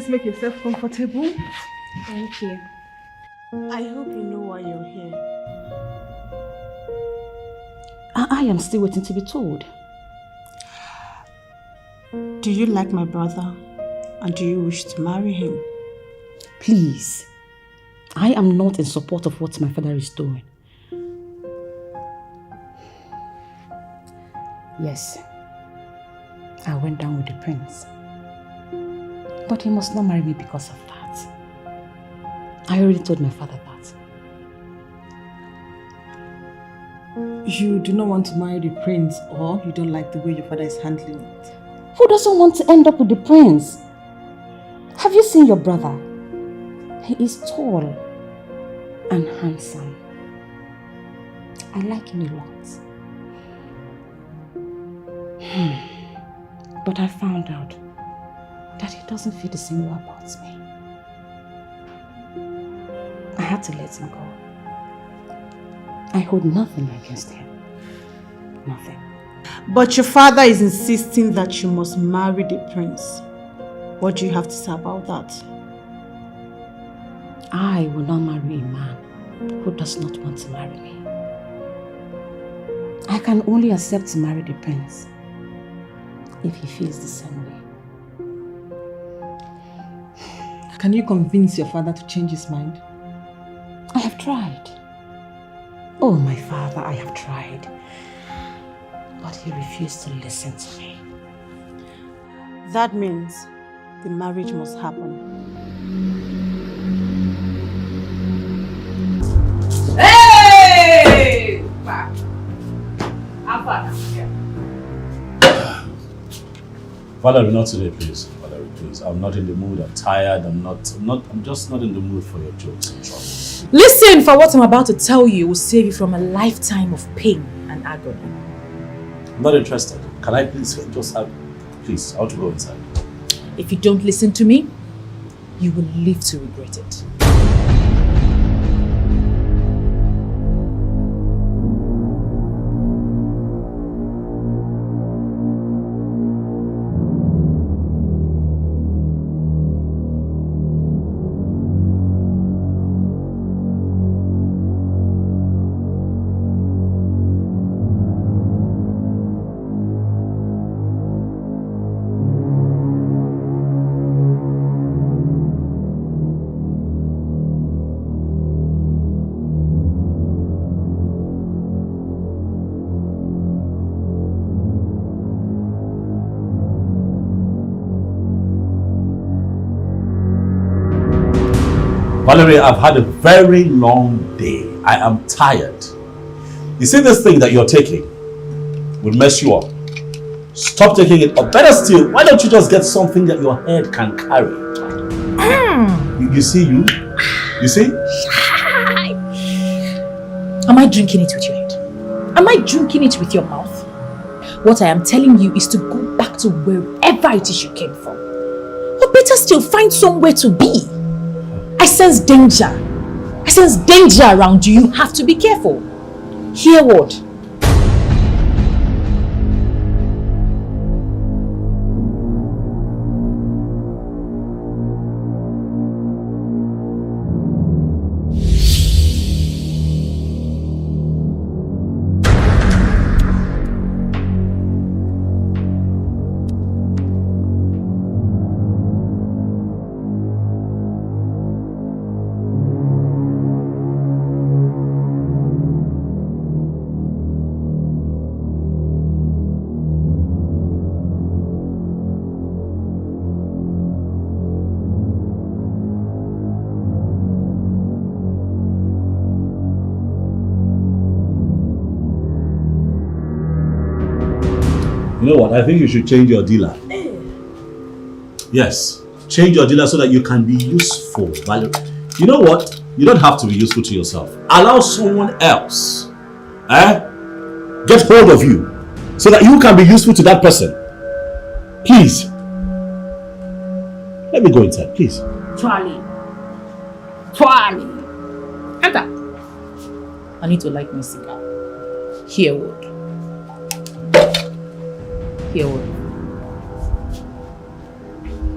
Please make yourself comfortable. Thank you. I hope you know why you're here. I am still waiting to be told. Do you like my brother? And do you wish to marry him? Please. I am not in support of what my father is doing. Yes, I went down with the prince. But he must not marry me because of that. I already told my father that. You do not want to marry the prince, or you don't like the way your father is handling it? Who doesn't want to end up with the prince? Have you seen your brother? He is tall and handsome. I like him a lot. But I found out that he doesn't feel the same way about me. I had to let him go. I hold nothing against him. Nothing. But your father is insisting that you must marry the prince. What do you have to say about that? I will not marry a man who does not want to marry me. I can only accept to marry the prince if he feels the same way. Can you convince your father to change his mind? I have tried. Oh, my father, I have tried. But he refused to listen to me. That means the marriage must happen. Hey! Back. I'm back. Valerie, not today, please. Valerie, please. I'm not in the mood. I'm tired. I'm just not in the mood for your jokes and trouble. Listen, for what I'm about to tell you will save you from a lifetime of pain and agony. I'm not interested. Can I please please, I want to go inside. If you don't listen to me, you will live to regret it. Valerie, I've had a very long day. I am tired. You see, this thing that you're taking will mess you up. Stop taking it. Or better still, why don't you just get something that your head can carry? You see you? You see? Am I drinking it with your head? Am I drinking it with your mouth? What I am telling you is to go back to wherever it is you came from. Or better still, find somewhere to be. I sense danger. I sense danger around you. You have to be careful. Hear what? You know what? I think you should change your dealer. Yes. Change your dealer so that you can be useful. You know what? You don't have to be useful to yourself. Allow someone else get hold of you so that you can be useful to that person. Please. Let me go inside, please. Charlie. Enter. I need to light my cigar. Hear what? Hear what?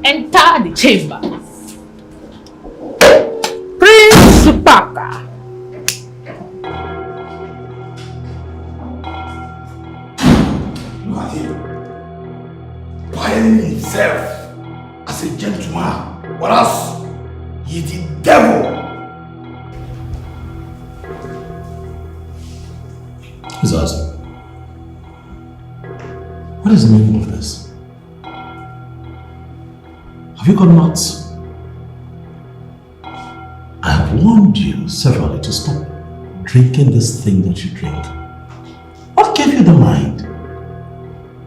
Enter the chamber. Baka. Look at him. Buying himself as a gentleman, whereas he's the devil. Zazu, what is the meaning of this? Have you gone nuts? I have warned you severally to stop drinking this thing that you drink. What gave you the mind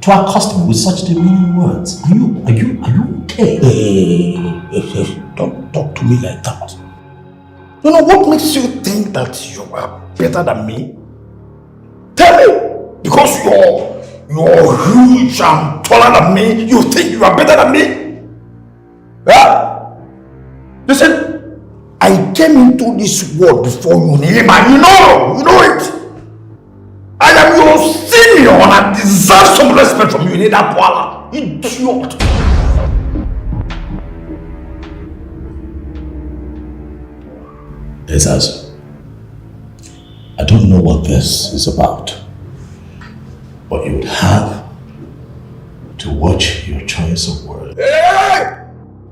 to accost me with such demeaning words? Are you okay? Hey, don't talk to me like that. You know what makes you think that you are better than me? Tell me! Because you're huge and taller than me, you think you are better than me? Yeah? Listen, I came into this world before you name and you know it. I am your senior and I deserve some respect from you. You need that power. Idiot. Ezazu, I don't know what this is about, but you would have to watch your choice of words. Hey!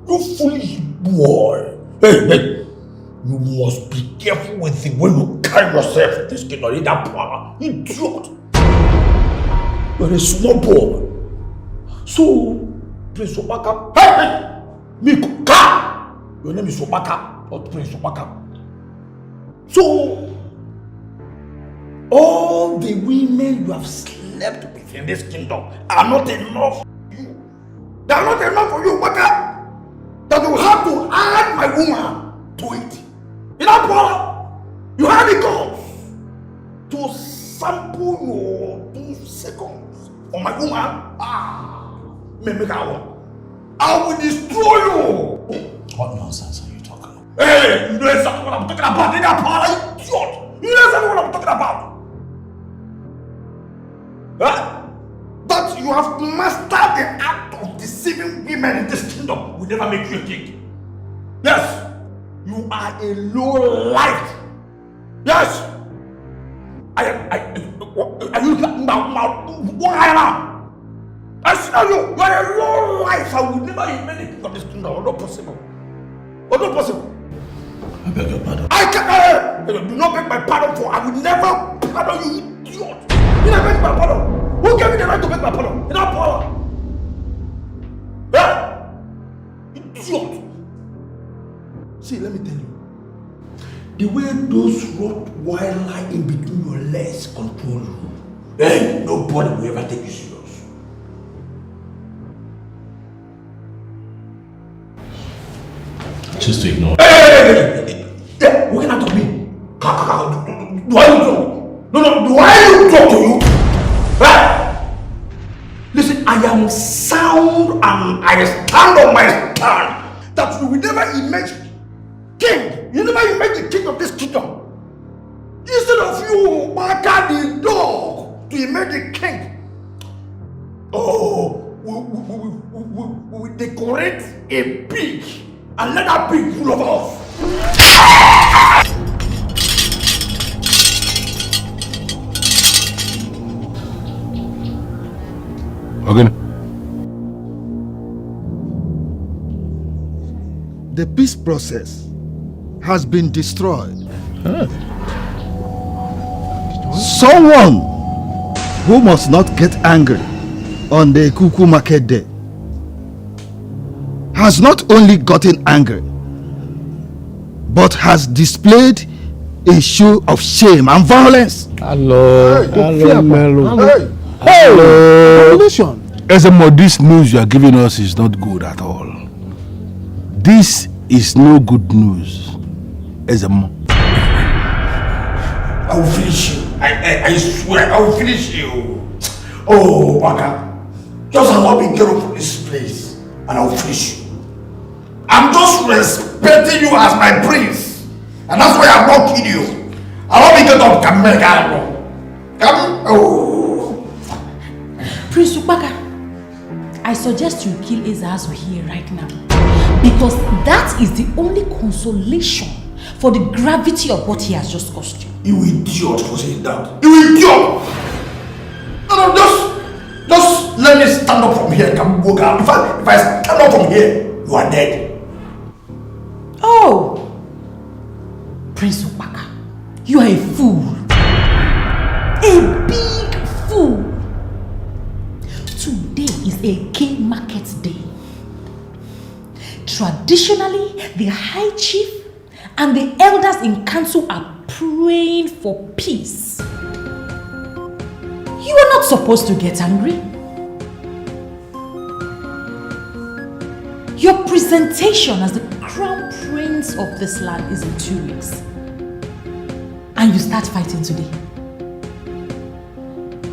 You foolish boy. Hey. You must be careful with the way you carry yourself in this kingdom. You need that power. Idiot. You're a small boy. So, Prince Obaka. Hey! Mika! Your name is Obaka, not Prince Obaka. So, all the women you have slept with in this kingdom are not enough for you. They are not enough for you, Obaka. That you have to add my woman to it. You know, brother, you have the guts to sample your 2 seconds for my woman. Make I will destroy you. What nonsense are you talking about? Hey, you know exactly what I'm talking about. You know, idiot. You know exactly what I'm talking about. Huh? That you have mastered the act of deceiving women in this kingdom will never make you a king. Yes. You are a low life. Yes. Are you now? I tell you, you are a low life. I will never remain a king of this kingdom. Not possible. Not possible. I beg your pardon. I can't. Do not beg my pardon for. I will never pardon you, idiot. You never beg my pardon. Who gave me the right to beg my pardon? You not power. Huh? Idiot. See, let me tell you. The way those Rottweiler in between your legs control you, hey, nobody will ever take you serious. Just to ignore. Hey! Yeah, what can I talk to me? Do I talk? No, do I talk to you? Hey! Listen, I am sound and I stand on my stand that you will never emerge king. You never emerge the king of this kingdom. Instead of you, Baka the dog, to emerge the king. Oh, we will decorate a pig and let that pig full of us. Okay. The peace process has been destroyed. Someone who must not get angry on the Kuku market day has not only gotten angry, but has displayed a show of shame and violence. Hello, Melo. Hello. Ezemo, this news you are giving us is not good at all. This is no good news. Ezemo. I will finish you. I swear I will finish you. Oh, Baka. Just allow me to get up from this place and I will finish you. I'm just respecting you as my prince. And that's why I'm not kidding you. Allow me to get up. Come. Oh. Prince Ubaka, I suggest you kill Ezazu here right now. Because that is the only consolation for the gravity of what he has just caused you. You idiot for saying that. You idiot! No, just let me stand up from here. Come go down. If I stand up from here, you are dead. Oh! Prince Opaka, you are a fool. A big fool. Today is a King Market Day. Traditionally, the High Chief and the elders in council are praying for peace. You are not supposed to get angry. Your presentation as the crown prince of this land is in 2 weeks. And you start fighting today.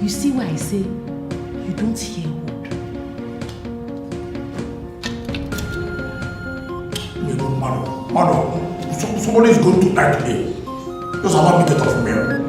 You see why I say you don't hear a word. Mano, somebody is going to die today. Just allow me to get off from here.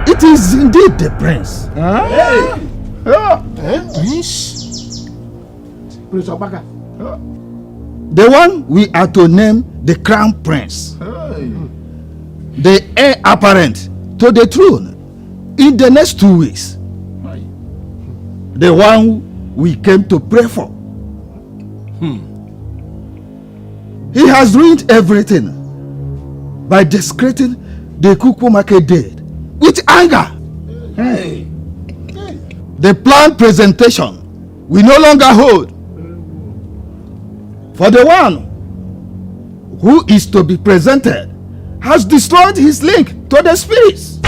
It is indeed the prince. Prince Obaka. The one we are to name the crown prince. The heir apparent to the throne in the next 2 weeks. The one we came to pray for. He has ruined everything by desecrating the Kuku Market Day with anger. The planned presentation we no longer hold. For the one who is to be presented has destroyed his link to the spirits.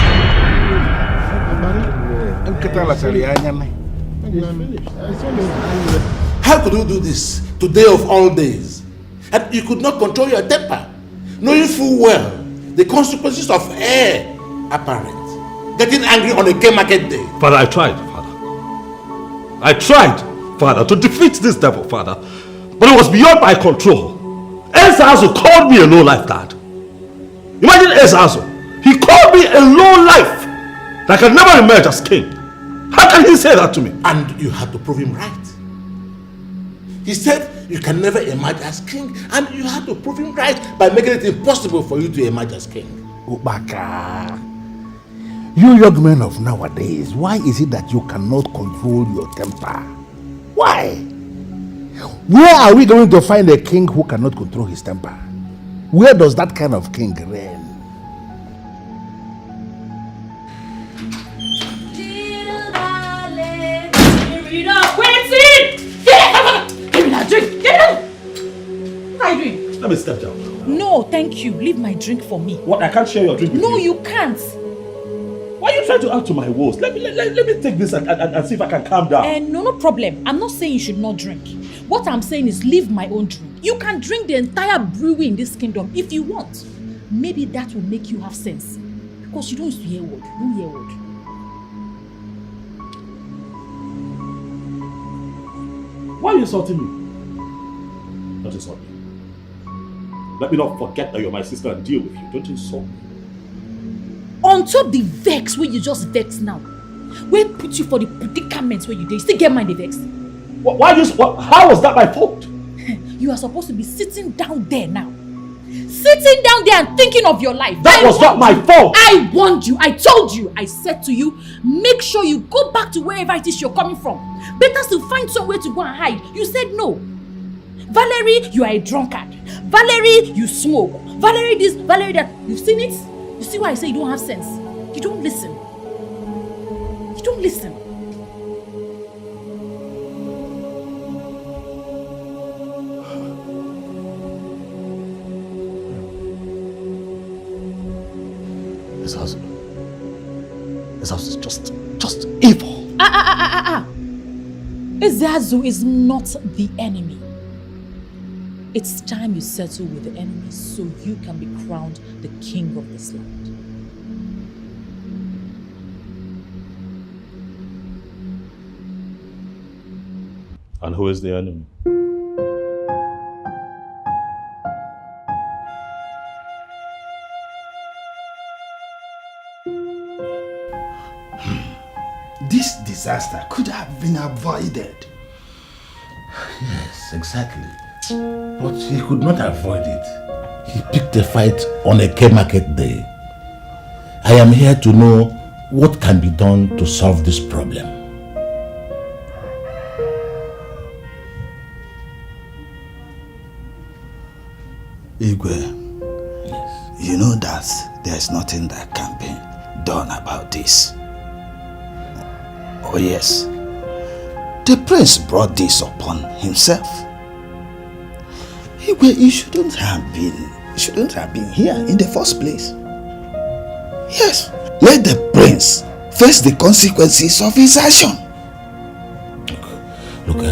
How could you do this today of all days? And you could not control your temper, knowing full well the consequences of heir apparent. Getting angry on a King Market Day. Father, I tried, Father. I tried, Father, to defeat this devil, Father. But it was beyond my control. Ezazo called me a low-life dad. Imagine Ezazo. He called me a low-life that I can never emerge as king. How can he say that to me? And you had to prove him right. He said you can never emerge as king, and you had to prove him right by making it impossible for you to emerge as king. Ubaka, you young men of nowadays, why is it that you cannot control your temper? Why? Where are we going to find a king who cannot control his temper? Where does that kind of king reign? Let me step down. No, thank you. Leave my drink for me. What? I can't share your drink with you? No, you can't. Why are you trying to add to my woes? Let me take this and see if I can calm down. No problem. I'm not saying you should not drink. What I'm saying is leave my own drink. You can drink the entire brewery in this kingdom if you want. Maybe that will make you have sense. Because you don't used to hear word. You don't hear word. Why are you insulting me? Don't insult me. Let me not forget that you're my sister and deal with you. Don't insult me. On top the vex where you just vex now. Where put you for the predicaments where you did. You still get mind the vex. How was that my fault? You are supposed to be sitting down there now. Sitting down there and thinking of your life. That was not my fault. I warned you. I told you. I said to you, make sure you go back to wherever it is you're coming from. Better to find somewhere to go and hide. You said no. Valerie, you are a drunkard. Valerie, you smoke. Valerie this, Valerie that. You've seen it? You see why I say you don't have sense? You don't listen. You don't listen. This house is just evil. Ezazu is not the enemy. It's time you settle with the enemy so you can be crowned the king of this land. And who is the enemy? This disaster could have been avoided. Yes, exactly. But he could not avoid it. He picked a fight on a K-market day. I am here to know what can be done to solve this problem. Igwe, yes. You know that there's nothing that can be done about this. Oh yes, the prince brought this upon himself. Igwe, you shouldn't have been here in the first place. Yes, let the prince face the consequences of his action. Look,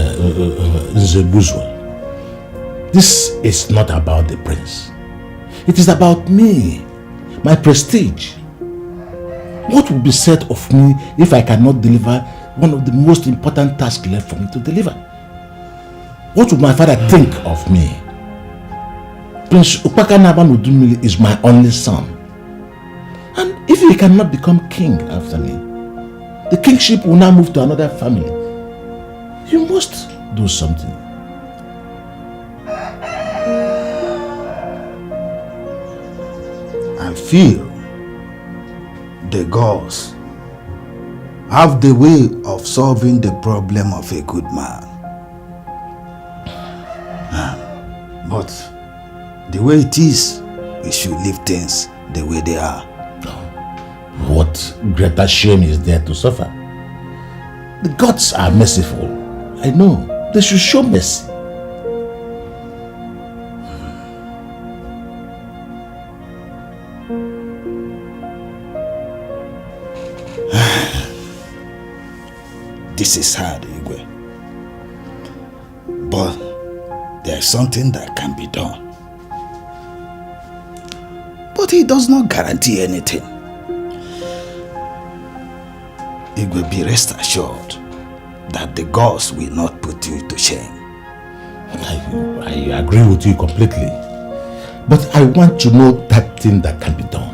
Zebuzwa, this is not about the prince. It is about me, my prestige. What will be said of me if I cannot deliver one of the most important tasks left for me to deliver? What would my father think of me? Prince Upaka Naban Udumili is my only son. And if he cannot become king after me, the kingship will now move to another family. You must do something. I feel the gods have the way of solving the problem of a good man. But the way it is, we should leave things the way they are. What greater shame is there to suffer? The gods are merciful. I know. They should show mercy. This is hard, Igwe. But there's something that can be done. But it does not guarantee anything. Igwe, be rest assured that the gods will not put you to shame. I agree with you completely. But I want to know that thing that can be done.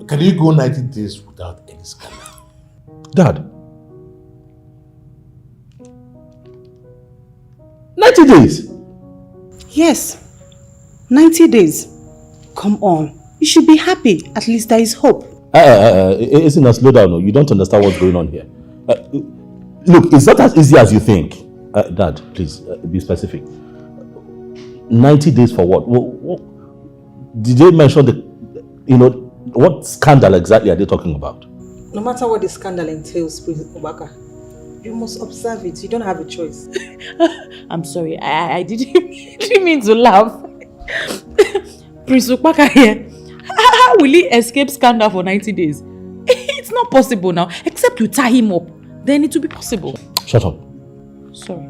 Can you go 90 days without any scandal? Dad. 90 days? Yes, 90 days. Come on, you should be happy. At least there is hope. Isn't a slow down. No? You don't understand what's going on here. Look, it's not as easy as you think. Dad, please, be specific. 90 days for what? Did they mention what scandal exactly are they talking about? No matter what the scandal entails, Prince Obaka, you must observe it. You don't have a choice. I'm sorry, I didn't mean to laugh. Prince Obaka here, how will he escape scandal for 90 days? It's not possible now, except you tie him up. Then it will be possible. Shut up. Sorry.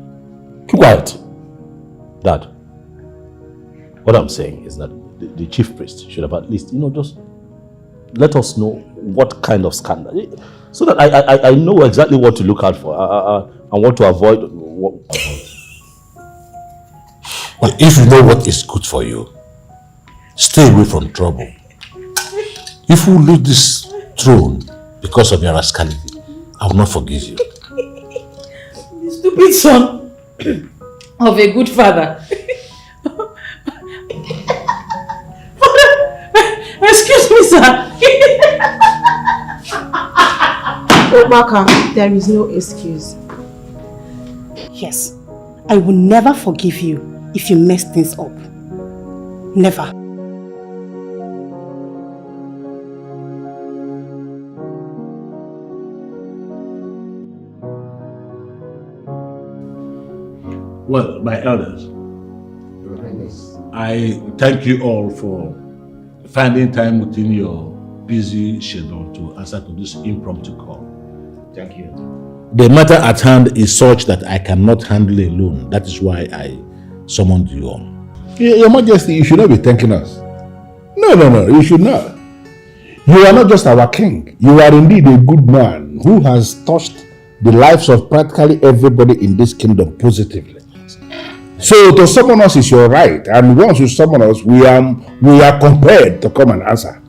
Keep quiet. Dad, what I'm saying is that the chief priest should have at least, just let us know what kind of scandal, so that I know exactly what to look out for and what to avoid. Well, if you know what is good for you, stay away from trouble. If you lose this throne because of your rascality, I will not forgive you. The stupid son of a good father. Excuse me, sir. Obaka, there is no excuse. Yes, I will never forgive you if you mess things up. Never. Well, my elders, I thank you all for finding time within your busy schedule to answer to this impromptu call. Thank you. The matter at hand is such that I cannot handle alone. That is why I summoned you all. Your Majesty, you should not be thanking us. No, you should not. You are not just our king. You are indeed a good man who has touched the lives of practically everybody in this kingdom positively. So to summon us is your right, and once you summon us, we are compelled to come and answer.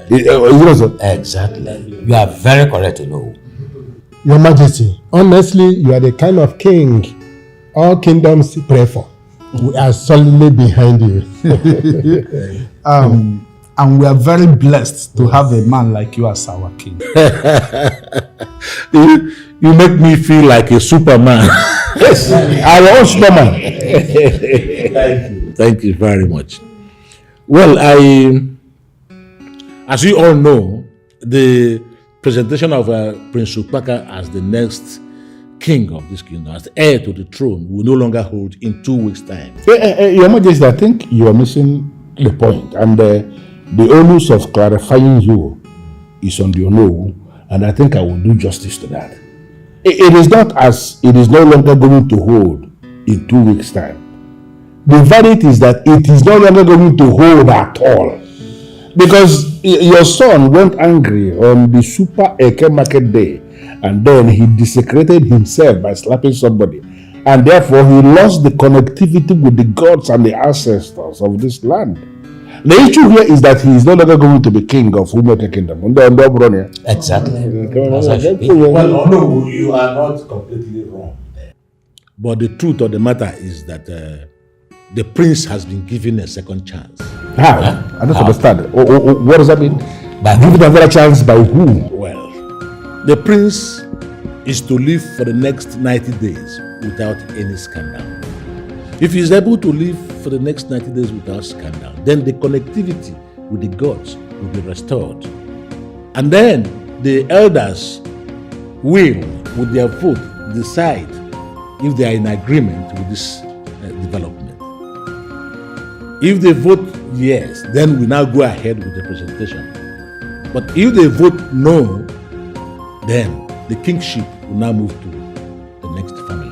Exactly. You are very correct to know. Your Majesty, honestly, you are the kind of king all kingdoms pray for. We are solidly behind you. And we are very blessed to have a man like you as our king. You make me feel like a superman. Yes, our own superman. Thank you very much. Well, as you all know, the presentation of Prince Upaka as the next king of this kingdom, as the heir to the throne, will no longer hold in 2 weeks' time. Your Majesty, I think you are missing the point, and the onus of clarifying you is on the Ono, and I think I will do justice to that. It is not as it is no longer going to hold in 2 weeks' time. The verdict is that it is no longer going to hold at all. Because your son went angry on the Super Eke Market Day, and then he desecrated himself by slapping somebody. And therefore, he lost the connectivity with the gods and the ancestors of this land. The issue here is that he is no longer going to be king of Umeke Kingdom. Exactly. Well, no, you are not completely wrong there. But the truth of the matter is that the prince has been given a second chance. How? I don't understand. What does that mean? Given another chance by who? Well, the prince is to live for the next 90 days without any scandal. If he is able to live for the next 90 days without scandal, then the connectivity with the gods will be restored. And then the elders will, with their vote, decide if they are in agreement with this development. If they vote yes, then we now go ahead with the presentation. But if they vote no, then the kingship will now move to the next family.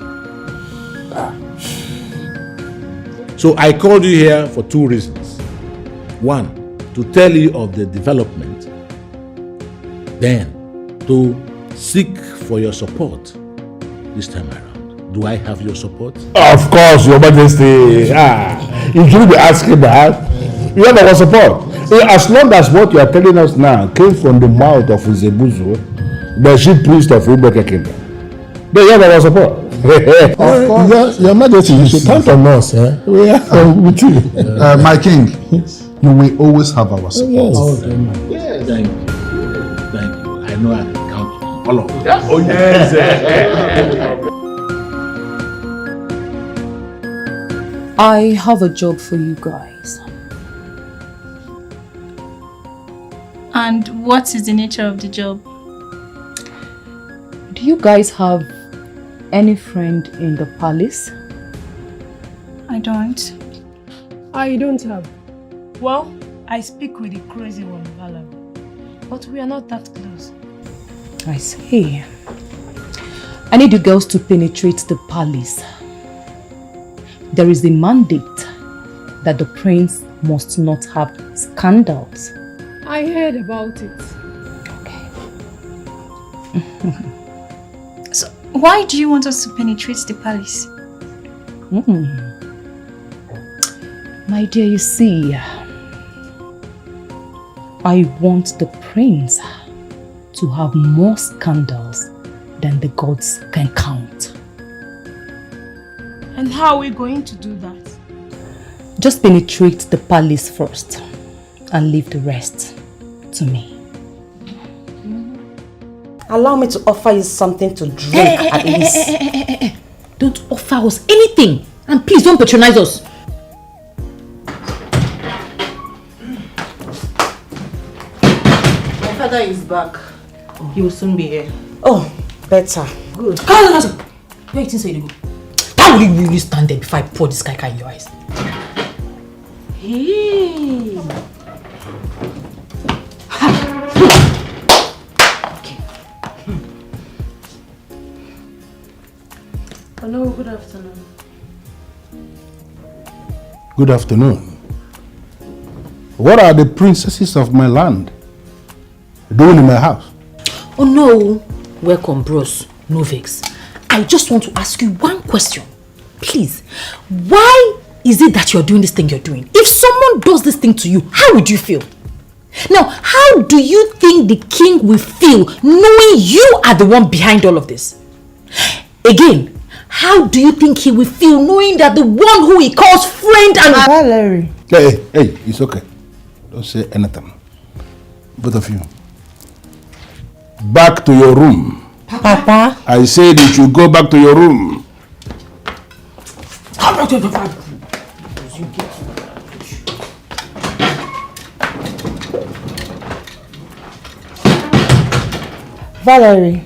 So I called you here for 2 reasons. One, to tell you of the development. Then, to seek for your support this time around. Do I have your support? Of course, Your Majesty. You shouldn't be asking that. You have our support. As long as what you are telling us now came from the mouth of Uzebuzu, the chief priest of Umeke Kingdom, then you have our support. Of course. Your Majesty, you should count on us. We are with you. My king, you will always have our support. Yes. Thank you. Thank you. I know I can count on all of you. Oh, yes. I have a job for you guys. And what is the nature of the job? Do you guys have any friend in the palace? I don't. I don't have. Well, I speak with the crazy one, Vala, but we are not that close. I see. I need you girls to penetrate the palace. There is a mandate that the prince must not have scandals. I heard about it. Okay. So, why do you want us to penetrate the palace? My dear, you see, I want the prince to have more scandals than the gods can count. And how are we going to do that? Just penetrate the palace first and leave the rest to me. Allow me to offer you something to drink at least. Don't offer us anything, and please don't patronize us. My father is back. He will soon be here. Oh, better. Good. Where you think so you go? How will you really stand there before I pour this kaka in your eyes? Hey. Hello, good afternoon. Good afternoon. What are the princesses of my land doing in my house? Oh no, welcome bros, no vex. I just want to ask you one question. Please, why is it that you're doing this thing you're doing? If someone does this thing to you, how would you feel? Now, how do you think the king will feel knowing you are the one behind all of this? Again, how do you think he will feel knowing that the one who he calls friend and... Valerie. Hey, it's okay. Don't say anything. Both of you. Back to your room. Papa? I said you should go back to your room. Valerie,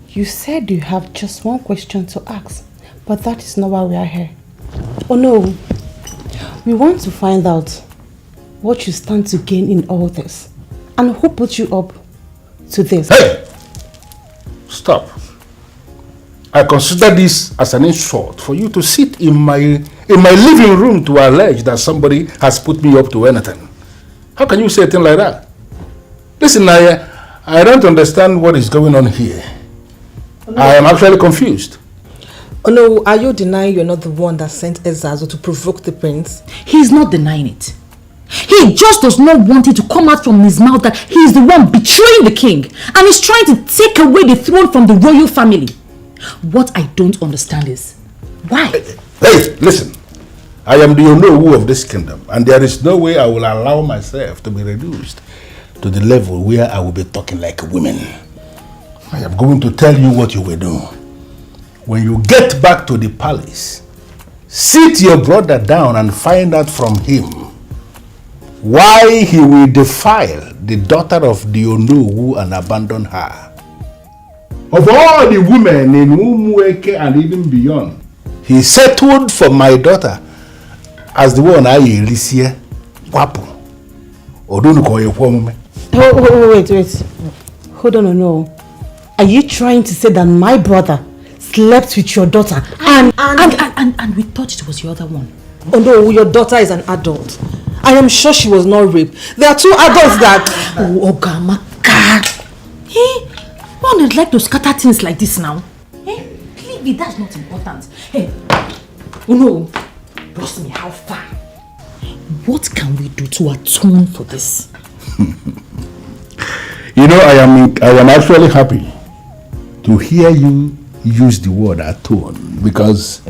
you said you have just one question to ask, but that is not why we are here. Oh no, we want to find out what you stand to gain in all this and who put you up to this. Hey! Stop. I consider this as an insult for you to sit in my living room to allege that somebody has put me up to anything. How can you say a thing like that? Listen, I don't understand what is going on here. No. I am actually confused. Oh no, are you denying you're not the one that sent Ezazo to provoke the prince? He's not denying it. He just does not want it to come out from his mouth that he is the one betraying the king and is trying to take away the throne from the royal family. What I don't understand is, why? Hey, listen. I am the Onowu of this kingdom, and there is no way I will allow myself to be reduced to the level where I will be talking like women. I am going to tell you what you will do. When you get back to the palace, sit your brother down and find out from him why he will defile the daughter of the Onowu and abandon her. Of all the women in Umueke and even beyond, he settled for my daughter as the one I Alicia Wapu. Wait. Hold on, no. Are you trying to say that my brother slept with your daughter and we thought it was the other one? Oh no, your daughter is an adult. I am sure she was not raped. There are two adults that... Oh, Ogamaka. Hey, one would like to scatter things like this now. Hey, leave me, that's not important. Hey, oh no, trust me, how far? What can we do to atone for this? You know, I am actually happy to hear you use the word atone, because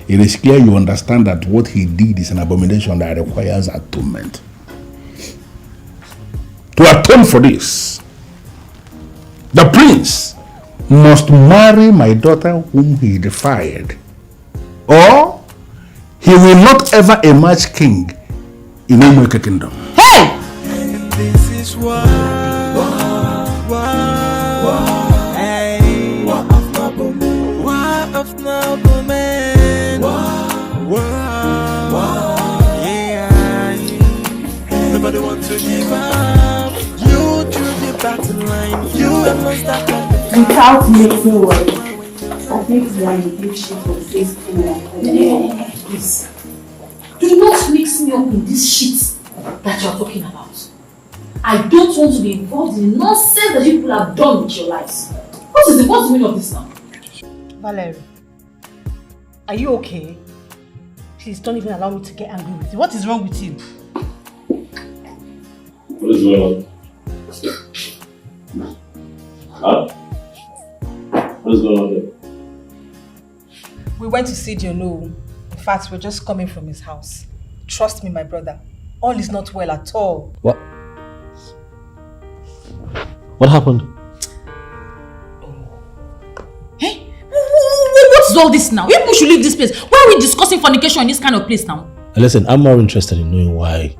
it is clear you understand that what he did is an abomination that requires atonement. To atone for this, the prince must marry my daughter whom he defied, or he will not ever emerge king in Umueke kingdom. Hey! And this is what of noblemen. Yeah. Nobody wants to give up. You drew the battle line. You have lost that battle. Without making words, I think we are in good shape for this Please, do not mix me up in this shit that you're talking about. I don't want to be involved in the nonsense that people have done with your lives. What's the meaning of this now? Valerie, are you okay? Please don't even allow me to get angry with you. What is wrong with you? What is going on? Huh? What is going on there? We went to see Diono. In fact, we're just coming from his house. Trust me, my brother. All is not well at all. What? What happened? What is all this now? Maybe we should leave this place. Why are we discussing fornication in this kind of place now? Listen, I'm more interested in knowing why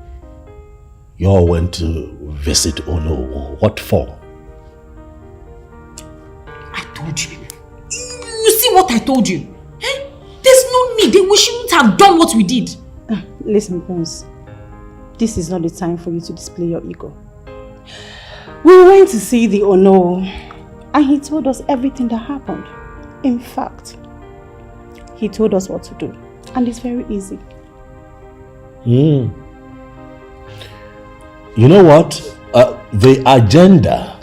you all went to visit Ono. What for? I told you. You see what I told you? Eh? There's no need. We shouldn't have done what we did. Listen, Prince. This is not the time for you to display your ego. We went to see the Ono, and he told us everything that happened. In fact, he told us what to do, and it's very easy. You know what? The agenda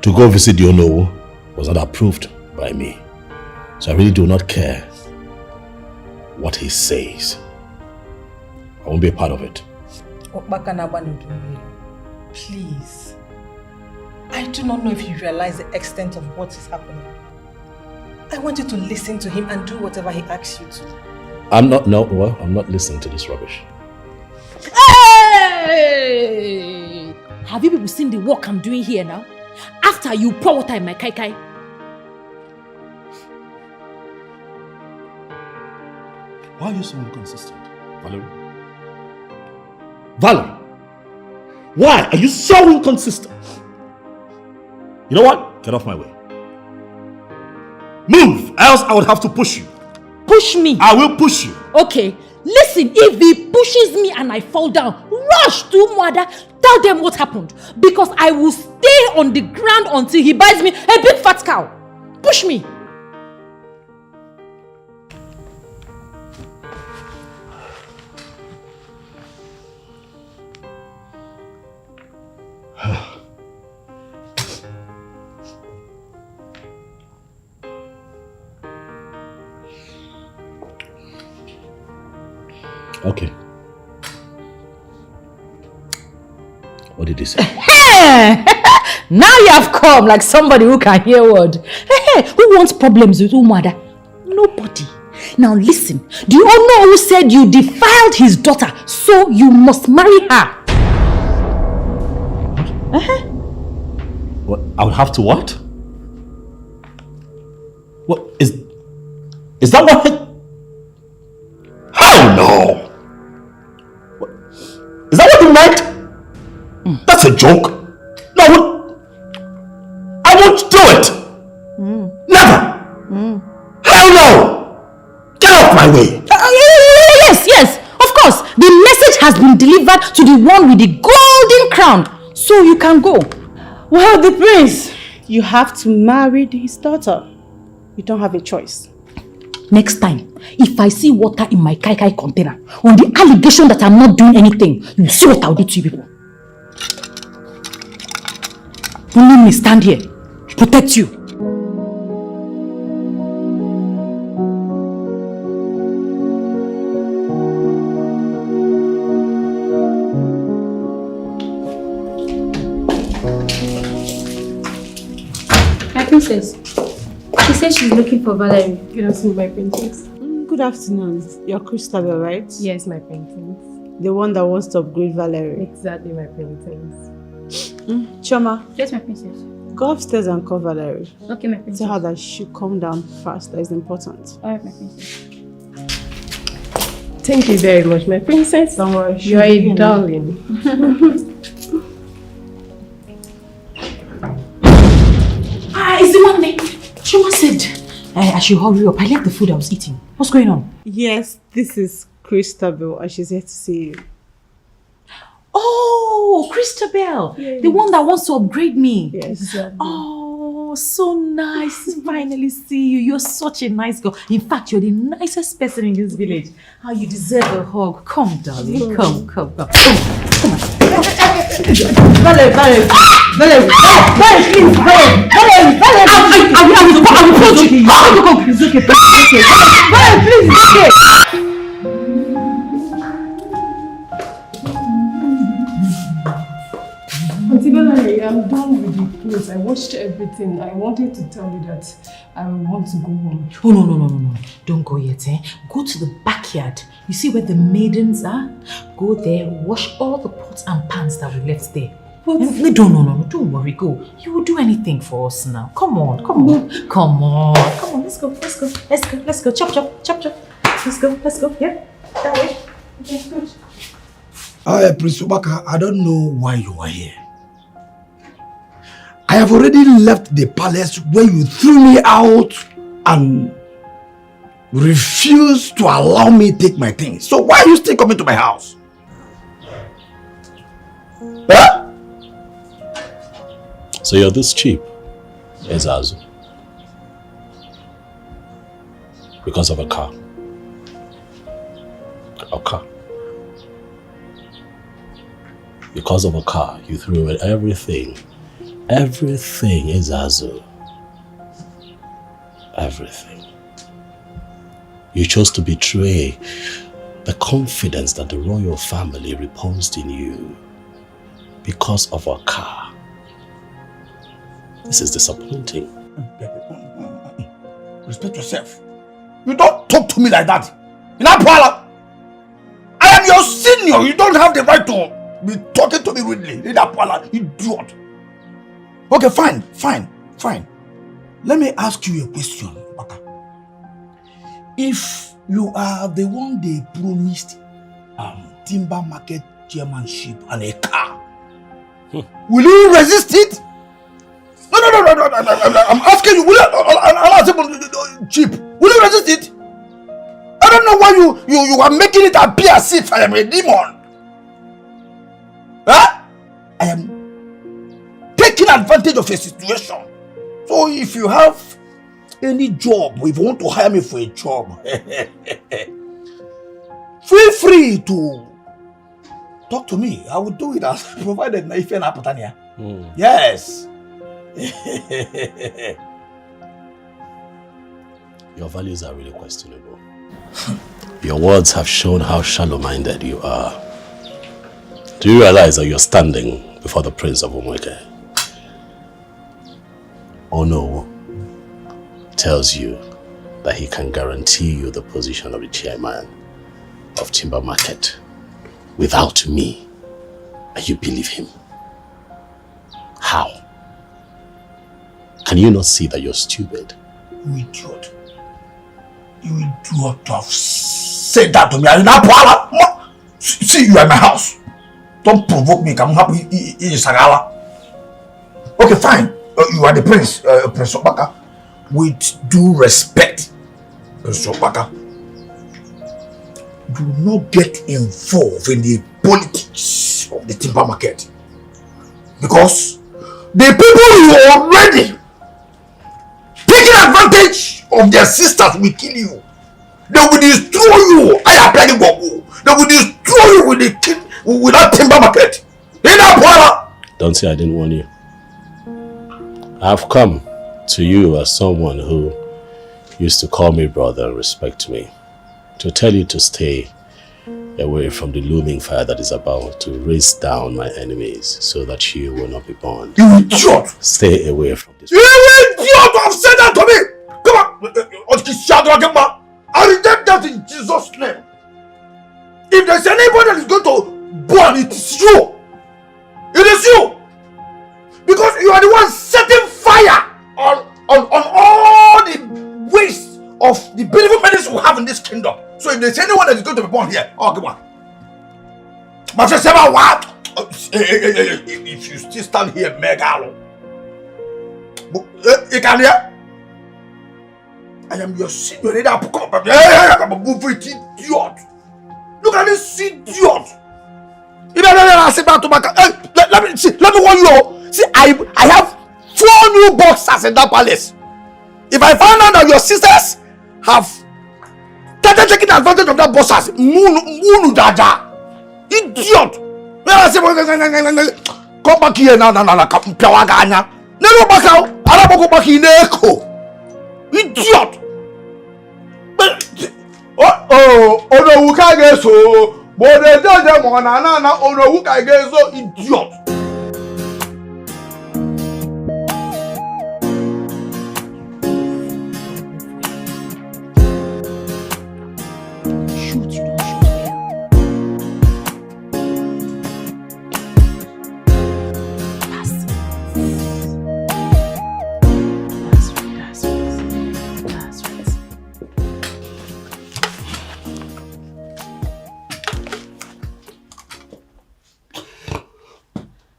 to go visit Yono was not approved by me. So I really do not care what he says. I won't be a part of it. Please. I do not know if you realize the extent of what is happening. I want you to listen to him and do whatever he asks you to. I'm not listening to this rubbish. Hey! Have you people seen the work I'm doing here now? After you pour water in my kai. Why are you so inconsistent, Valerie? Valerie! Why are you so inconsistent? You know what? Get off my way. Move, else I would have to push you. Push me? I will push you. Okay, listen, if he pushes me and I fall down, rush to Mwada, tell them what happened. Because I will stay on the ground until he buys me a big fat cow. Push me. Okay. What did he say? Hey! Now you have come like somebody who can hear word. Hey, who wants problems with Umada? Nobody. Now listen, do you all know who said you defiled his daughter, so you must marry her? What? I would have to what? What is that what? Hell no! What? Is that what you meant? That's a joke. No, I won't do it. Never. Hell no! Get off my way. Yes, of course. The message has been delivered to the one with the golden crown, so you can go. Well, the prince, you have to marry his daughter. You don't have a choice. Next time, if I see water in my kai container on the allegation that I'm not doing anything, you see what I'll do to you people. Don't let me stand here. Protect you. My princess. She says she's looking for Valerie. Good afternoon, my princess. Good afternoon. You're Christabel, right? Yes, my princess. The one that wants to upgrade Valerie. Exactly, my princess. Choma. Yes, my princess. Go upstairs and call Valerie. Okay, my princess. Tell her that she should calm down fast. That is important. Alright, my princess. Thank you very much, my princess. Don't worry. You are a darling. Is the one there? Choma said I should hurry up. I left the food I was eating. What's going on? Yes, this is Christabel and she's here to see you. Oh, Christabel, the one that wants to upgrade me. Yes. Exactly. Oh, so nice to finally see you. You're such a nice girl. In fact, you're the nicest person in this village. How you deserve a hug. Come, darling. Come. Come on. Valerie, please. I will punch you. It's okay. Valerie, please, it's okay. Auntie Valerie, I'm done with the clothes. I watched everything. I wanted to tell you that I want to go home. Oh, no. Don't go yet, eh? Go to the backyard. You see where the maidens are? Go there, wash all the pots and pans that we left there. No, don't worry, go. You will do anything for us now. Come on. Let's go. Chop. Let's go. Yeah, that way. Okay, good. Prince Obaka, I don't know why you are here. I have already left the palace where you threw me out and refused to allow me to take my things. So why are you still coming to my house? Huh? So you're this cheap, Ezazu, because of a car. A car. Because of a car, you threw away everything. Everything is Azu. Everything. You chose to betray the confidence that the royal family reposed in you because of a car. This is disappointing. Respect yourself. You don't talk to me like that. I am your senior. You don't have the right to be talking to me rudely. Idiot. Okay, fine. Let me ask you a question, Baka. If you are the one they promised timber market chairmanship and a car, will you resist it? No. I'm asking you, will you, cheap? Will you resist it? I don't know why you are making it appear as if I am a demon. Huh? I am taking advantage of a situation. So if you have any job, if you want to hire me for a job, feel free to talk to me. I will do it as provided if you're not Patania. Yes. Your values are really questionable. Your words have shown how shallow-minded you are. Do you realize that you're standing before the Prince of Umweke? Ono tells you that he can guarantee you the position of the chairman of Timber Market without me, and you believe him. How? Can you not see that you're stupid? You idiot. You idiot to have said that to me. See, you are in my house. Don't provoke me. I'm happy in Sagala. Okay, fine. You are the prince, Prince Obaka. With due respect, Prince Obaka, do not get involved in the politics of the timber market. Because the people you already taking advantage of their sisters will kill you. They will destroy you. I am planning Goku. They will destroy you with that timber market. Don't say I didn't warn you. I've come to you as someone who used to call me brother and respect me, to tell you to stay away from the looming fire that is about to race down my enemies so that you will not be born. You idiot! Stay away from this. You idiot! You have said that to me! Come on! I reject that in Jesus' name. If there's anybody that is going to burn, it is you. It is you. Because you are the one setting fire on all the waste of the beautiful medicine we have in this kingdom. So if there's anyone that is going to be born here, oh, come on. My friend, say what? If you still stand here, Megalo. You can hear? I am your senior. I'm a movie idiot. Look at this idiot. Let me warn you. See, I have 4 new boxers in that palace. If I find out that your sisters have started taking advantage of that boxers, Munu Daja, idiot. Come back here now, Piawaganya. Never back out. I don't go back in Echo. Idiot. Oh, no, who can get so? But they don't them on another. Oh, no, who can get so? Idiot.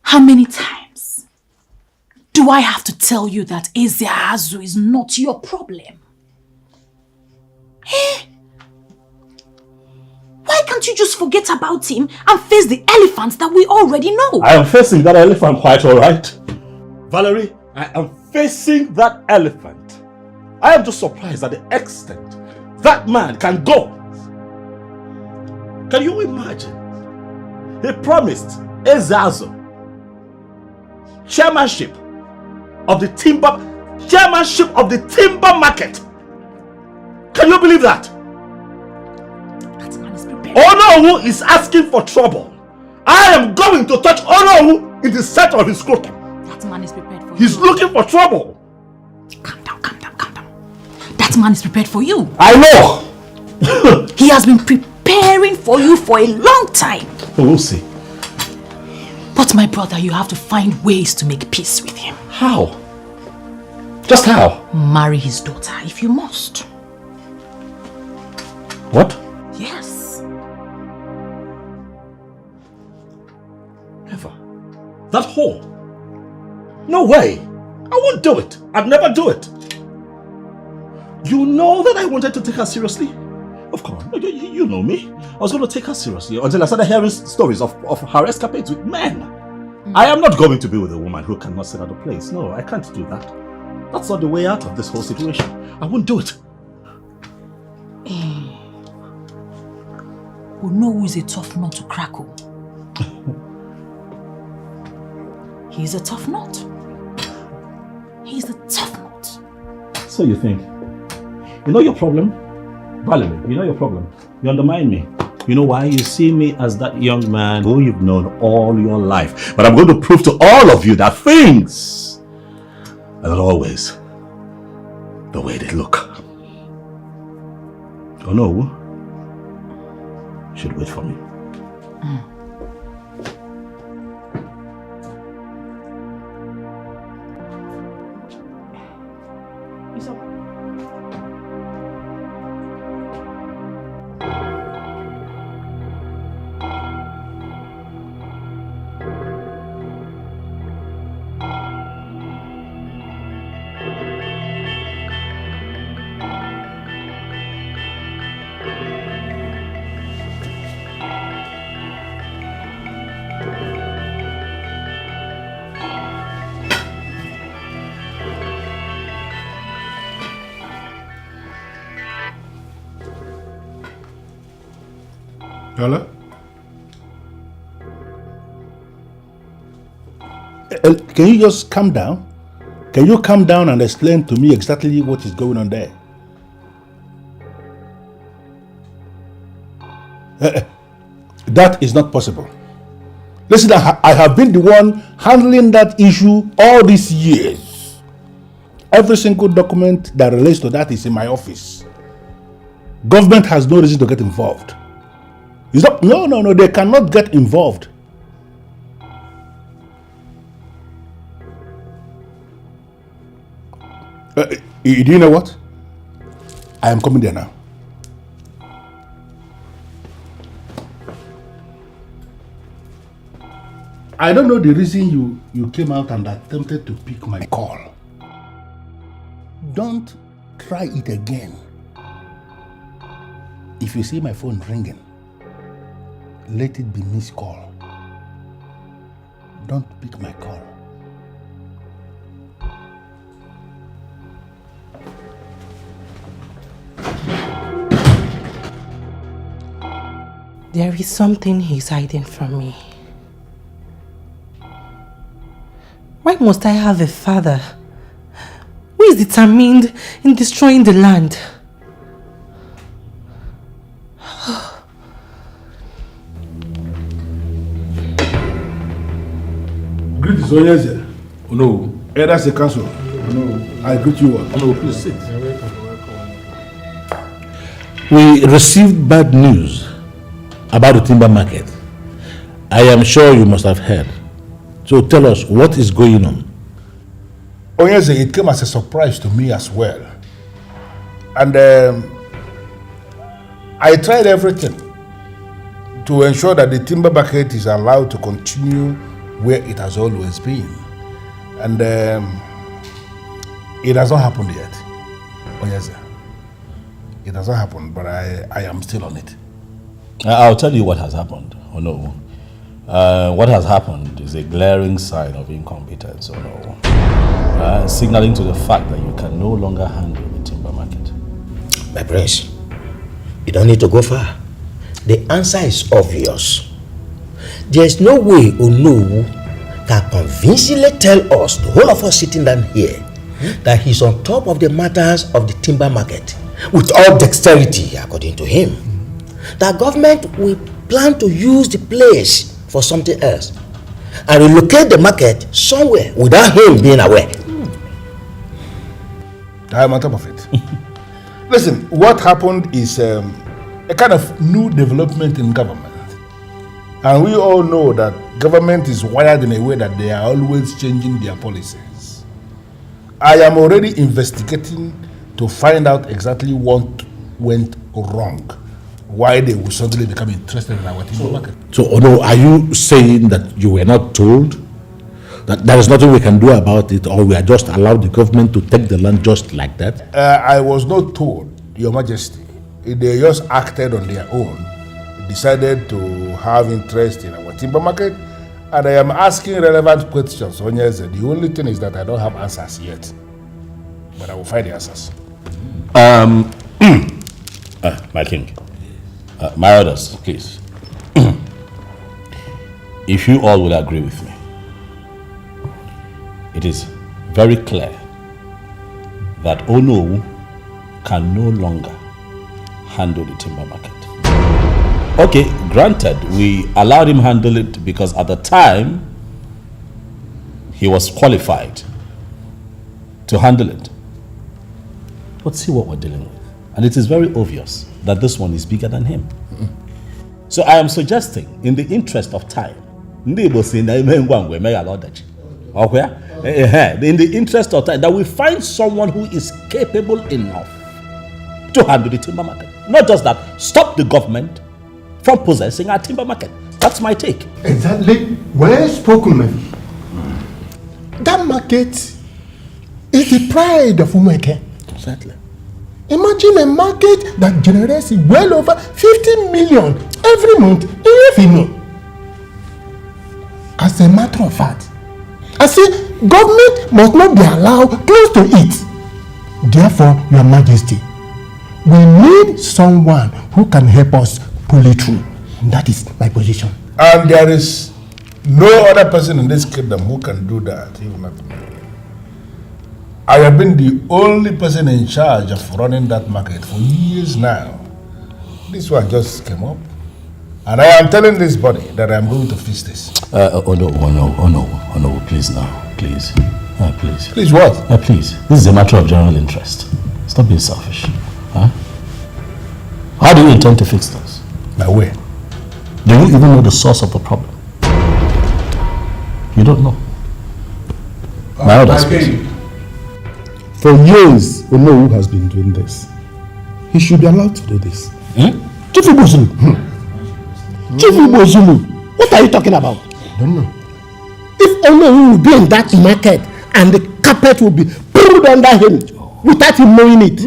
How many times do I have to tell you that Ezeazu is not your problem? Eh? Why can't you just forget about him and face the elephants that we already know? I am facing that elephant quite alright. Valerie, I am facing that elephant. I am just surprised at the extent that man can go. Can you imagine? He promised Ezeonu, chairmanship of the timber market. Can you believe that? That man is prepared. Onowu is asking for trouble. I am going to touch Onowu in the center of his scrotum. That man is prepared for you. He's looking for trouble. Calm down. That man is prepared for you. I know. He has been preparing for you for a long time. We'll see. But my brother, you have to find ways to make peace with him. How? Just how? Marry his daughter if you must. What? Yes. Never. That whore. No way. I won't do it. I'd never do it. You know that I wanted to take her seriously? Of course. You know me. I was going to take her seriously until I started hearing stories of her escapades with men. I am not going to be with a woman who cannot sit at a place. No, I can't do that. That's not the way out of this whole situation. I won't do it. Onowu is a tough nut to crack. He's a tough nut. He's a tough nut. So you think? You know your problem? Valerie, you know your problem. You undermine me. You know why? You see me as that young man who you've known all your life. But I'm going to prove to all of you that things are not always the way they look. Onowu should wait for me. Hello? Can you just calm down? Can you calm down and explain to me exactly what is going on there? That is not possible. Listen, I have been the one handling that issue all these years. Every single document that relates to that is in my office. Government has no reason to get involved. No, they cannot get involved. Do you know what? I am coming there now. I don't know the reason you came out and attempted to pick my call. Don't try it again. If you see my phone ringing, let it be missed call. Don't pick my call. There is something he's hiding from me. Why must I have a father who is determined in destroying the land? Greetings, Onyeze. Oh no. Hey, that's the council. Oh no. I greet you all. Oh no, please sit. We received bad news about the timber market. I am sure you must have heard. So tell us, what is going on? Onyeze, it came as a surprise to me as well. And I tried everything to ensure that the timber market is allowed to continue where it has always been. And it has not happened yet. Onyeze, it has not happened, but I am still on it. I'll tell you what has happened. Oh no. What has happened is a glaring sign of incompetence. Oh no. Signaling to the fact that you can no longer handle the timber market. My prince, you don't need to go far. The answer is obvious. There's no way Onowu can convincingly tell us, the whole of us sitting down here, that he's on top of the matters of the timber market with all dexterity, according to him. The government will plan to use the place for something else and relocate the market somewhere without him being aware. I'm on top of it. Listen, what happened is a kind of new development in government. And we all know that government is wired in a way that they are always changing their policies. I am already investigating to find out exactly what went wrong, why they will suddenly become interested in our timber market. So, Ono, are you saying that you were not told? That there is nothing we can do about it, or we are just allowed the government to take the land just like that? I was not told, Your Majesty. They just acted on their own, decided to have interest in our timber market, and I am asking relevant questions. The only thing is that I don't have answers yet, but I will find the answers. My king, my orders, please. If you all will agree with me, it is very clear that Onowu can no longer handle the timber market. Okay, granted, we allowed him handle it because at the time he was qualified to handle it. But see what we're dealing with. And it is very obvious that this one is bigger than him. So I am suggesting, in the interest of time, in the interest of time, that we find someone who is capable enough to handle the timber market. Not just that, stop the government from possessing our timber market. That's my take. Exactly. Well spoken, man. That market is the pride of Umeke. Exactly. Imagine a market that generates well over 50 million every month in revenue. As a matter of fact, I say government must not be allowed close to it. Therefore, Your Majesty, we need someone who can help us pull it through. And that is my position. And there is no other person in this kingdom who can do that, even not me. I have been the only person in charge of running that market for years now. This one just came up. And I am telling this body that I am going to fix this. Oh no, please now, please. Please. Please what? Please, this is a matter of general interest. Stop being selfish. Huh? How do you intend to fix this? My way. Do you even know the source of the problem? You don't know. My orders, please. For years, Onowu has been doing this. He should be allowed to do this. Chief Ibozulu. Chief Ibozulu, what are you talking about? I don't know. If Onowu will be in that market and the carpet will be pulled under him without him knowing it,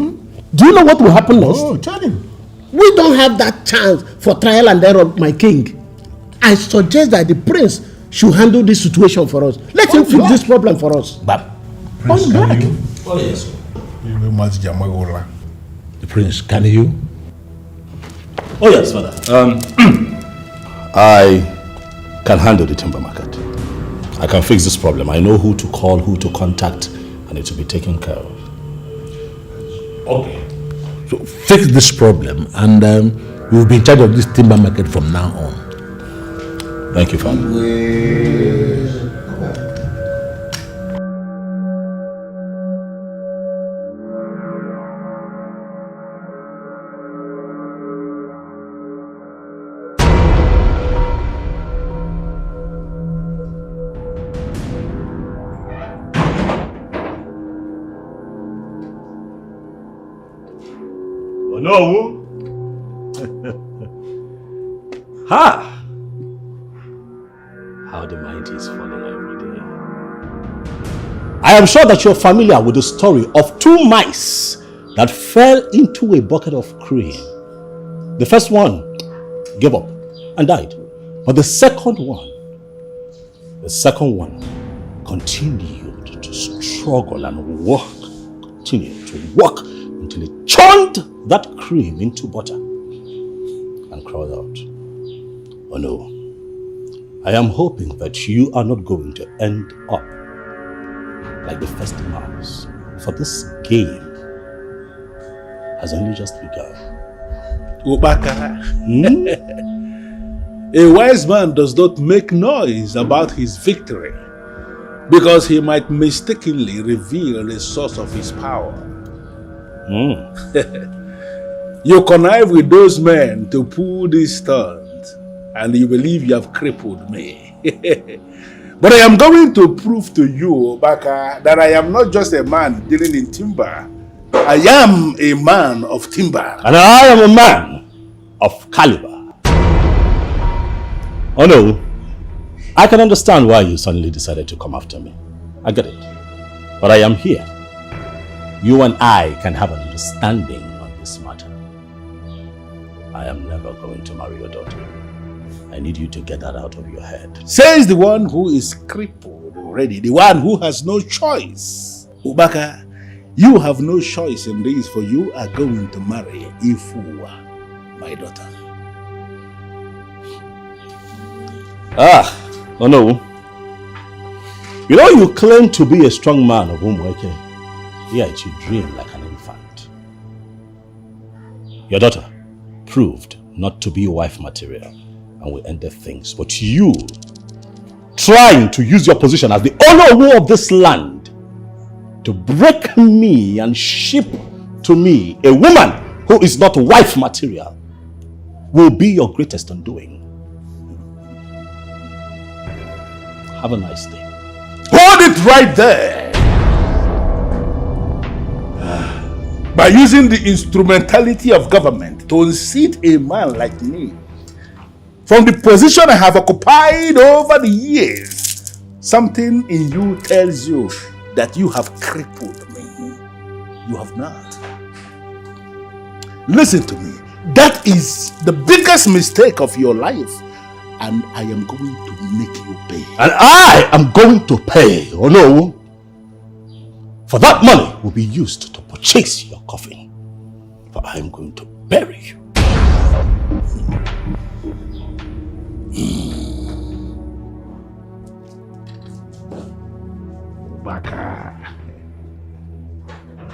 do you know what will happen next? Oh, tell him. We don't have that chance for trial and error, my king. I suggest that the prince should handle this situation for us. Let him fix this problem for us. But Prince, can you? Oh yes. The prince, can you? Oh yes, father. I can handle the timber market. I can fix this problem. I know who to call, who to contact, and it will be taken care of. Okay. So fix this problem, and we'll be in charge of this timber market from now on. Thank you, father. No. Ha! How the mind is falling every day. I am sure that you're familiar with the story of two mice that fell into a bucket of cream. The first one gave up and died. But the second one continued to struggle and work, continued to work until it churned that cream into butter and crawled out. Oh no, I am hoping that you are not going to end up like the first mouse, for this game has only just begun. Ubaka. A wise man does not make noise about his victory because he might mistakenly reveal the source of his power. You connive with those men to pull this stunt, and you believe you have crippled me. But I am going to prove to you, Baka, that I am not just a man dealing in timber. I am a man of timber. And I am a man of caliber. Oh no, I can understand why you suddenly decided to come after me. I get it. But I am here. You and I can have an understanding on this matter. I am never going to marry your daughter. I need you to get that out of your head. Says the one who is crippled already, the one who has no choice. Ubaka, you have no choice in this, for you are going to marry Ifuwa, my daughter. Oh no. You know, you claim to be a strong man of Umweke, yet you dream like an infant. Your daughter proved not to be wife material, and we ended things. But you, trying to use your position as the owner of this land to break me and ship to me a woman who is not wife material, will be your greatest undoing. Have a nice day. Hold it right there! By using the instrumentality of government to unseat a man like me from the position I have occupied over the years, something in you tells you that you have crippled me. You have not. Listen to me. That is the biggest mistake of your life, and I am going to make you pay. And I am going to pay, oh no. For that money will be used to purchase your coffin. For I am going to bury you.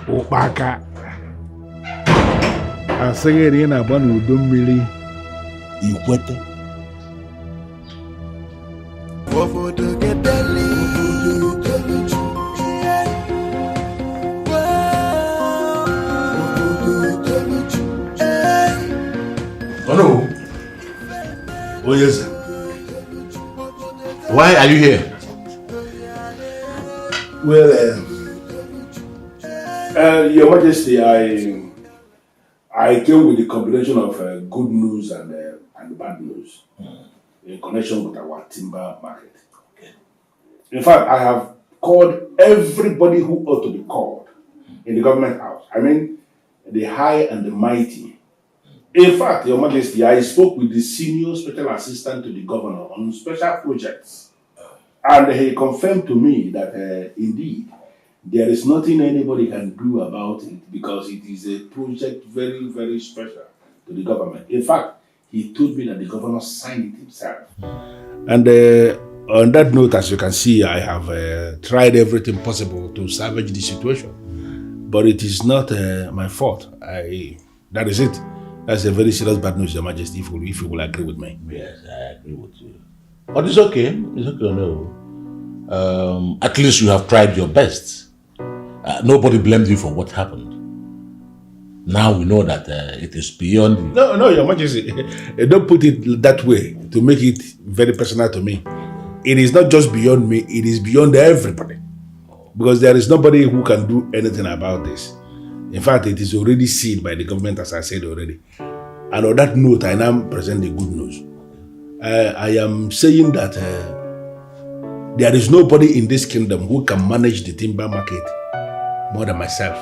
Ubaka. Asegeri na banu udo mmiri ikwete. Oh no. Oh yes. Why are you here? Well, Your Majesty, I came with a combination of good news and bad news in connection with our timber market. Okay. In fact, I have called everybody who ought to be called in the government house. I mean, the high and the mighty. In fact, Your Majesty, I spoke with the senior special assistant to the governor on special projects. And he confirmed to me that indeed, there is nothing anybody can do about it because it is a project very, very special to the government. In fact, he told me that the governor signed it himself. And on that note, as you can see, I have tried everything possible to salvage the situation. But it is not my fault. That is it. That's a very serious bad news, Your Majesty, if you will agree with me. Yes, I agree with you. But it's okay. It's okay, no. At least you have tried your best. Nobody blamed you for what happened. Now we know that it is beyond you. No, Your Majesty. Don't put it that way to make it very personal to me. It is not just beyond me, it is beyond everybody. Because there is nobody who can do anything about this. In fact, it is already seen by the government, as I said already. And on that note, I now present the good news. I am saying that there is nobody in this kingdom who can manage the timber market more than myself.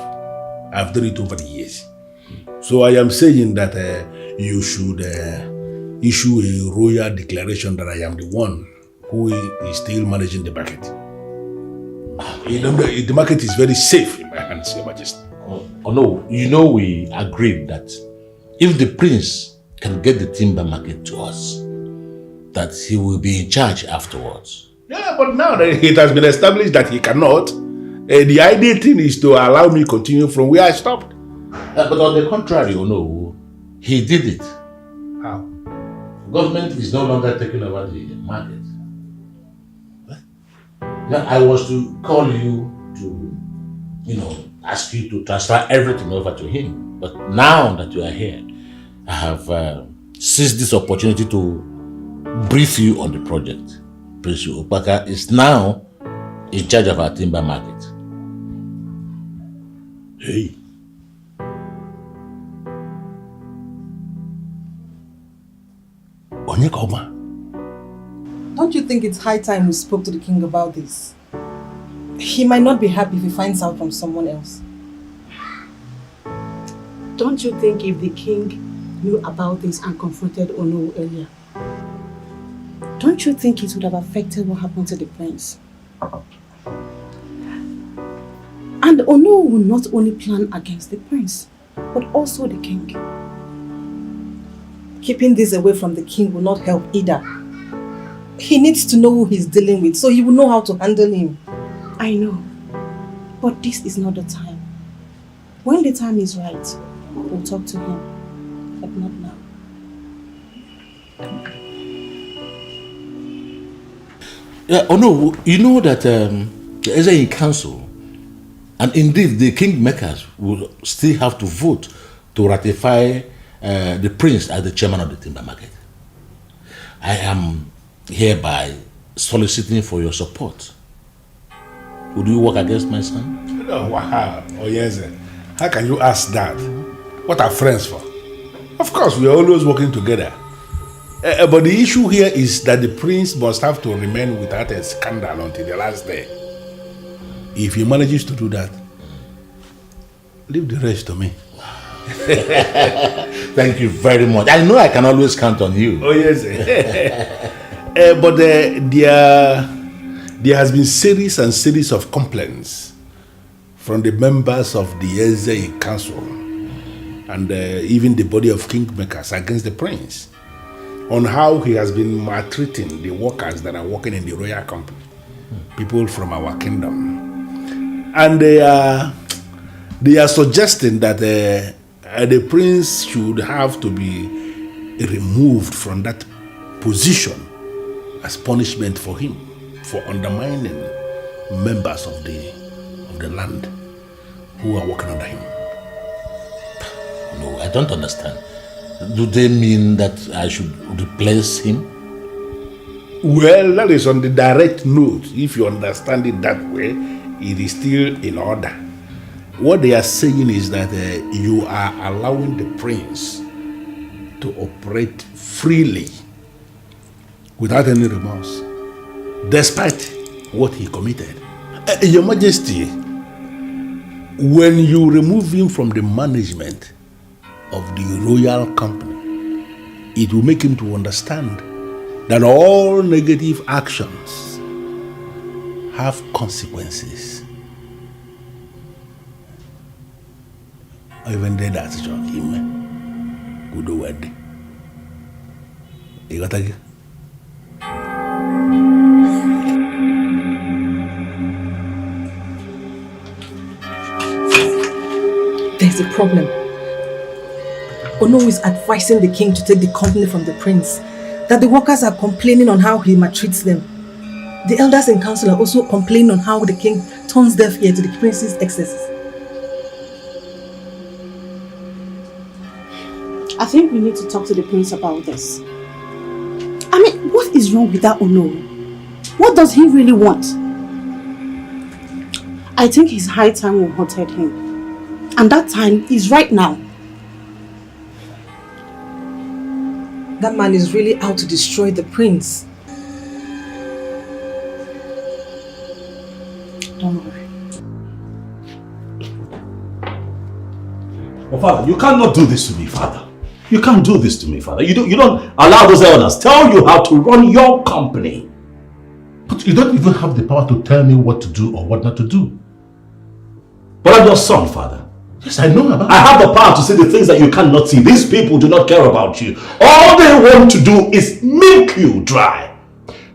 I've done it over the years. So I am saying that you should issue a royal declaration that I am the one who is still managing the market. The market is very safe in my hands, Your Majesty. Oh no, you know we agreed that if the prince can get the timber market to us, that he will be in charge afterwards. Yeah, but now that it has been established that he cannot, the ideal thing is to allow me continue from where I stopped. But on the contrary, he did it. How? Government is no longer taking over the market. Now, I was to call you to, ask you to transfer everything over to him. But now that you are here, I have seized this opportunity to brief you on the project. Prince Opaka is now in charge of our timber market. Hey. Onyekoma. Don't you think it's high time we spoke to the king about this? He might not be happy if he finds out from someone else. Don't you think if the king knew about this and confronted Ono earlier, don't you think it would have affected what happened to the prince? And Ono will not only plan against the prince, but also the king. Keeping this away from the king will not help either. He needs to know who he's dealing with, so he will know how to handle him. I know, but this is not the time. When the time is right, we'll talk to him, but not now. Yeah, you know that there is a council, and indeed the kingmakers will still have to vote to ratify the prince as the chairman of the timber market. I am hereby soliciting for your support. Would you work against my son? Oh, wow. Oh, yes. How can you ask that? What are friends for? Of course, we are always working together. But the issue here is that the prince must have to remain without a scandal until the last day. If he manages to do that, leave the rest to me. Thank you very much. I know I can always count on you. Oh, yes. But there has been series and series of complaints from the members of the Eze Council and even the body of kingmakers against the prince on how he has been maltreating the workers that are working in the royal company, people from our kingdom. And they are suggesting that the prince should have to be removed from that position as punishment for him for undermining members of the land who are working under him. No, I don't understand. Do they mean that I should replace him? Well, that is on the direct note. If you understand it that way, it is still in order. What they are saying is that you are allowing the prince to operate freely without any remorse, despite what he committed. Your Majesty, when you remove him from the management of the royal company, it will make him to understand that all negative actions have consequences. Even they that shock him, good word. You got it? There's a problem. Ono is advising the king to take the company from the prince. That the workers are complaining on how he maltreats them. The elders in council are also complaining on how the king turns deaf ear to the prince's excesses. I think we need to talk to the prince about this. I mean, what is wrong with that Ono? What does he really want? I think it's high time we hurted him. And that time is right now. That man is really out to destroy the prince. Don't worry. Oh, Father, you cannot do this to me, Father. You can't do this to me, Father. You don't allow those elders tell you how to run your company. But you don't even have the power to tell me what to do or what not to do. But I'm your son, Father. Yes, I know about I have the power to see the things that you cannot see. These people do not care about you. All they want to do is milk you dry.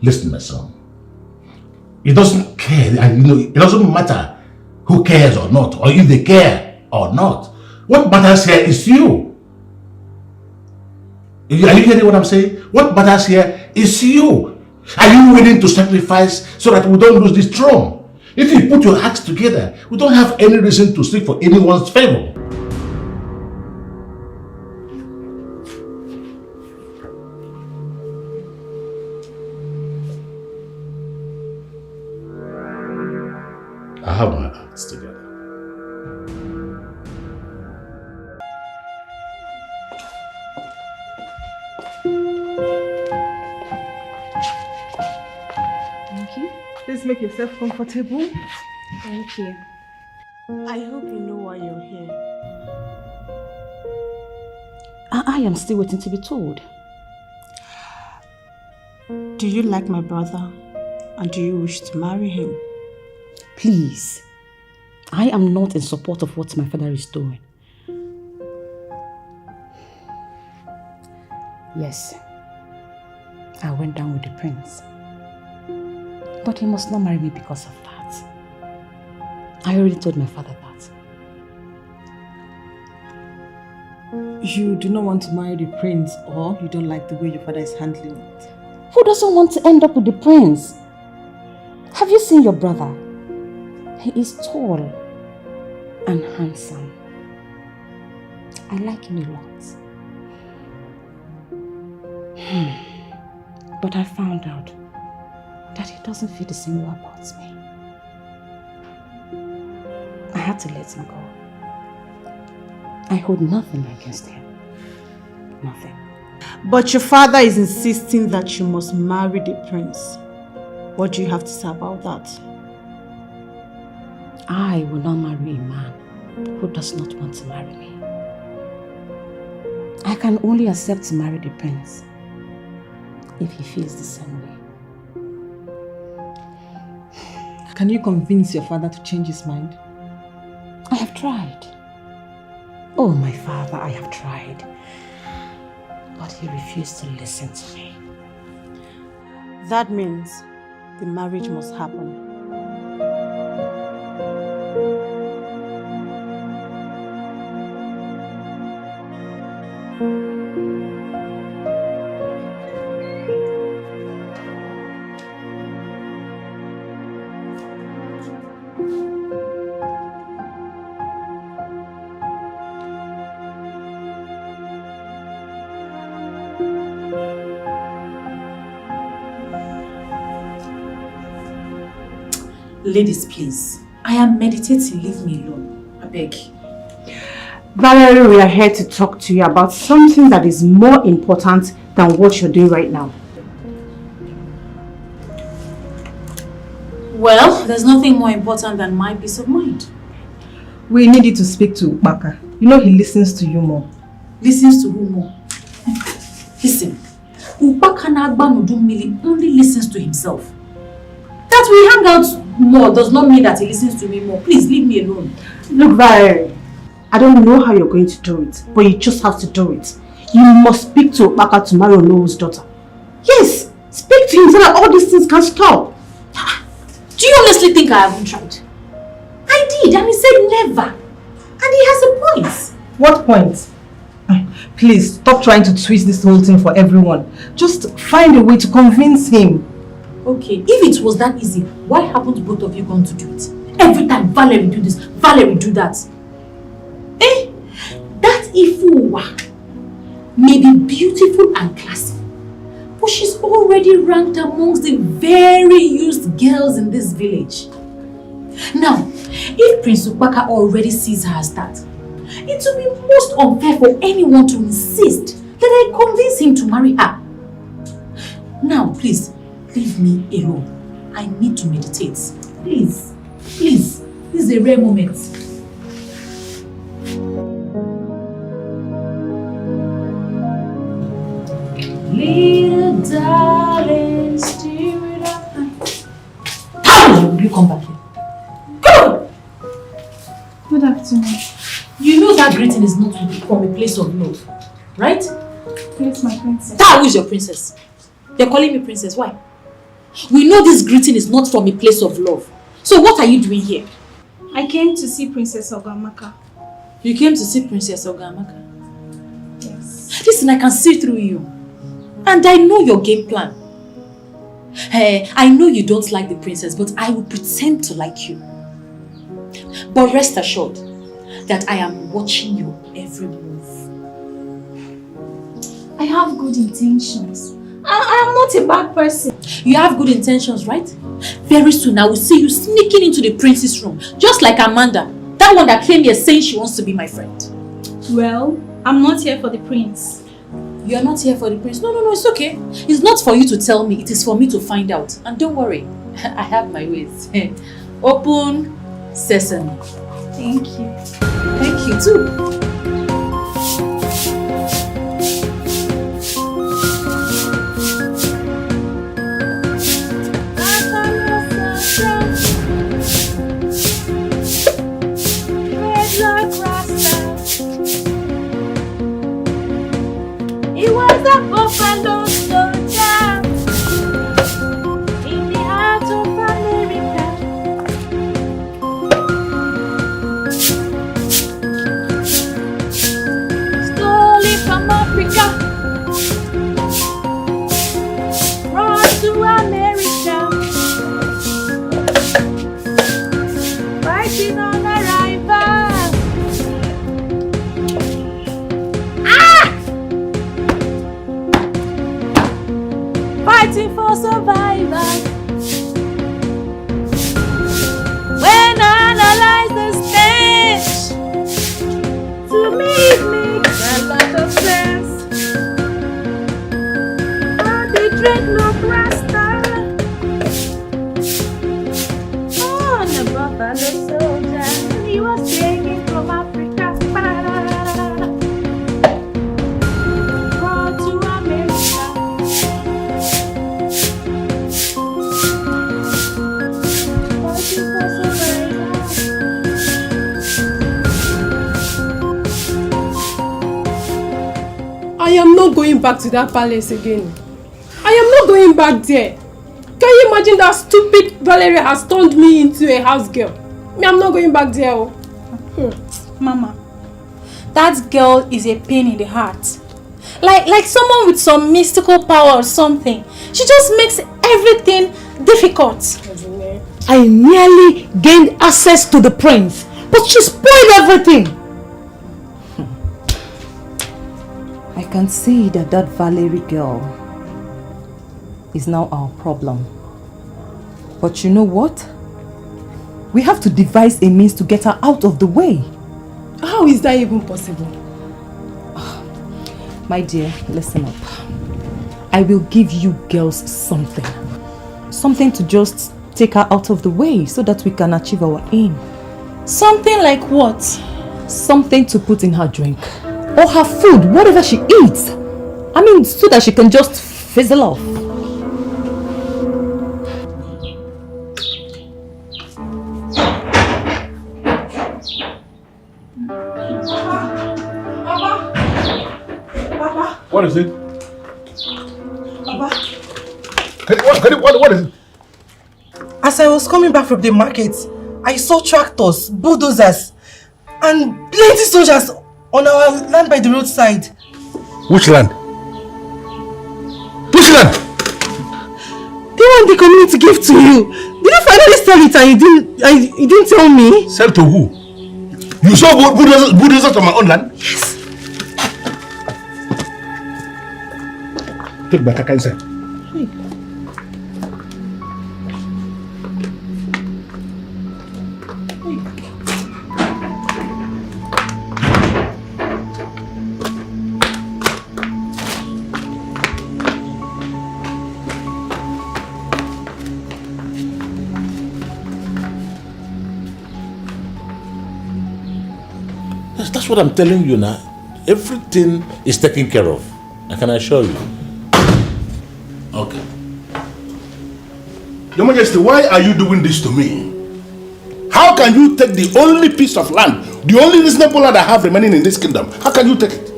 Listen, my son. It doesn't care. And it doesn't matter who cares or not, or if they care or not. What matters here is you. Are you hearing what I'm saying? What matters here is you. Are you willing to sacrifice so that we don't lose this throne? If you put your acts together, we don't have any reason to seek for anyone's favor. I have my acts together. Thank you. Please make yourself comfortable. Thank you. I hope you know why you're here. I am still waiting to be told. Do you like my brother? And do you wish to marry him? Please. I am not in support of what my father is doing. Yes. I went down with the prince. But he must not marry me because of that. I already told my father that. You do not want to marry the prince, or you don't like the way your father is handling it? Who doesn't want to end up with the prince? Have you seen your brother? He is tall and handsome. I like him a lot. But I found out that he doesn't feel the same way about me. I had to let him go. I hold nothing against him. Nothing. But your father is insisting that you must marry the prince. What do you have to say about that? I will not marry a man who does not want to marry me. I can only accept to marry the prince if he feels the same way. Can you convince your father to change his mind? I have tried. Oh, my father, I have tried. But he refused to listen to me. That means the marriage must happen. Ladies, please. I am meditating. Leave me alone. I beg. Valerie, we are here to talk to you about something that is more important than what you're doing right now. Well, there's nothing more important than my peace of mind. We need you to speak to Baka. You know he listens to you more. Listens to who more? Listen, Ubaka Nagbanu only listens to himself. That we hang out more does not mean that he listens to me more. Please leave me alone. Look, Valerie, I don't know how you're going to do it, but you just have to do it. You must speak to Ubaka to marry Onowu's daughter. Yes, speak to him so that all these things can stop. Do you honestly think I haven't tried? I did, and he said never. And he has a point. What point? Please, stop trying to twist this whole thing for everyone. Just find a way to convince him. Okay, if it was that easy, why haven't both of you gone to do it? Every time Valerie do this, Valerie do that. That Ifuwa may be beautiful and classy, but she's already ranked amongst the very used girls in this village. Now, if Prince Ubaka already sees her as that, it will be most unfair for anyone to insist that I convince him to marry her. Now, please, leave me alone. I need to meditate. Please, please, this is a rare moment. Little darling, steer it up. How will you come back here? Come on! Good afternoon. You know that greeting is not from a place of love, right? Yes, my princess. Who is your princess? They're calling me princess. Why? We know this greeting is not from a place of love. So what are you doing here? I came to see Princess Ogamaka. You came to see Princess Ogamaka? Yes. Listen, I can see through you. And I know your game plan. I know you don't like the princess, but I will pretend to like you. But rest assured that I am watching your every move. I have good intentions. I am not a bad person. You have good intentions, right? Very soon I will see you sneaking into the prince's room, just like Amanda, that one that came here saying she wants to be my friend. Well, I'm not here for the prince. You are not here for the prince? No, it's okay. It's not for you to tell me, it is for me to find out. And don't worry, I have my ways. Open sesame. Thank you. Thank you too. It was a buffalo soldier in the heart of America. Stole it from Africa, brought to America, fighting on arrival. Fighting for survival. When I analyze the stage, to me it makes a lot of sense. And the dreadlock rasta on a buffalo soldier, he was taken from Africa. Brought to America. I am not going back to that palace again. I am not going back there. Can you imagine that stupid Valeria has turned me into a house girl? I'm not going back there. Mama, that girl is a pain in the heart. Like someone with some mystical power or something. She just makes everything difficult. I nearly gained access to the prince, but she spoiled everything. I can see that Valerie girl is now our problem. But you know what? We have to devise a means to get her out of the way. How is that even possible? My dear, listen up. I will give you girls something. Something to just take her out of the way so that we can achieve our aim. Something like what? Something to put in her drink. Or her food, whatever she eats. I mean, so that she can just fizzle off. What is it? Papa. What is it? As I was coming back from the market, I saw tractors, bulldozers, and plenty soldiers on our land by the roadside. Which land? Which land? The one the community gave to you. Did you finally sell it and you didn't tell me? Sell to who? You saw bulldozers on my own land? Yes. Take back, I can say. That's what I'm telling you now. Everything is taken care of. I can assure you. Okay. Your Majesty, why are you doing this to me? How can you take the only piece of land The only reasonable land I have remaining in this kingdom. How can you take it?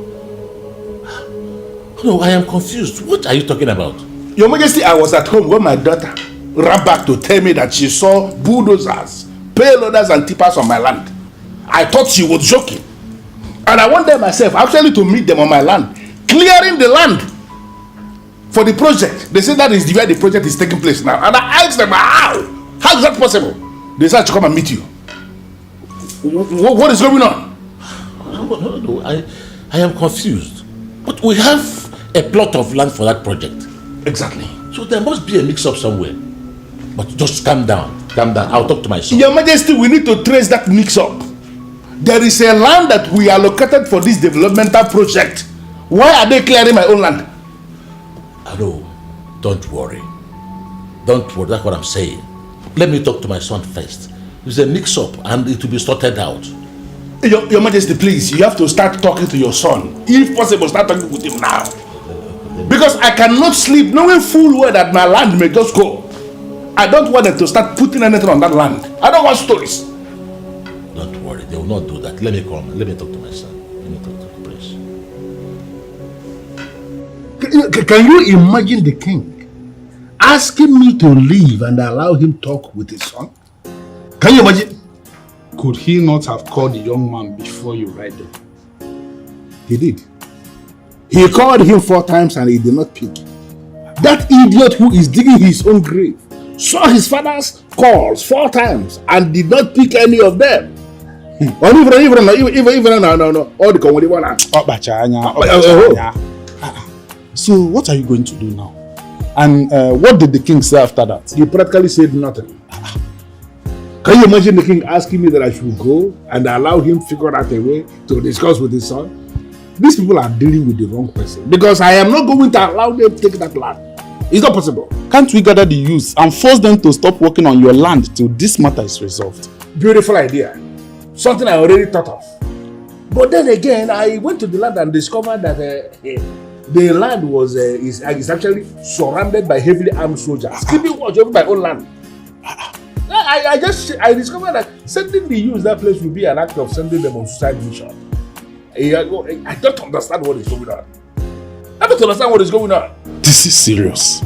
No, I am confused. What are you talking about? Your Majesty, I was at home when my daughter ran back to tell me that she saw bulldozers, payloaders and tippers on my land. I thought she was joking. And I went there myself, actually to meet them on my land, clearing the land for the project. They said that is where the project is taking place now. And I asked them, how? How is that possible? They said to come and meet you. What is going on? No, I am confused. But we have a plot of land for that project. Exactly. So there must be a mix-up somewhere. But just calm down. Calm down. I'll talk to my son. Your Majesty, we need to trace that mix-up. There is a land that we allocated for this developmental project. Why are they clearing my own land? Hello, don't worry. Don't worry, that's what I'm saying. Let me talk to my son first. There's a mix-up and it will be sorted out. Your Majesty, please, you have to start talking to your son. If possible, start talking with him now. Because I cannot sleep knowing full well that my land may just go. I don't want them to start putting anything on that land. I don't want stories. Don't worry, they will not do that. Let me come. Let me talk to my son. Let me talk to the prince. Can you imagine the king asking me to leave and allow him talk with his son? Can you imagine? Could he not have called the young man before you ride them? He did. He called him 4 times and he did not pick. That idiot who is digging his own grave saw his father's calls 4 times and did not pick any of them. Or even all the So what are you going to do now? And what did the king say after that? He practically said nothing. Can you imagine the king asking me that I should go and allow him figure out a way to discuss with his son? These people are dealing with the wrong person. Because I am not going to allow them to take that land. It's not possible. Can't we gather the youths and force them to stop working on your land till this matter is resolved? Beautiful idea. Something I already thought of. But then again, I went to the land and discovered that the land was is actually surrounded by heavily armed soldiers. Keeping watch over my own land. I discovered that sending the youth that place will be an act of sending them on suicide mission. I don't understand what is going on. I don't understand what is going on. This is serious.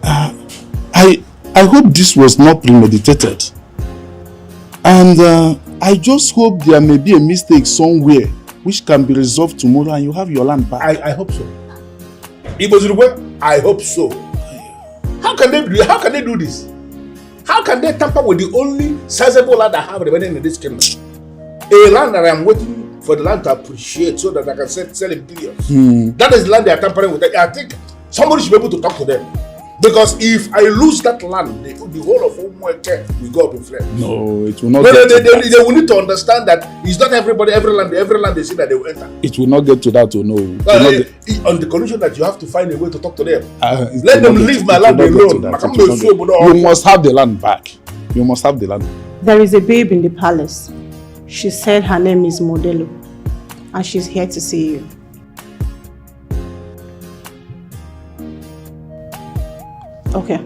I hope this was not premeditated. And I just hope there may be a mistake somewhere which can be resolved tomorrow and you have your land back. I hope so. I hope so. How can they do this? How can they tamper with the only sizable land I have remaining in this kingdom? A land that I am waiting for the land to appreciate so that I can sell in billions. That is the land they are tampering with. I think somebody should be able to talk to them. Because if I lose that land, the whole of Umueke will go up in flames. No, it will not get to that. They will need to understand that it's not everybody, every land they see that they will enter. It will not get to that, no. On the condition that you have to find a way to talk to them. Let them leave my land alone. You must have the land back. You must have the land. There is a babe in the palace. She said her name is Modelo. And she's here to see you. Okay.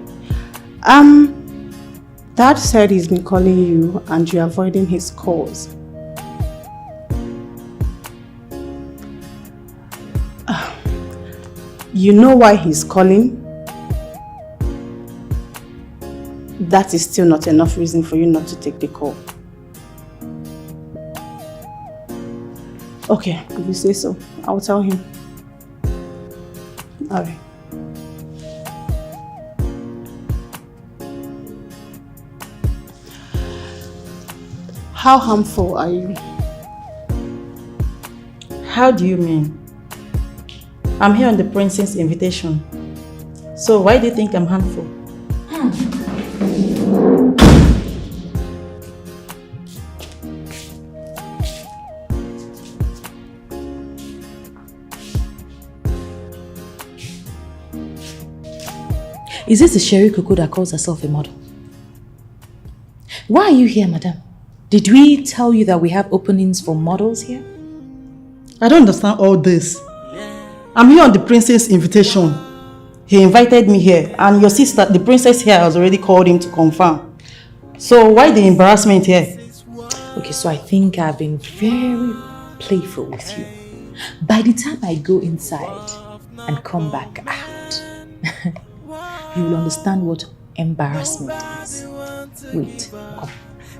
Dad said he's been calling you and you're avoiding his calls. You know why he's calling? That is still not enough reason for you not to take the call. Okay, if you say so, I'll tell him. Alright. How harmful are you? How do you mean? I'm here on the prince's invitation. So why do you think I'm harmful? Is this the Sherry Cuckoo that calls herself a model? Why are you here, madam? Did we tell you that we have openings for models here? I don't understand all this. I'm here on the prince's invitation. He invited me here, and your sister, the princess here, has already called him to confirm. So why the embarrassment here? Okay, so I think I've been very playful with you. By the time I go inside and come back out, you will understand what embarrassment is. Wait, come.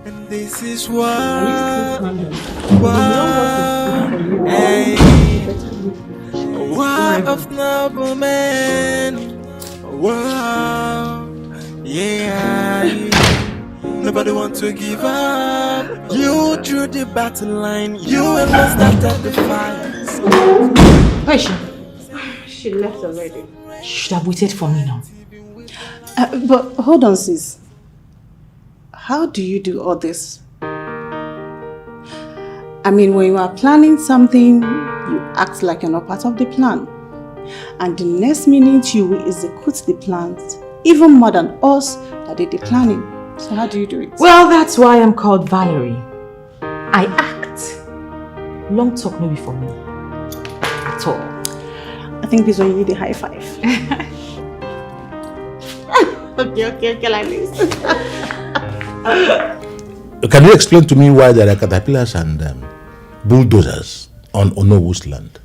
And this is what of noble men. Wow, yeah. Nobody want to give up. You drew the battle line. You alone started the fires. Where is she? She left already. She should have waited for me now. But hold on, sis. How do you do all this? I mean, when you are planning something, you act like you're not part of the plan. And the next minute you will execute the plans, even more than us that did the planning. So how do you do it? Well, that's why I'm called Valerie. I act. Long talk no be for me. At all. I think this one you need a high five. Okay, like this. Can you explain to me why there are caterpillars and bulldozers on Onowu's land?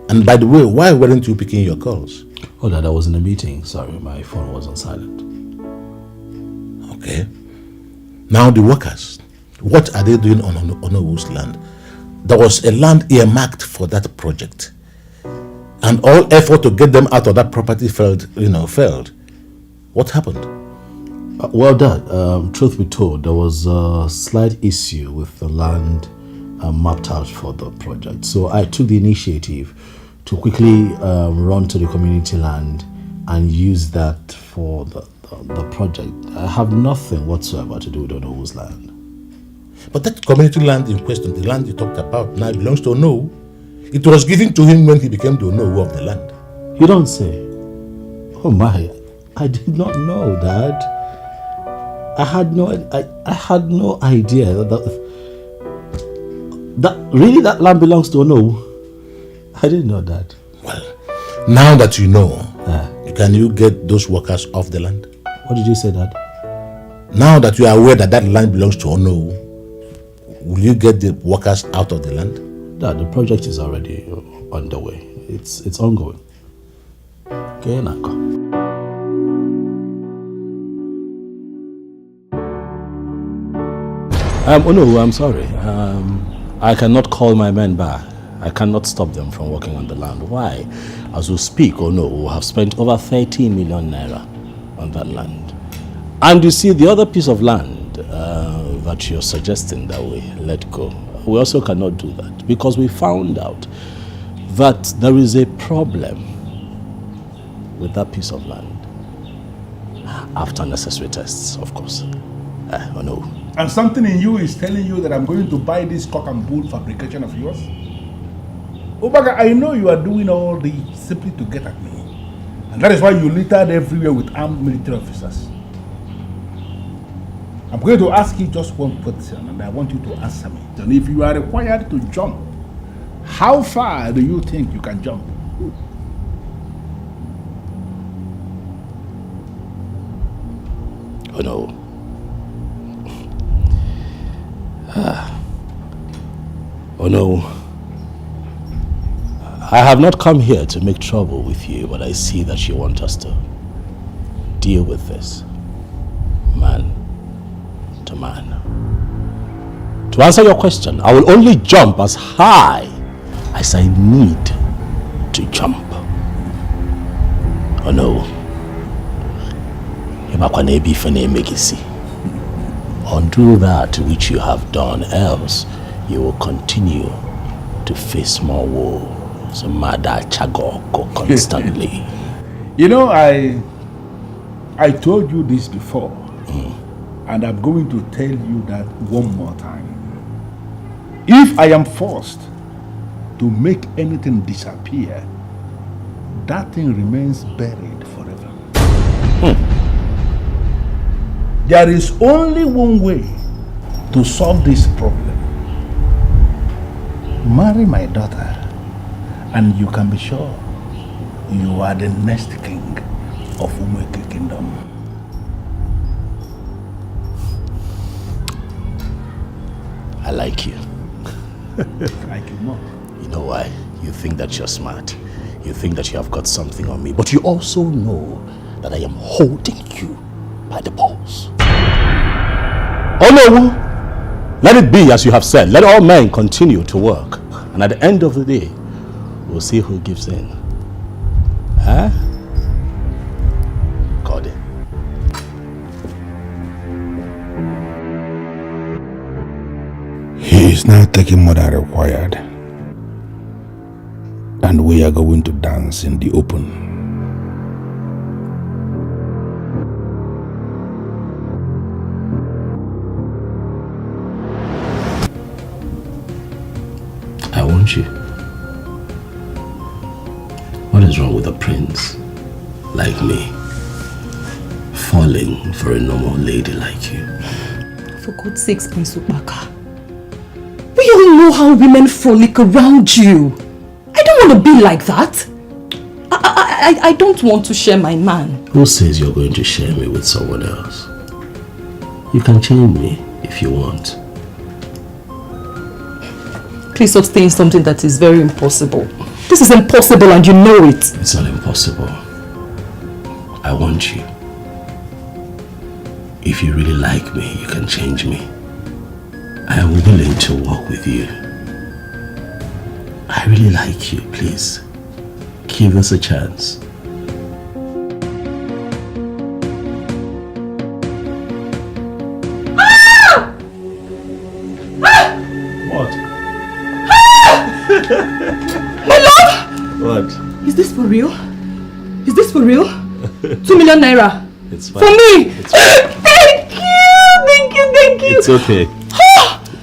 And by the way, why weren't you picking your calls? Oh, Dad, I was in a meeting. Sorry, my phone was on silent. Okay. Now the workers, what are they doing on Onowu's land? There was a land earmarked for that project. And all effort to get them out of that property failed. What happened? Well, Dad, truth be told, there was a slight issue with the land mapped out for the project. So I took the initiative to quickly run to the community land and use that for the project. I have nothing whatsoever to do with Onowu's land. But that community land in question, the land you talked about, now belongs to Onowu. It was given to him when he became the Onowu of the land. You don't say? Oh my, I did not know, Dad. I had no idea that really that land belongs to Onowu. I didn't know that. Well, now that you know, can you get those workers off the land? What did you say, Dad? Now that you are aware that that land belongs to Onowu, will you get the workers out of the land? Dad, the project is already underway. It's ongoing. Okay, Nako. Oh no, I'm sorry. I cannot call my men back. I cannot stop them from working on the land. Why? As we speak, we have spent over 30 million naira on that land. And you see, the other piece of land that you're suggesting that we let go, we also cannot do that because we found out that there is a problem with that piece of land. After necessary tests, of course. Oh no. And something in you is telling you that I'm going to buy this cock and bull fabrication of yours? Obaga, I know you are doing all this simply to get at me. And that is why you littered everywhere with armed military officers. I'm going to ask you just one question and I want you to answer me. And if you are required to jump, how far do you think you can jump? Oh no. Oh no. I have not come here to make trouble with you, but I see that you want us to deal with this man to man. To answer your question, I will only jump as high as I need to jump. Oh no. Undo that which you have done, else you will continue to face more woe. So mother chagoko constantly. You know, I told you this before, and I'm going to tell you that one more time. If I am forced to make anything disappear, that thing remains buried forever. There is only one way to solve this problem. Marry my daughter, and you can be sure you are the next king of Umeke Kingdom. I like you. Like you more. You know why? You think that you're smart. You think that you have got something on me. But you also know that I am holding you by the balls. Oh no! Let it be as you have said. Let all men continue to work. And at the end of the day, we'll see who gives in. Huh? Got it. He is now taking more than required. And we are going to dance in the open. I want you. What is wrong with a prince like me falling for a normal lady like you? For God's sakes, Insubaka. We all know how women frolic around you. I don't want to be like that. I don't want to share my man. Who says you're going to share me with someone else? You can change me if you want. Please stop saying something that is very impossible. This is impossible and you know it. It's not impossible. I want you. If you really like me, you can change me. I am willing to walk with you. I really like you, please. Give us a chance. What? My love! What? Is this for real? Is this for real? 2 million naira. It's fine. For me! It's fine. Thank you! Thank you! Thank you! It's okay.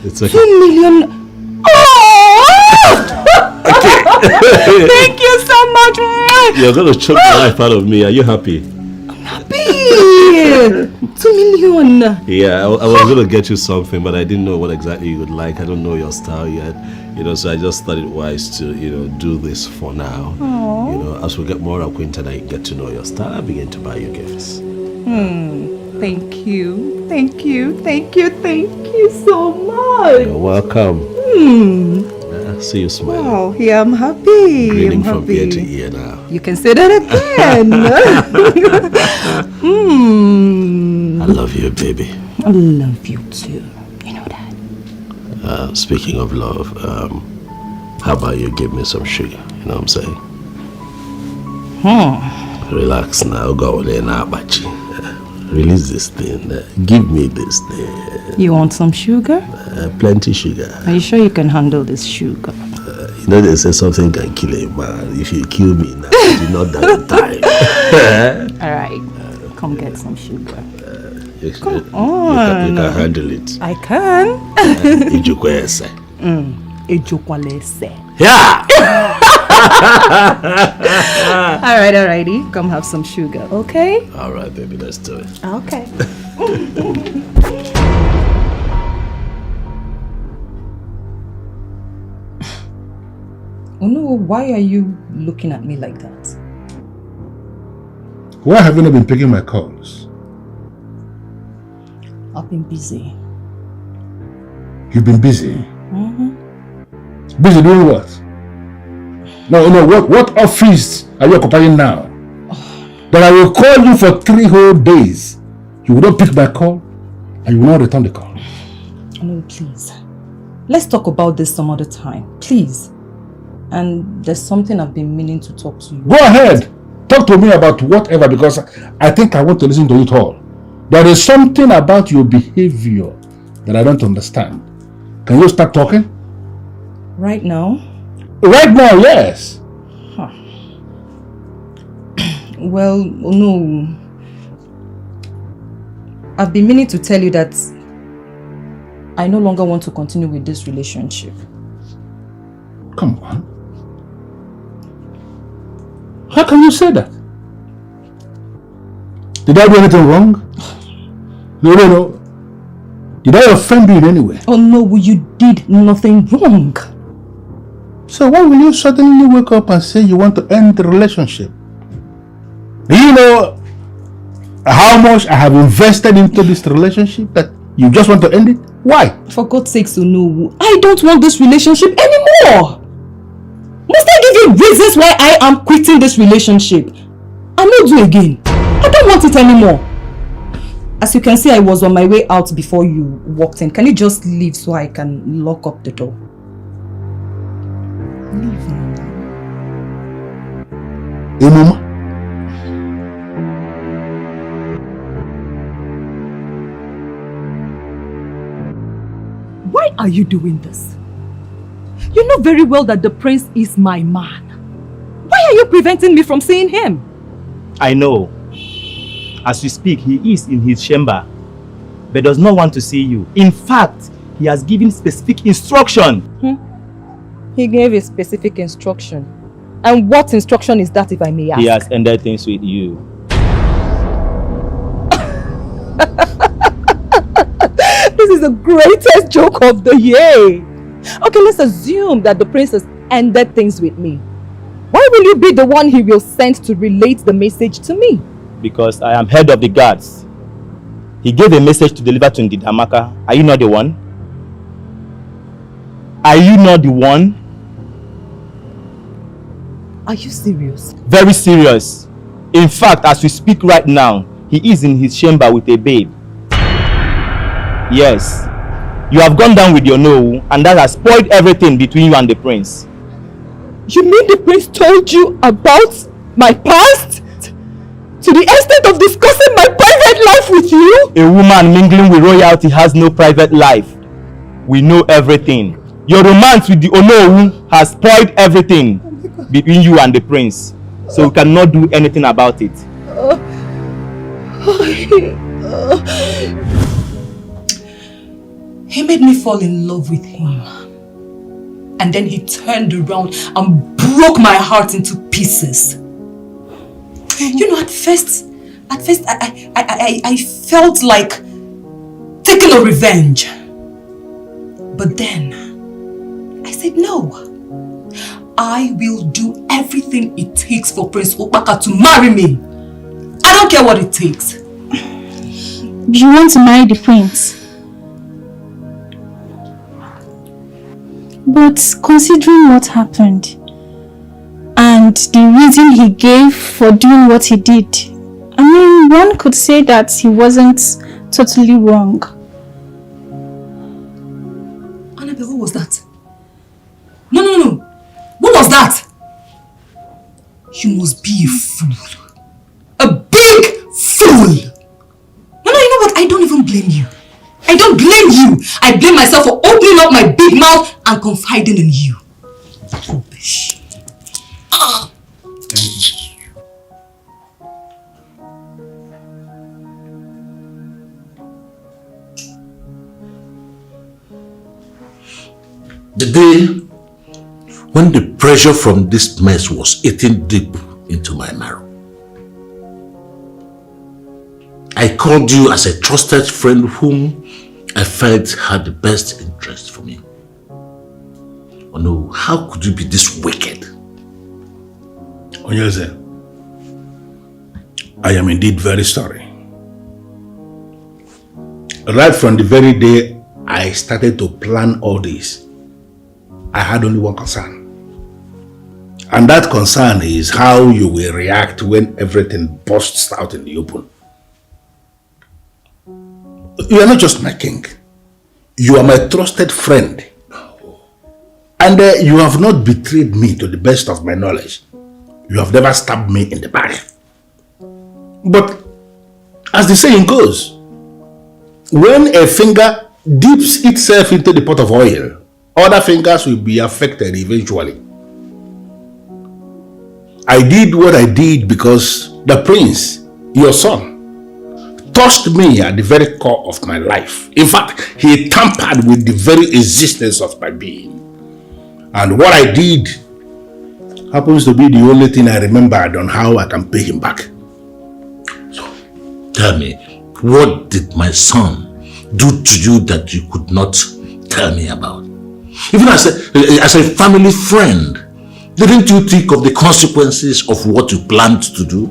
It's okay. 2 million. Oh! Thank you so much. You're going to choke the life out of me. Are you happy? Happy! 2 million. Yeah, I was going to get you something, but I didn't know what exactly you would like. I don't know your style yet. So I just thought it wise to, do this for now. Aww. As we get more acquainted, I get to know your style. I begin to buy you gifts. Thank you. Thank you. Thank you. Thank you so much. You're welcome. See you smiling. Wow, yeah, I'm happy. Grinning I'm from ear to happy. ear now. You can say that again. I love you, baby. I love you too. You know that. Speaking of love, how about you give me some sugar? You know what I'm saying? Relax now, go on now, Bachi. Release this thing. Give me this thing. You want some sugar? Plenty sugar. Are you sure you can handle this sugar? They say something can kill a man. If you kill me now, you not die in time. Alright, come get some sugar. Come on. You can handle it. I can. Ijukwese. Ijukwalese. Yeah! Alrighty. Come have some sugar, okay? Alright, baby, let's do it. Okay. Oh no, why are you looking at me like that? Why have you not been picking my calls? I've been busy. You've been busy? Busy doing what? No, what office are you occupying now? That I will call you for 3 whole days. You will not pick my call and you will not return the call. No, please. Let's talk about this some other time, please. And there's something I've been meaning to talk to you. Go ahead. Talk to me about whatever, because I think I want to listen to it all. There is something about your behavior that I don't understand. Can you start talking? Right now? Right now, yes. Well, no. I've been meaning to tell you that I no longer want to continue with this relationship. Come on. How can you say that? Did I do anything wrong? No. Did I offend you in any way? Oh no, you did nothing wrong. So why will you suddenly wake up and say you want to end the relationship? Do you know how much I have invested into this relationship? That You just want to end it? Why? For God's sake, Onowu, I don't want this relationship anymore. Must I give you reasons why I am quitting this relationship? I won't do again. I don't want it anymore. As you can see, I was on my way out before you walked in. Can you just leave so I can lock up the door? Leave me. Hey, Mama. Why are you doing this? You know very well that the prince is my man. Why are you preventing me from seeing him? I know. As we speak, he is in his chamber, but does not want to see you. In fact, he has given specific instruction. He gave a specific instruction. And what instruction is that, if I may ask? He has ended things with you. This is the greatest joke of the year. Okay, let's assume that the prince has ended things with me. Why will you be the one he will send to relate the message to me? Because I am head of the guards. He gave a message to deliver to Ndidamaka. Are you not the one? Are you not the one? Are you serious? Very serious. In fact, as we speak right now, he is in his chamber with a babe. Yes. You have gone down with your no, and that has spoiled everything between you and the prince. You mean the prince told you about my past? To the extent of discussing my private life with you? A woman mingling with royalty has no private life. We know everything. Your romance with the Onowu has spoiled everything between you and the prince. So we cannot do anything about it. He made me fall in love with him. And then he turned around and broke my heart into pieces. You know, at first I felt like taking a revenge. But then I said no. I will do everything it takes for Prince Okpaka to marry me. I don't care what it takes. You want to marry the prince? But considering what happened and the reason he gave for doing what he did, I mean, one could say that he wasn't totally wrong. Annabelle, what was that? No. What was that? You must be a fool. A big fool! No, you know what? I don't even blame you. I don't blame you. I blame myself for opening up my big mouth and confiding in you. Rubbish. The day when the pressure from this mess was eating deep into my marrow, I called you as a trusted friend whom I felt had the best interest for me. Oh no, how could you be this wicked? Onyeze, I am indeed very sorry. Right from the very day I started to plan all this, I had only one concern. And that concern is how you will react when everything bursts out in the open. You are not just my king. You are my trusted friend. And you have not betrayed me to the best of my knowledge. You have never stabbed me in the back. But as the saying goes, when a finger dips itself into the pot of oil, other fingers will be affected eventually. I did what I did because the prince, your son, touched me at the very core of my life. In fact, he tampered with the very existence of my being. And what I did happens to be the only thing I remembered on how I can pay him back. So, tell me, what did my son do to you that you could not tell me about? Even as a family friend, didn't you think of the consequences of what you planned to do?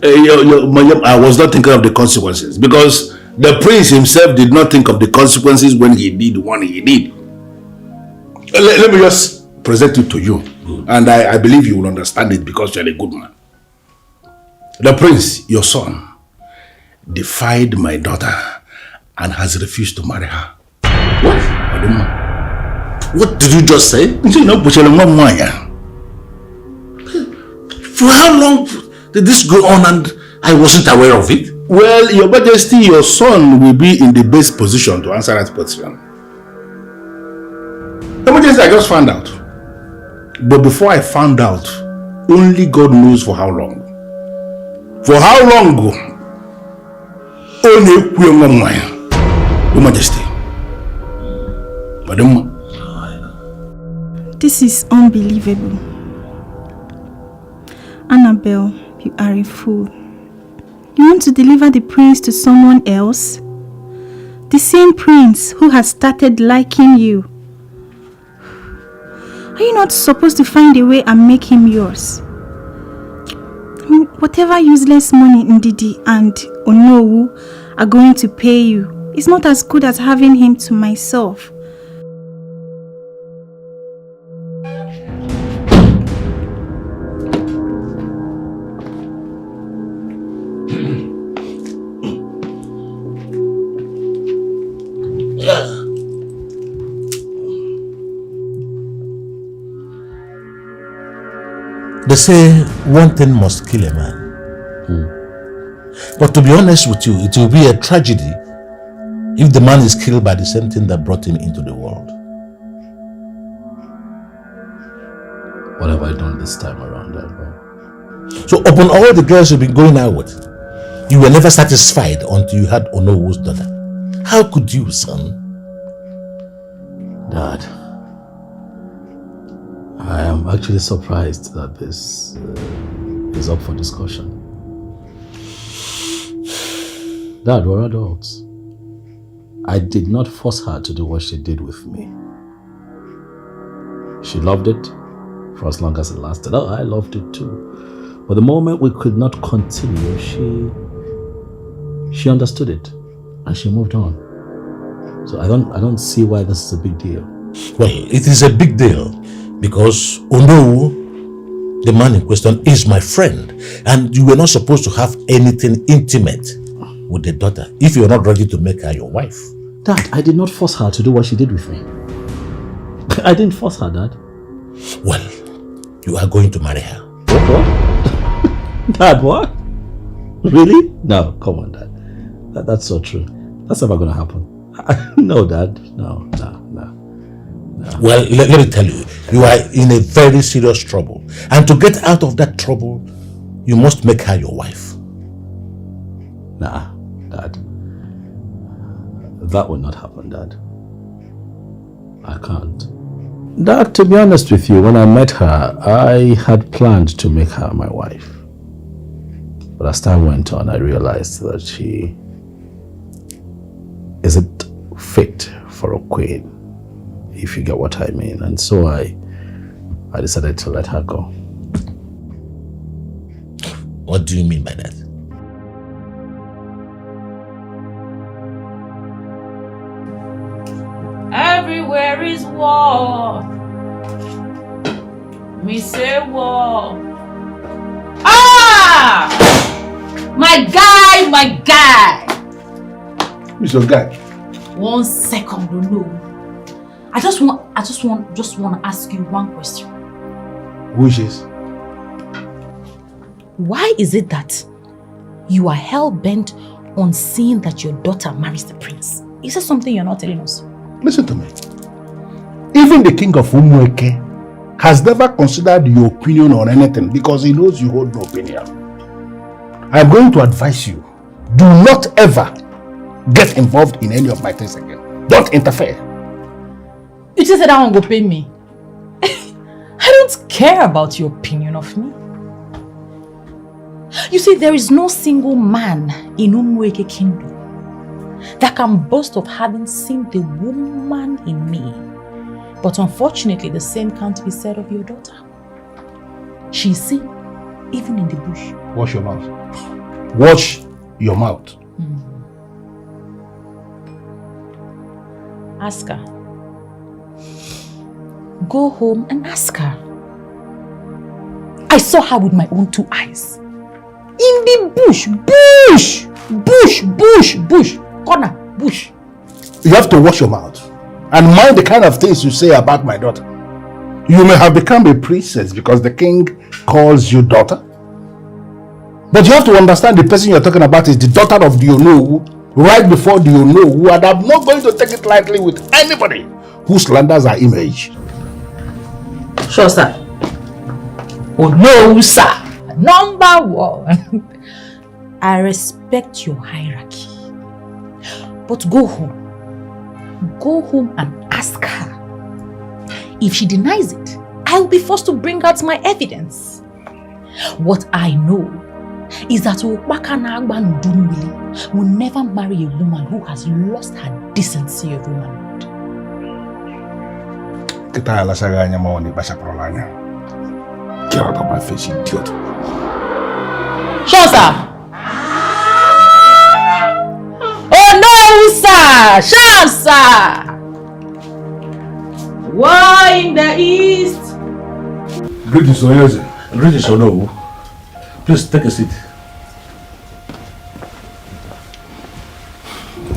I was not thinking of the consequences because The prince himself did not think of the consequences when he did what he did. Let me just present it to you. And I believe you will understand it because you are a good man. The prince, your son, defied my daughter and has refused to marry her. What did you just say? For how long did this go on and I wasn't aware of it? Well, Your Majesty, your son will be in the best position to answer that question. Your Majesty, I just found out. But before I found out, only God knows for how long. For how long? Only Your Majesty. Madam. This is unbelievable. Annabelle, you are a fool. You want to deliver the prince to someone else? The same prince who has started liking you. Are you not supposed to find a way and make him yours? I mean, whatever useless money Ndidi and Onowu are going to pay you is not as good as having him to myself. They say one thing must kill a man. But to be honest with you, it will be a tragedy if the man is killed by the same thing that brought him into the world. What have I done this time around, Abba? So upon all the girls you've been going out with, you were never satisfied until you had Onowu's daughter. How could you, son? Dad, I am actually surprised that this is up for discussion. Dad, we're adults. I did not force her to do what she did with me. She loved it for as long as it lasted. Oh, I loved it too. But the moment we could not continue, she understood it and she moved on. So I don't see why this is a big deal. Well, it is a big deal because Onowu, the man in question, is my friend, and you were not supposed to have anything intimate with the daughter if you're not ready to make her your wife. Dad, I did not force her to do what she did with me. I didn't force her, Dad. Well, you are going to marry her. What? Dad, what? Really? No, come on, Dad. That's so true. That's never going to happen. No, Dad. No. Well, let me tell you, you are in a very serious trouble. And to get out of that trouble, you must make her your wife. Nah, Dad. That will not happen, Dad. I can't. Dad, to be honest with you, when I met her, I had planned to make her my wife. But as time went on, I realized that she isn't fit for a queen, if you get what I mean. And so I decided to let her go. What do you mean by that? Everywhere is war. Me say war. Ah! My guy! Who's your guy? 1 second, no. I just want to ask you one question. Who is this? Why is it that you are hell-bent on seeing that your daughter marries the prince? Is there something you're not telling us? Listen to me. Even the king of Umueke has never considered your opinion on anything because he knows you hold no opinion. I'm going to advise you, do not ever get involved in any of my things again. Don't interfere. You just said that one go pay me. I don't care about your opinion of me. You see, there is no single man in Umueke kingdom that can boast of having seen the woman in me. But unfortunately, the same can't be said of your daughter. She's seen, even in the bush. Wash your mouth. Wash your mouth. Ask her. Go home and ask her. I saw her with my own 2 eyes. In the bush. Corner, bush. You have to watch your mouth and mind the kind of things you say about my daughter. You may have become a princess because the king calls you daughter. But you have to understand the person you're talking about is the daughter of the Onowu, right before the Onowu, and I'm not going to take it lightly with anybody who slanders our image. Sure, sir. Oh no, sir. Number 1. I respect your hierarchy. But go home. Go home and ask her. If she denies it, I will be forced to bring out my evidence. What I know is that Okpaka Nagba Nudunwili will never marry a woman who has lost her decency of womanhood. Get out of my face, idiot. Sure, sir. Oh no, sir. Sure, sir. War in the east. Greetings, Oyoze. Greetings, Onowu. Please take a seat.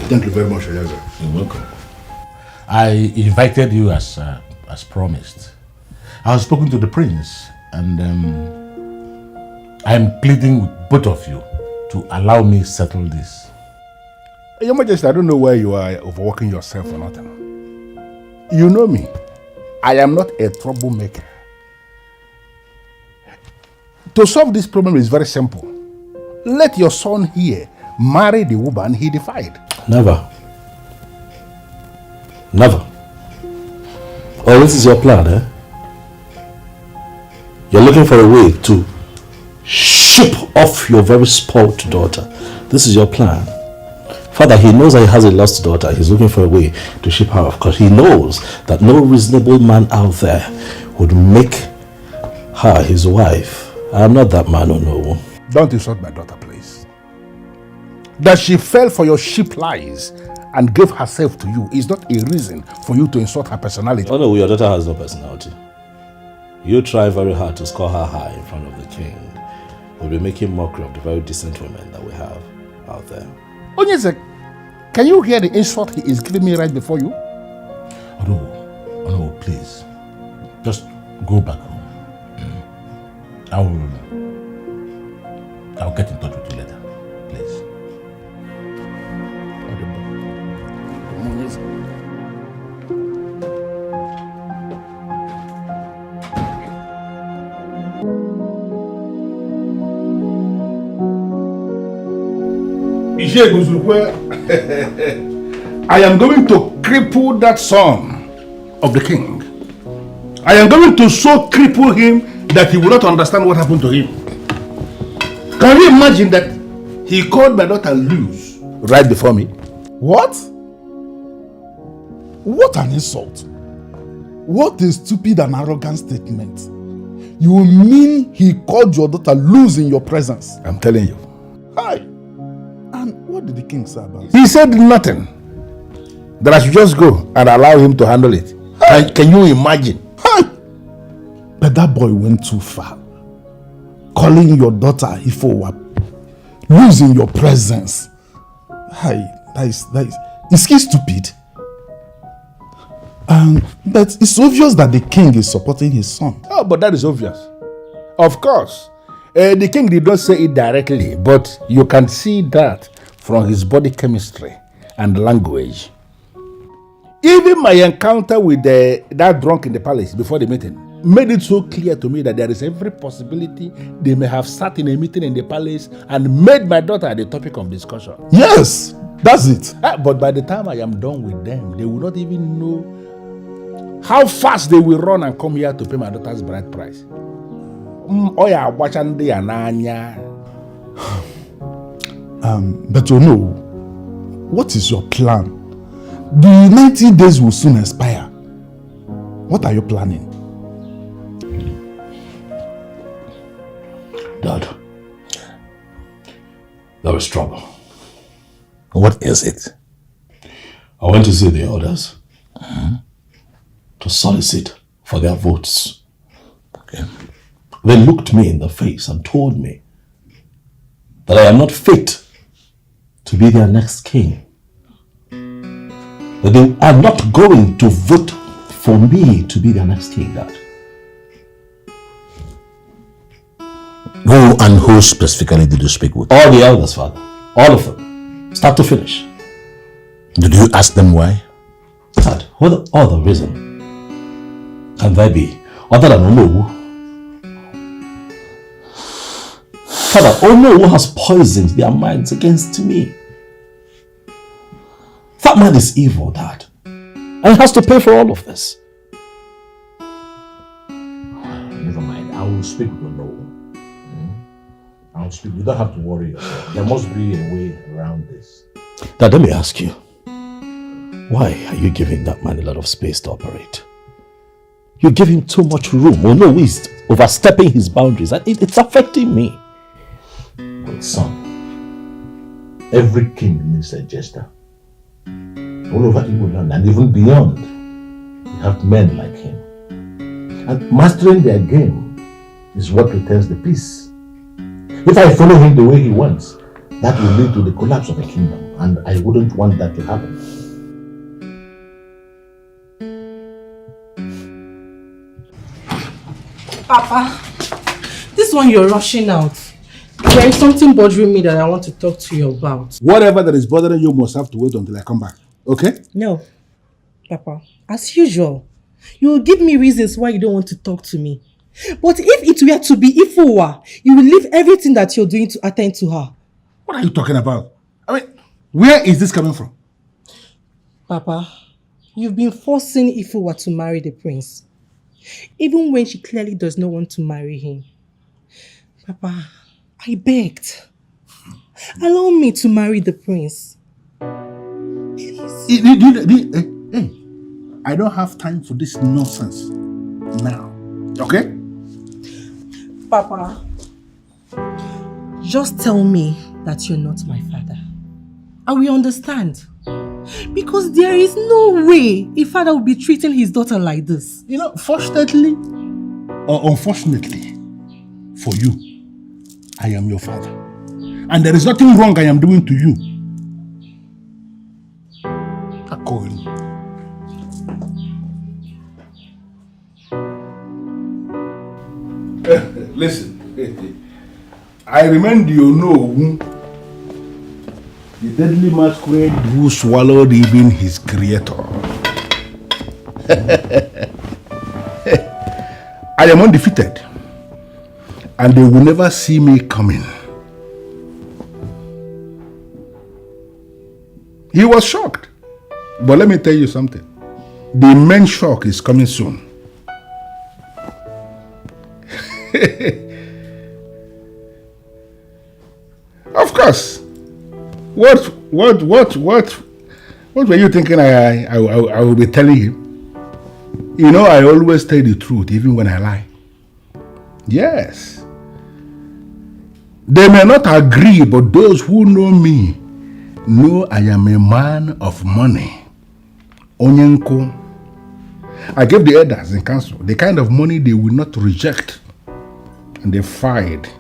Thank you very much, Oyoze. You're welcome. I invited you as promised. I was speaking to the prince, and I am pleading with both of you to allow me settle this. Your Majesty, I don't know why you are overworking yourself or nothing. You know me. I am not a troublemaker. To solve this problem is very simple. Let your son here marry the woman he defied. Never. Never. Oh, this is your plan, eh? You're looking for a way to ship off your very spoiled daughter. This is your plan. Father, he knows that he has a lost daughter. He's looking for a way to ship her off because he knows that no reasonable man out there would make her his wife. I am not that man, no. Don't insult my daughter, please. That she fell for your cheap lies and gave herself to you is not a reason for you to insult her personality. Oh no, your daughter has no personality. You try very hard to score her high in front of the king. We'll be making mockery of the very decent women that we have out there. Onyeze, can you hear the insult he is giving me right before you? Oh no, please. Just go back home. I'll get in touch with you later. Please. I am going to cripple that son of the king. I am going to so cripple him that he will not understand what happened to him. Can you imagine that he called my daughter loose right before me? What? What an insult. What a stupid and arrogant statement. You mean he called your daughter loose in your presence? I'm telling you. Hi. And what did the king say about it? He said nothing. That I should just go and allow him to handle it. Can you imagine? Hi. But that boy went too far. Calling your daughter Ifo, losing your presence. Hi, that is he stupid? But it's obvious that the king is supporting his son. Oh, but that is obvious. Of course. The king did not say it directly, but you can see that from his body chemistry and language. Even my encounter with that drunk in the palace before the meeting made it so clear to me that there is every possibility they may have sat in a meeting in the palace and made my daughter the topic of discussion. Yes, that's it. But by the time I am done with them, they will not even know how fast they will run and come here to pay my daughter's bride price. But you know, what is your plan? The 90 days will soon expire. What are you planning? Dad, there is trouble. What is it? I went to see the elders to solicit for their votes. Okay. They looked me in the face and told me that I am not fit to be their next king. That they are not going to vote for me to be their next king, Dad. Who and who specifically did you speak with? All the elders, Father. All of them. Start to finish. Did you ask them why? Dad, what other reason can there be other than Onowu? Father, Onowu has poisoned their minds against me. That man is evil, Dad. And he has to pay for all of this. Never mind. I will speak with Onowu. I will speak. You don't have to worry yourself. There must be a way around this. Dad, let me ask you. Why are you giving that man a lot of space to operate? You give him too much room. Onowu is overstepping his boundaries. And it's affecting me. But son, every king needs a jester. All over Igboland and even beyond, we have men like him. And mastering their game is what returns the peace. If I follow him the way he wants, that will lead to the collapse of a kingdom, and I wouldn't want that to happen. Papa, this one you're rushing out. There is something bothering me that I want to talk to you about. Whatever that is bothering you must have to wait until I come back. Okay? No, Papa. As usual, you will give me reasons why you don't want to talk to me. But if it were to be Ifowa, you will leave everything that you're doing to attend to her. What are you talking about? I mean, where is this coming from? Papa, you've been forcing Ifowa to marry the prince. Even when she clearly does not want to marry him. Papa, I begged. Allow me to marry the prince. Hey, I don't have time for this nonsense now. Okay? Papa, just tell me that you're not my father. And we understand. Because there is no way a father will be treating his daughter like this. You know, fortunately or unfortunately for you, I am your father. And there is nothing wrong I am doing to you. According. Listen, I remind you, the deadly masquerade who swallowed even his creator. I am undefeated, and they will never see me coming. He was shocked, but let me tell you something. The main shock is coming soon. Of course. What were you thinking I will be telling you? You know, I always tell the truth, even when I lie. Yes. They may not agree, but those who know me know I am a man of money. Onyenko. I gave the elders in council the kind of money they will not reject. And they fight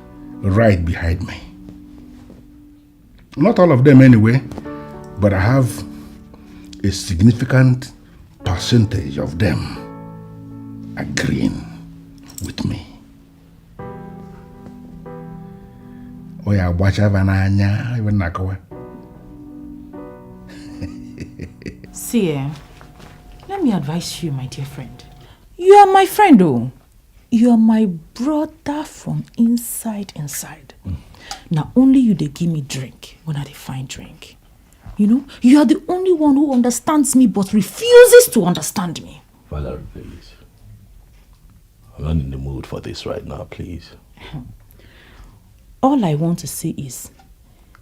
right behind me. Not all of them anyway, but I have a significant percentage of them agreeing with me. Oya wacha vananya even nakawa. See, let me advise you, my dear friend. You are my friend, oh. You are my brother from inside. Now only you they give me drink when I find drink. You know, you are the only one who understands me but refuses to understand me. Valerie, please. I'm not in the mood for this right now, please. All I want to say is,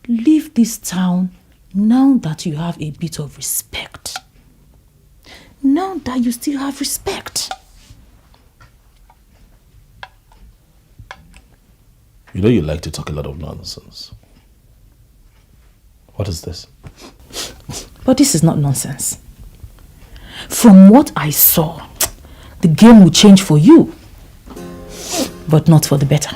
leave this town now that you have a bit of respect. Now that you still have respect. You know you like to talk a lot of nonsense. What is this? But this is not nonsense. From what I saw, the game will change for you, but not for the better.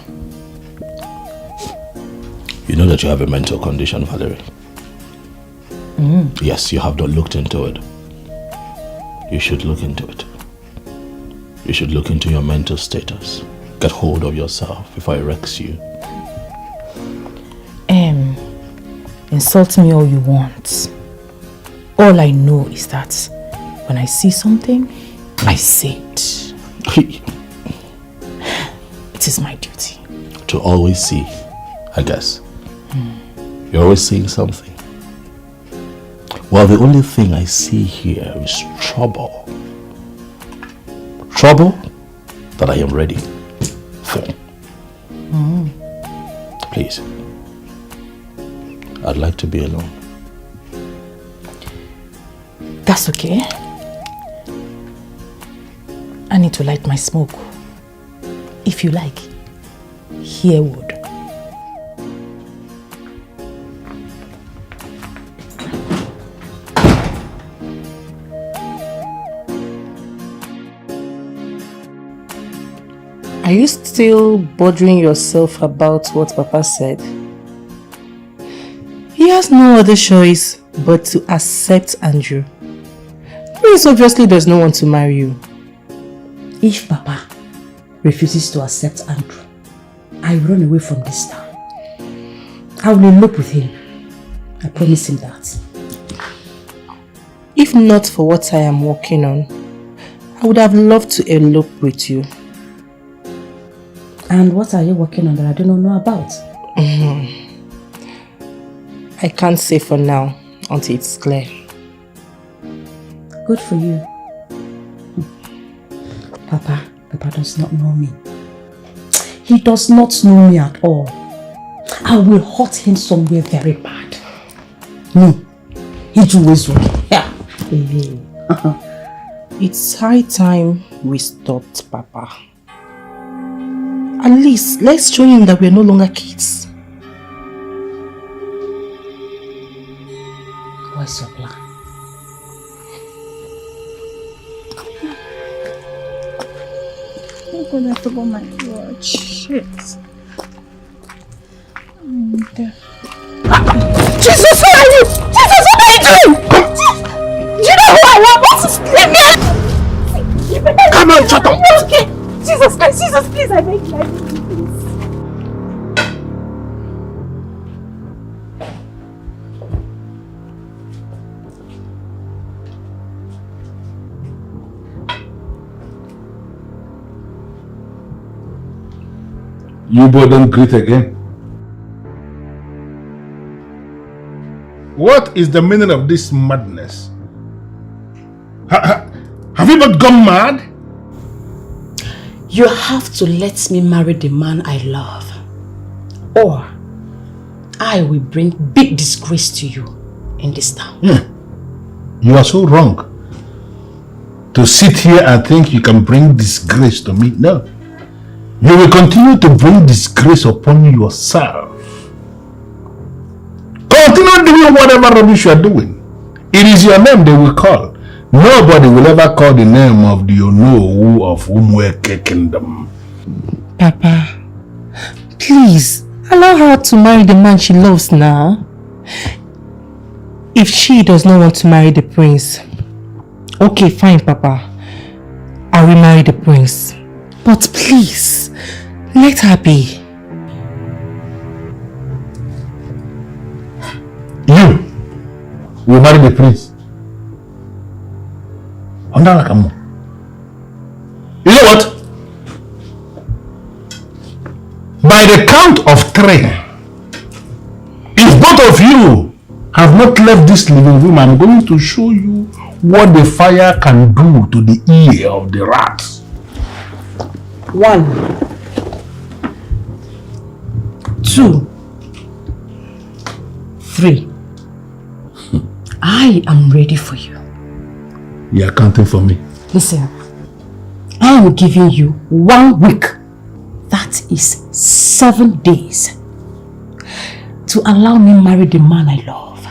You know that you have a mental condition, Valerie. Yes, you have not looked into it. You should look into it. You should look into your mental status. Get hold of yourself before it wrecks you. Insult me all you want. All I know is that when I see something, I say it. It is my duty. To always see, I guess. You're always seeing something. Well, the only thing I see here is trouble. Trouble that I am ready for. Please. I'd like to be alone. That's okay. I need to light my smoke. If you like, here wood. Are you still bothering yourself about what Papa said? He has no other choice but to accept Andrew. Prince obviously does not want to marry you. If Papa refuses to accept Andrew, I run away from this town. I will elope with him. I promise him that. If not for what I am working on, I would have loved to elope with you. And what are you working on that I do not know about? I can't say for now until it's clear. Good for you. Papa does not know me. He does not know me at all. I will hurt him somewhere very bad. Me, yeah. It's high time we stopped, Papa. At least, let's show him that we're no longer kids. What's your plan? Oh God, I forgot my watch. Shit. Jesus, who are you? Jesus, what are you doing? Do you know who I am? What's this? Leave me alone! Come on, shut up! Okay. Jesus Christ, Jesus, please, I beg you, please. You both don't greet again. What is the meaning of this madness? Have you not gone mad? You have to let me marry the man I love, or I will bring big disgrace to you in this town. You are so wrong to sit here and think you can bring disgrace to me. No. You will continue to bring disgrace upon yourself. Continue doing whatever rubbish you are doing. It is your name they will call. Nobody will ever call the name of the Onowu of Umweke Kingdom. Papa, please, allow her to marry the man she loves now. If she does not want to marry the prince, okay, fine, Papa. I will marry the prince. But please, let her be. You will marry the prince. You know what? By the count of 3, if both of you have not left this living room, I'm going to show you what the fire can do to the ear of the rat. 1, 2, 3. I am ready for you. You are counting for me. Listen, I am giving you 1 week. That is 7 days to allow me marry the man I love.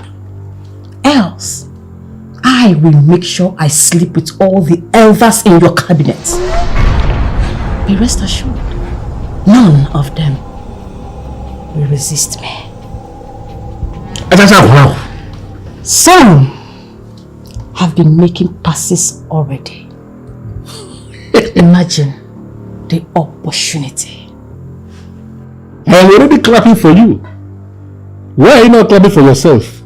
Else, I I will make sure I sleep with all the elders in your cabinet. Be rest assured, none of them will resist me. Some have been making passes already. Imagine the opportunity. I'm already clapping for you. Why are you not clapping for yourself?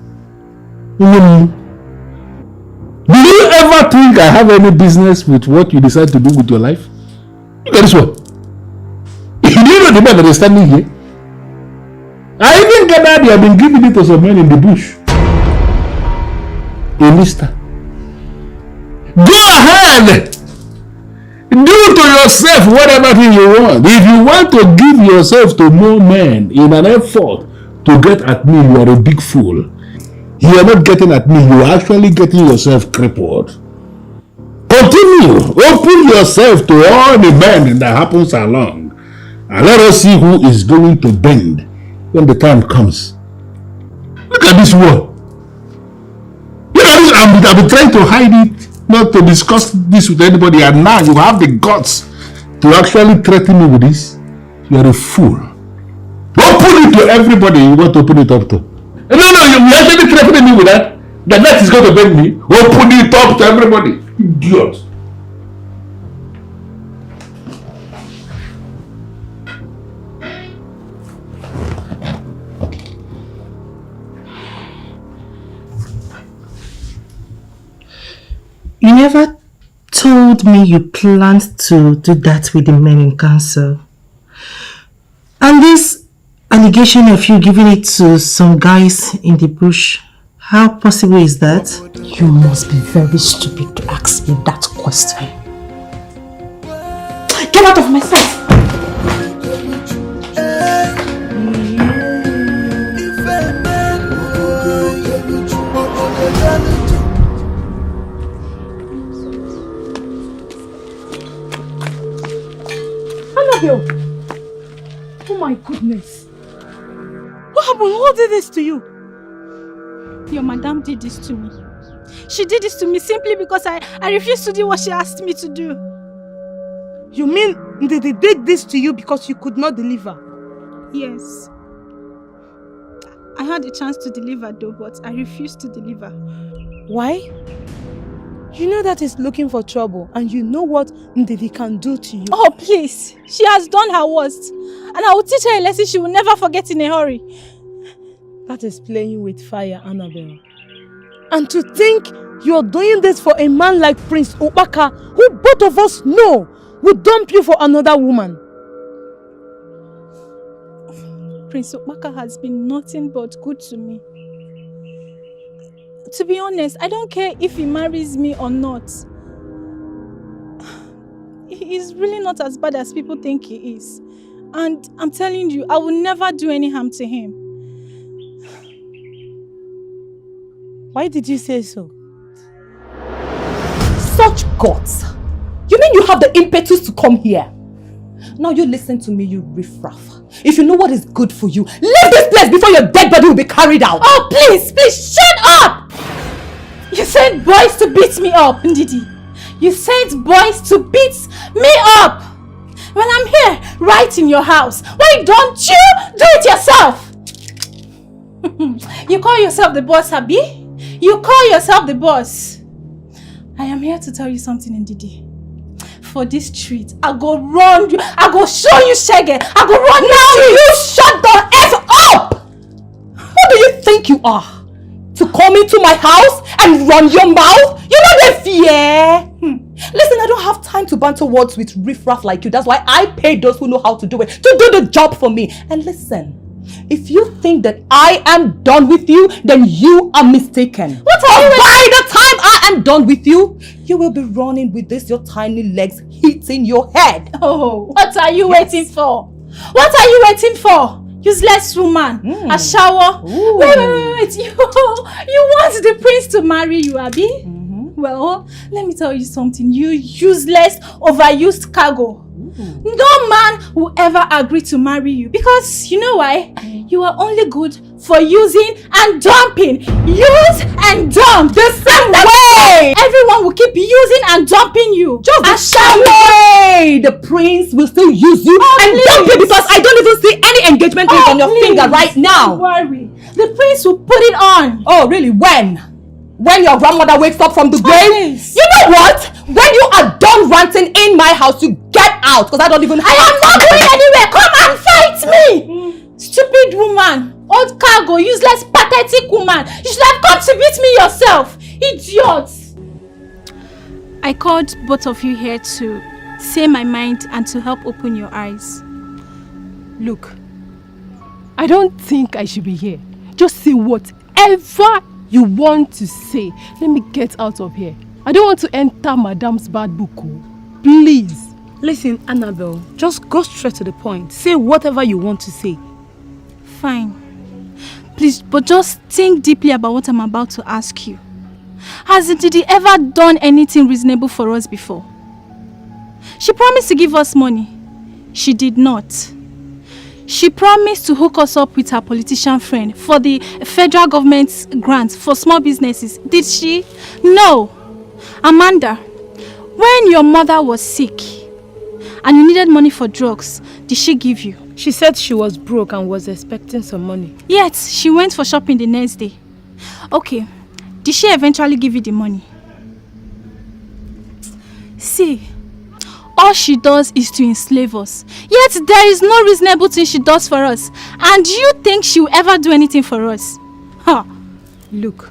Do you ever think I have any business with what you decide to do with your life? Look at this one. Do you know the man that is standing here? I even gathered you have been giving it to some men in the bush. A mister. Go ahead! Do to yourself whatever thing you want. If you want to give yourself to more men in an effort to get at me, you are a big fool. You are not getting at me, you are actually getting yourself crippled. Continue. Open yourself to all the men that happens along. And let us see who is going to bend when the time comes. Look at this one. You know, I've been trying to hide it, not to discuss this with anybody, and now you have the guts to actually threaten me with this. You are a fool. Open it to everybody you want to open it up to. No, you actually threatening me with that? That is going to bend me? Open it up to everybody. Idiot. You never told me you planned to do that with the men in council. And this allegation of you giving it to some guys in the bush, how possible is that? You must be very stupid to ask me that question. Get out of my sight! Oh my goodness. What happened? Who did this to you? Your madam did this to me. She did this to me simply because I refused to do what she asked me to do. You mean they did this to you because you could not deliver? Yes. I had a chance to deliver though, but I refused to deliver. Why? You know that is looking for trouble, and you know what Ndidi can do to you. Oh please, she has done her worst, and I will teach her a lesson she will never forget in a hurry. That is playing with fire, Annabelle. And to think you're doing this for a man like Prince Okpaka, who both of us know will dump you for another woman. Prince Okpaka has been nothing but good to me. To be honest, I don't care if he marries me or not. He is really not as bad as people think he is. And I'm telling you, I will never do any harm to him. Why did you say so? Such guts! You mean you have the impetus to come here? Now you listen to me, you riffraff. If you know what is good for you, leave this place before your dead body will be carried out. Oh, please, shut up! You sent boys to beat me up, Ndidi. You sent boys to beat me up. Well, I'm here, right in your house. Why don't you do it yourself? You call yourself the boss, Abi? You call yourself the boss. I am here to tell you something, Ndidi. For this street, I go run you. I go show you shaggy. I go run you. Shut the F up! Who do you think you are? To come into my house and run your mouth? You know the fear. Listen, I don't have time to banter words with riffraff like you. That's why I pay those who know how to do it to do the job for me. And listen, if you think that I am done with you, then you are mistaken. What are you? By the time I am done with you, you will be running with this your tiny legs hitting your head. Oh, what are you waiting for? What are you waiting for? Useless woman. A shower. Wait. You want the prince to marry you, Abi? Well, let me tell you something. You useless, overused cargo. No man will ever agree to marry you. Because, you know why? You are only good for using and dumping. Use and dump. The same way way! Everyone will keep using and dumping you. Just the same way the prince will still use you and dump you because I don't even see any engagement ring on your finger right now. Don't worry. The prince will put it on. Oh, really? When? When your grandmother wakes up from the grave? You know what? When you are done ranting in my house, you get out because I don't even have I am not going anywhere. Come and fight me. Stupid woman. Old cargo, useless, pathetic woman. You should have come to beat me yourself. Idiot. I called both of you here to say my mind and to help open your eyes. Look, I don't think I should be here. Just say whatever you want to say. Let me get out of here. I don't want to enter Madam's bad book. Please. Listen, Annabelle, just go straight to the point. Say whatever you want to say. Fine. Please, but just think deeply about what I'm about to ask you. Has Didi ever done anything reasonable for us before? She promised to give us money. She did not. She promised to hook us up with her politician friend for the federal government's grants for small businesses. Did she? No. Amanda, when your mother was sick and you needed money for drugs, did she give you? She said she was broke and was expecting some money. Yet, she went for shopping the next day. Okay, did she eventually give you the money? See, all she does is to enslave us. Yet, there is no reasonable thing she does for us. And you think she will ever do anything for us? Huh. Look,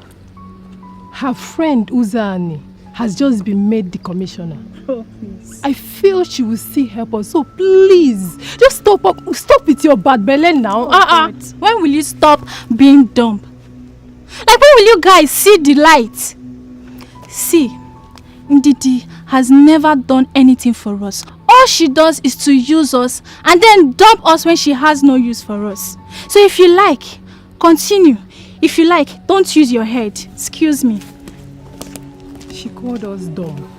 her friend Uzani has just been made the commissioner. Oh, please. I feel she will still help us. So please, just stop with your bad belly now. When will you stop being dumb? Like, when will you guys see the light? See, Ndidi has never done anything for us. All she does is to use us and then dump us when she has no use for us. So if you like, continue. If you like, don't use your head. Excuse me. She called us dumb.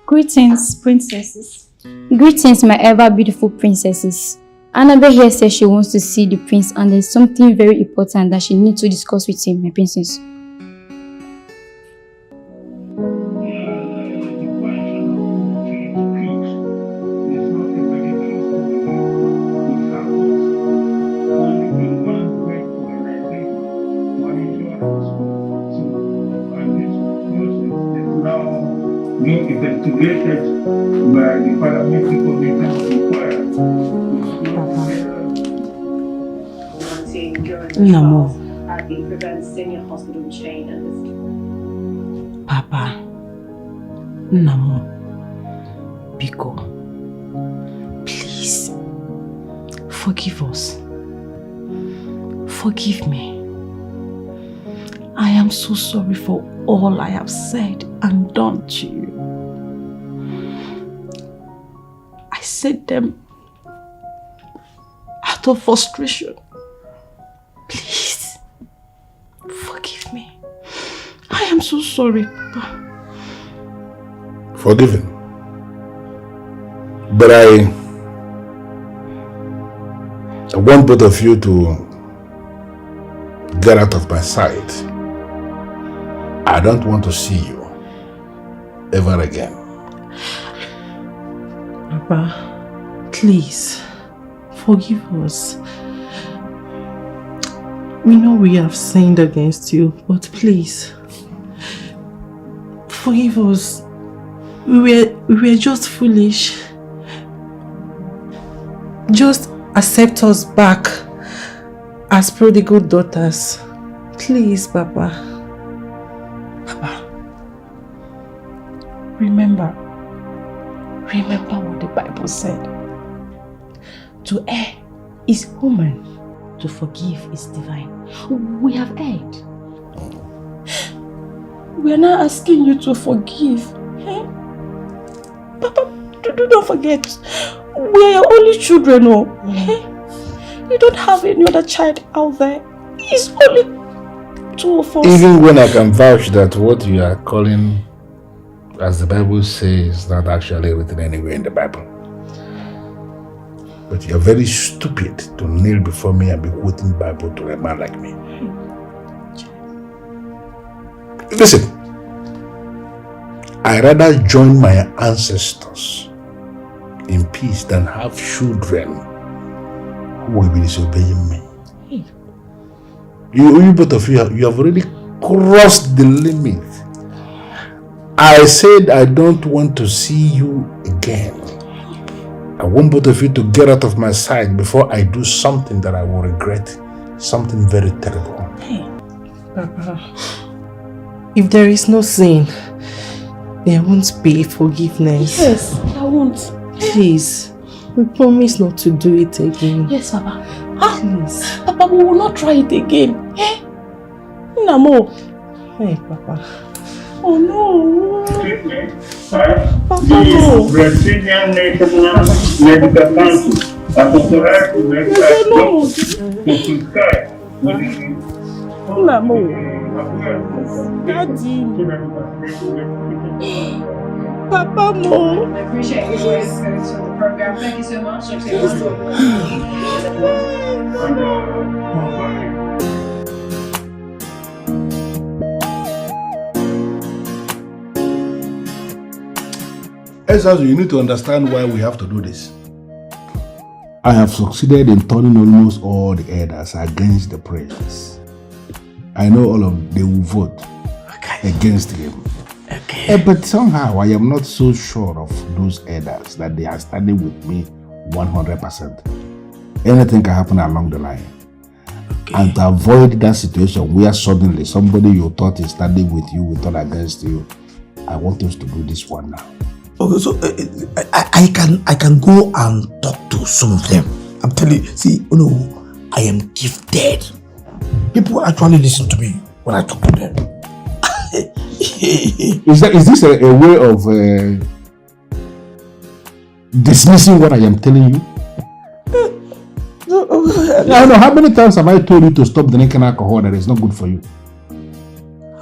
Greetings, princesses. Greetings, my ever beautiful princesses. Annabelle here says she wants to see the prince and there's something very important that she needs to discuss with him, my princess. Investigated by the parliamentary committee required. Namo. At the Prevent Senior Hospital chain and Papa. Namo. Biko. Please. Forgive us. Forgive me. I am so sorry for all I have said and done to you. I said them out of frustration. Please, forgive me. I am so sorry, Papa. Forgiven. But I want both of you to get out of my sight. I don't want to see you ever again. Papa, please, forgive us. We know we have sinned against you, but please, forgive us. We were just foolish. Just accept us back as prodigal daughters. Please, Papa. Papa, remember what the Bible said. To err is human, to forgive is divine. We have erred. We are now asking you to forgive. Eh? Papa, don't forget, we are your only children. Eh? You don't have any other child out there. It's only two of us. Even when I can vouch that what you are calling, as the Bible says, is not actually written anywhere in the Bible. But you're very stupid to kneel before me and be quoting the Bible to a man like me. Listen, I rather join my ancestors in peace than have children who will be disobeying me. You both of you have already crossed the limit. I said I don't want to see you again. I want both of you to get out of my sight before I do something that I will regret. Something very terrible. Hey, Papa, if there is no sin, there won't be forgiveness. Yes, I won't. Please, we promise not to do it again. Yes, Papa. Please. Papa, we will not try it again. Eh? Namo. Hey, Papa. Oh no. Papa, no. Brazilian National Medical Council authorized to make to prescribe Namo. Daddy. Papa, Mo. I appreciate your voice going to the program. Thank you so much. Ezazu, you need to understand why we have to do this. I have succeeded in turning almost all the elders against the prince. I know all of them, they will vote against him. But somehow I am not so sure of those elders that they are standing with me 100%. Anything can happen along the line. And to avoid that situation where suddenly somebody you thought is standing with you will turn against you, I want us to do this one now. Okay, so I can go and talk to some of them. I'm telling you, see, you know, I am gifted. People actually listen to me when I talk to them. Is this a way of dismissing what I am telling you? I know, how many times have I told you to stop drinking alcohol that is not good for you?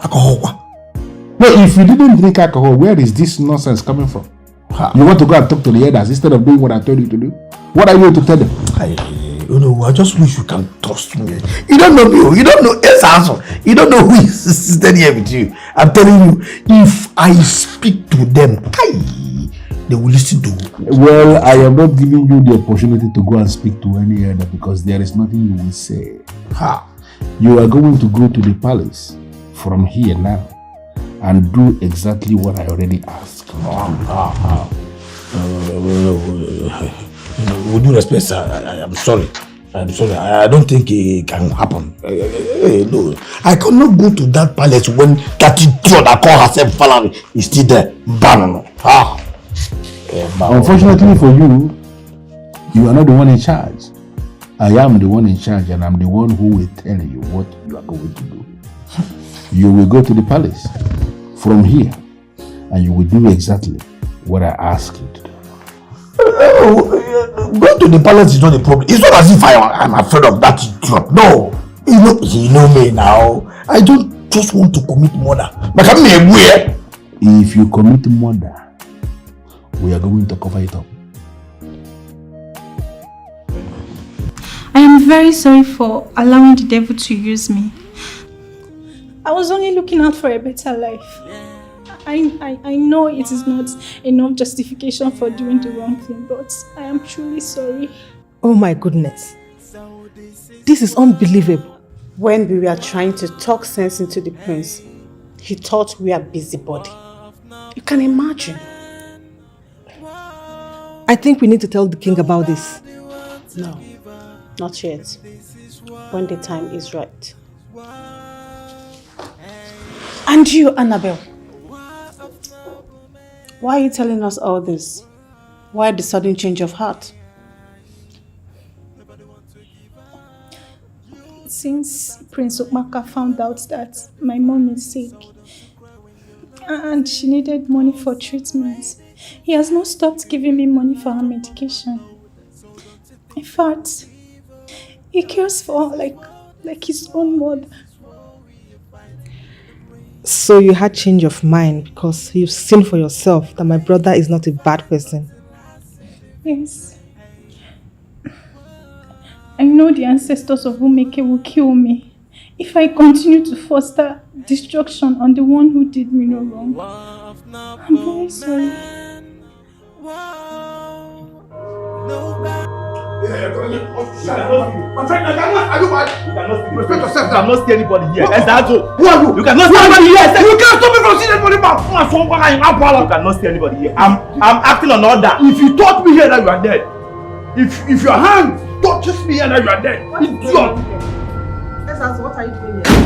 Alcohol what? No, if you didn't drink alcohol, where is this nonsense coming from? You want to go and talk to the elders instead of doing what I told you to do? What are you to tell them? I just wish you can trust me. You don't know me. You don't know Ezazu. You don't know who is standing here with you. I'm telling you, if I speak to them, they will listen to you. Well, I am not giving you the opportunity to go and speak to any elder because there is nothing you will say. You are going to go to the palace from here now and do exactly what I already asked. With due respect, sir, I am sorry. I'm sorry. I don't think it can happen. No, I cannot go to that palace when that idiot that call herself Valerie is still there. Unfortunately for you, you are not the one in charge. I am the one in charge, and I'm the one who will tell you what you are going to do. You will go to the palace from here, and you will do exactly what I ask you to do. Going to the palace is not a problem. It's not as if I'm afraid of that idiot. No, you know me now. I don't just want to commit murder. But I'm aware. If you commit murder, we are going to cover it up. I am very sorry for allowing the devil to use me. I was only looking out for a better life. I know it is not enough justification for doing the wrong thing, but I am truly sorry. Oh my goodness. This is unbelievable. When we were trying to talk sense into the prince, he thought we are busybody. You can imagine. I think we need to tell the king about this. No, not yet. When the time is right. And you, Annabelle, why are you telling us all this? Why the sudden change of heart? Since Prince Okmaka found out that my mom is sick and she needed money for treatment, he has not stopped giving me money for her medication. In fact, he cares for her like his own mother. So you had change of mind because you've seen for yourself that my brother is not a bad person. Yes. I know the ancestors of Umeke will kill me if I continue to foster destruction on the one who did me no wrong. I'm very sorry. My friend, are you mad? You cannot see. Respect yourself. You cannot see anybody here. Who are you? You cannot see anybody here. You can't stop me from seeing anybody. You cannot see anybody here. I'm acting on order. If you touch me here, then you are dead. If your hand touches me here, then you are dead. Idiot. What are you doing here?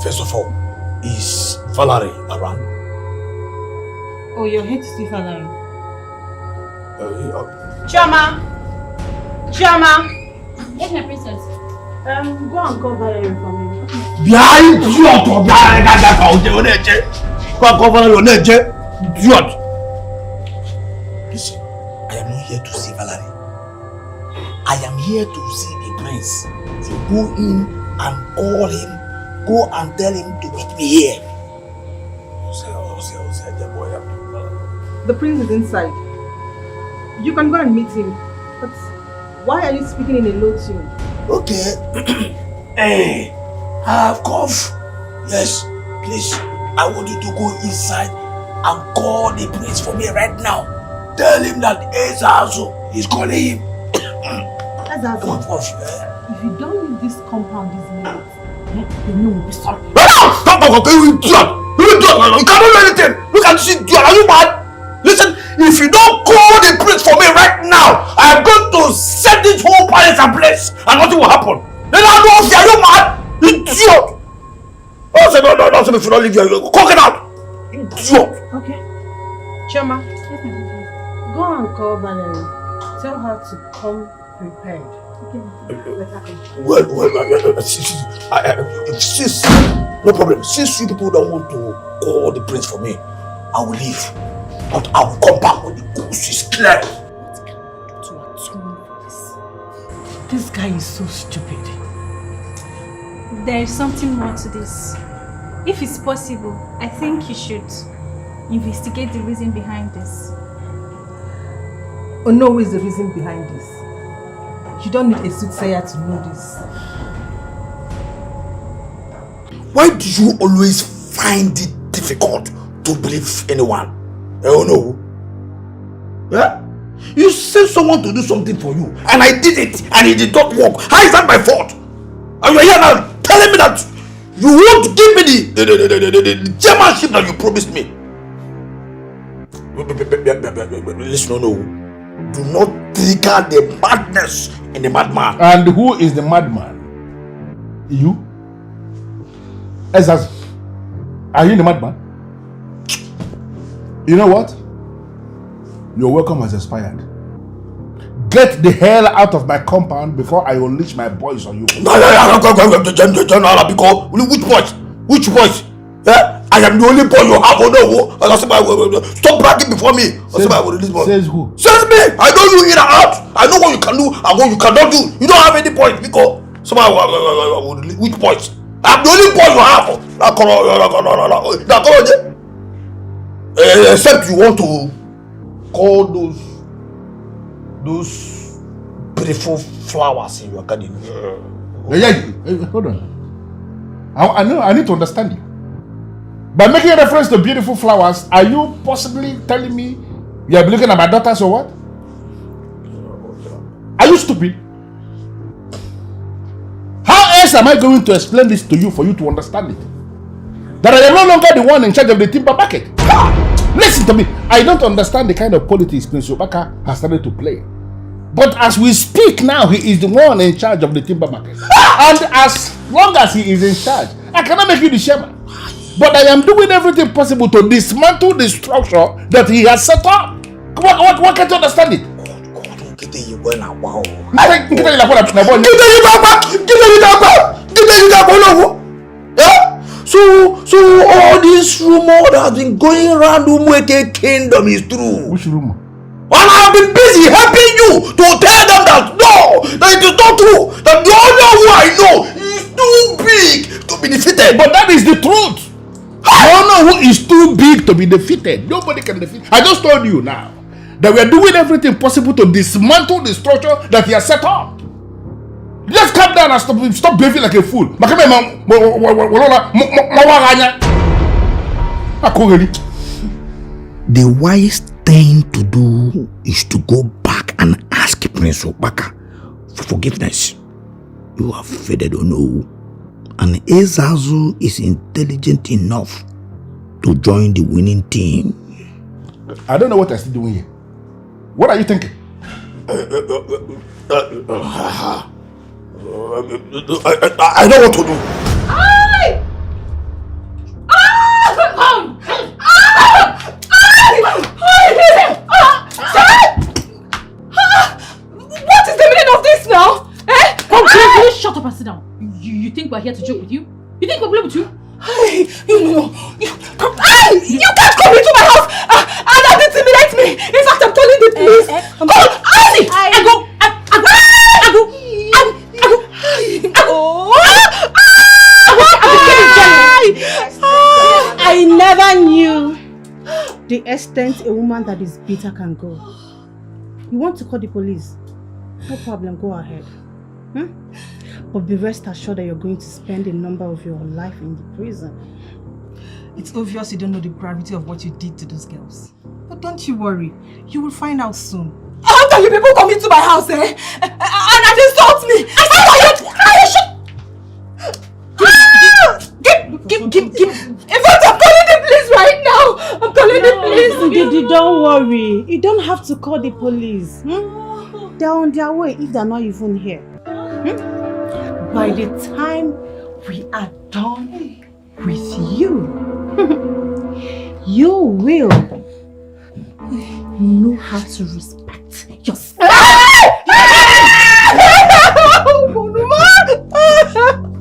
First of all, is Valerie around? Oh, your head is still Valerie. Chioma! Chioma! Yes, my princess. Go and call Valerie for me. Behind idiot! Go and call Valerie. Idiot! Listen, I am not here to see Valerie. I am here to see the prince. So go in and call him. Go and tell him to meet me here. The prince is inside. You can go and meet him. But why are you speaking in a low tune? Okay. Hey, I have cough. Yes, please. I want you to go inside and call the prince for me right now. Tell him that Ezazu is calling him. Ezazu, if you don't leave this compound this minute, the name will be sorry. Stop! You idiot! You cannot do anything! Look at this idiot! Are you mad? Listen, if you don't call the prince for me right now, I am going to set this whole palace ablaze and nothing will happen. Then I know if you are mad? Idiot! I said, no, if you don't leave here, cock it out! Idiot! Okay. Chioma, go and call Valerie. Tell her to come prepared. Well, since no problem. Since you people don't want to call the prince for me, I will leave. But I will come back when the goose is clear. This guy is so stupid. There is something more to this. If it's possible, I think you should investigate the reason behind this. Ono is the reason behind this. You don't need a soothsayer to know this. Why do you always find it difficult to believe anyone? Oh no. Yeah? You sent someone to do something for you and I did it and it did not work. How is that my fault? And you are here now telling me that you won't give me the chairmanship that you promised me. Listen, no. Do not trigger the madness in the madman. And who is the madman? You? Ezazu, are you the madman? You know what? Your welcome has expired. Get the hell out of my compound before I unleash my boys on you. Which boys? Which boys? Yeah? I am the only boy you have. Oh no! Stop bragging before me. Says who? Says me. I know you in and out. I know what you can do and what you cannot do. You don't have any points because which boys? I'm the only boy you have. Except you want to call those beautiful flowers in your garden. Hold on. I need to understand you. By making a reference to beautiful flowers, are you possibly telling me you are looking at my daughters or what? Are you stupid? How else am I going to explain this to you for you to understand it? That I am no longer the one in charge of the timber market. Listen to me. I don't understand the kind of politics Prince Obaka has started to play. But as we speak now, he is the one in charge of the timber market. And as long as he is in charge, I cannot make you the chairman. But I am doing everything possible to dismantle the structure that he has set up. What can't you understand it? So all this rumor that has been going around Umweke Kingdom is true. Which rumor? And I have been busy helping you to tell them that no, that it is not true. That the only who I know is too big to be be defeated. Nobody can defeat. I just told you now that we are doing everything possible to dismantle the structure that he has set up. Just calm down and stop behaving like a fool. The wise thing to do is to go back and ask Prince Obaka for forgiveness. You have faded or no, and Ezazu is intelligent enough to join the winning team. I don't know what I'm still doing here. What are you thinking? I know what to do. What is the meaning of this now? Eh? Come, can you shut up and sit down? You think we're here to joke with you? You think we're playing with you? You can't come into my house and intimidate me. In fact, I'm calling the police. I never knew the extent a woman that is bitter can go. You want to call the police? No problem, go ahead. But be rest assured that you're going to spend a number of your life in the prison. It's obvious you don't know the gravity of what you did to those girls. But don't you worry, you will find out soon. How can you people come into my house, eh? And insult me? In fact, I'm calling the police right now. I'm calling the police. Don't worry. You don't have to call the police. They're on their way if they're not even here. By the time we are done with you, you will know how to respect yourself.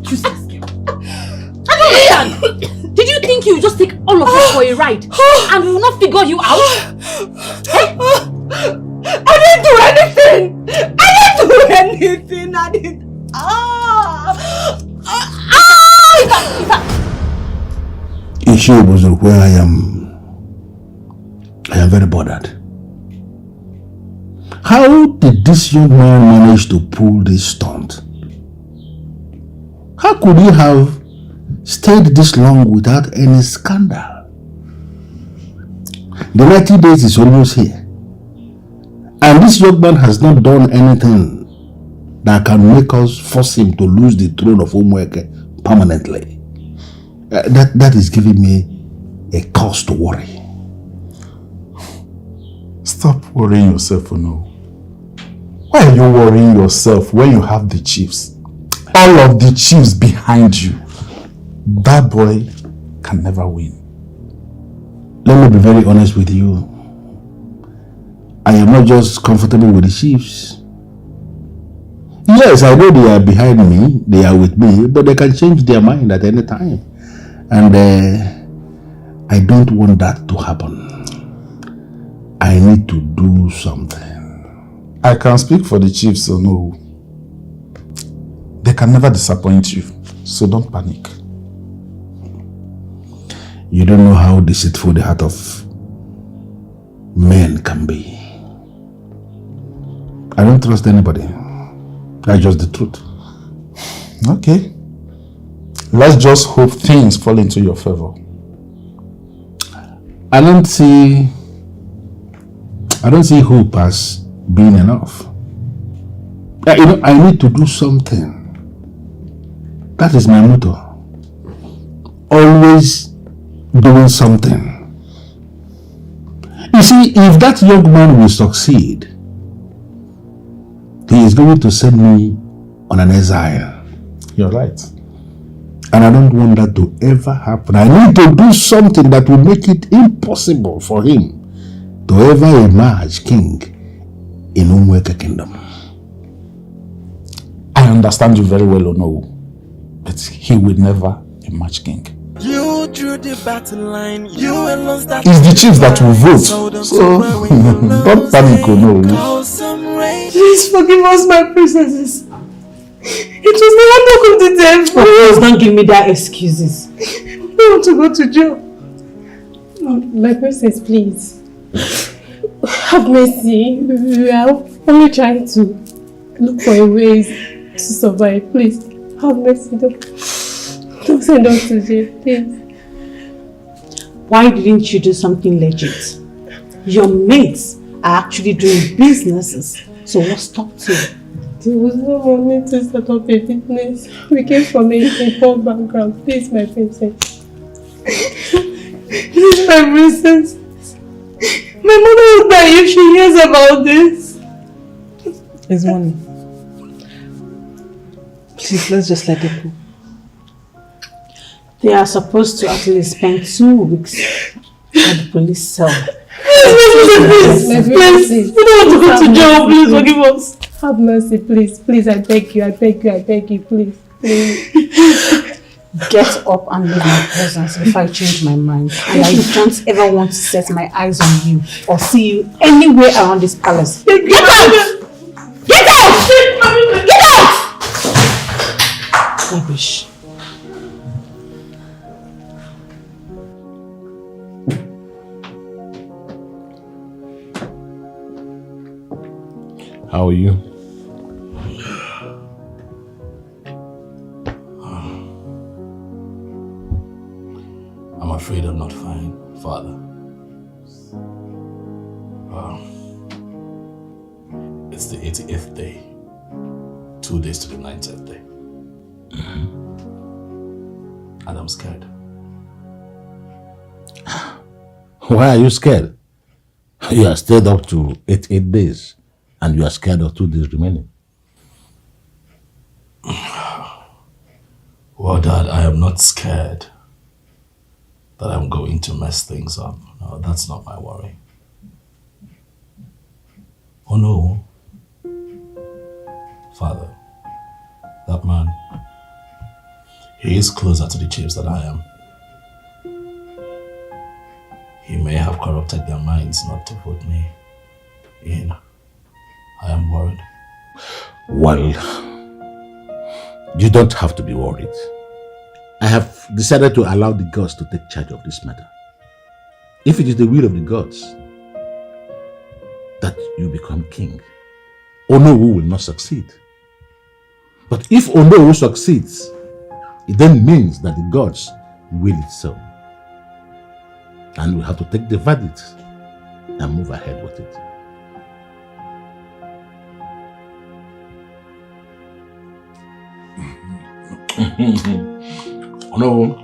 Useless girl. I don't understand. Did you think you would just take all of us for a ride and we will not figure you out? Hey? I didn't do anything. I didn't. Issue was where I am very bothered. How did this young man manage to pull this stunt? How could he have stayed this long without any scandal? The 90 days is almost here. And this young man has not done anything that can make us force him to lose the throne of Umueke permanently. That is giving me a cause to worry. Stop worrying yourself, Ono. Why are you worrying yourself when you have the chiefs? All of the chiefs behind you. That boy can never win. Let me be very honest with you. I am not just comfortable with the chiefs. Yes, I know they are behind me, they are with me, but they can change their mind at any time. And I don't want that to happen. I need to do something. I can speak for the chiefs, so no. They can never disappoint you, so don't panic. You don't know how deceitful the heart of men can be. I don't trust anybody. That's just the truth. Okay. Let's just hope things fall into your favor. I don't see hope as being enough. I need to do something. That is my motto. Always doing something. You see, if that young man will succeed, he is going to send me on an exile. You're right. And I don't want that to ever happen. I need to do something that will make it impossible for him to ever emerge king in Umueke kingdom. I understand you very well, Ono, but he will never emerge king. You drew the battle line. You lost that. It's the chiefs that will vote. So don't panic, Ono. Please forgive us, my princesses. It was the handbook of the devil. Please don't give me that excuses. I want to go to jail. My princess, please. Have mercy. We are only trying to look for ways to survive. Please, have mercy. Don't send us to jail, please. Why didn't you do something legit? Your mates are actually doing businesses, so what stopped you? There was no money to set up a business. We came from a poor background. Please, my princess. Please, my princess. My mother will die if she hears about this. There's money. Please, let's just let it go. They are supposed to at least spend 2 weeks at the police cell. Please. We don't want to go to jail. Please forgive us. Have mercy, please. Please, I beg you, please. Please. Get up and leave my presence if I change my mind. And I don't ever want to set my eyes on you or see you anywhere around this palace. Get out! Get out! Get out! Rubbish. How are you? I'm afraid I'm not fine, Father. It's the 88th day. 2 days to the 90th day. And I'm scared. Why are you scared? You are stayed up to 88 days and you are scared of 2 days remaining. Well, Dad, I am not scared that I'm going to mess things up. No, that's not my worry. Oh no. Father, that man, he is closer to the chiefs than I am. He may have corrupted their minds not to vote me in. I am worried. Well, you don't have to be worried. I have decided to allow the gods to take charge of this matter. If it is the will of the gods that you become king, Onowu will not succeed. But if Onowu succeeds, it then means that the gods will it so. And we have to take the verdict and move ahead with it. No,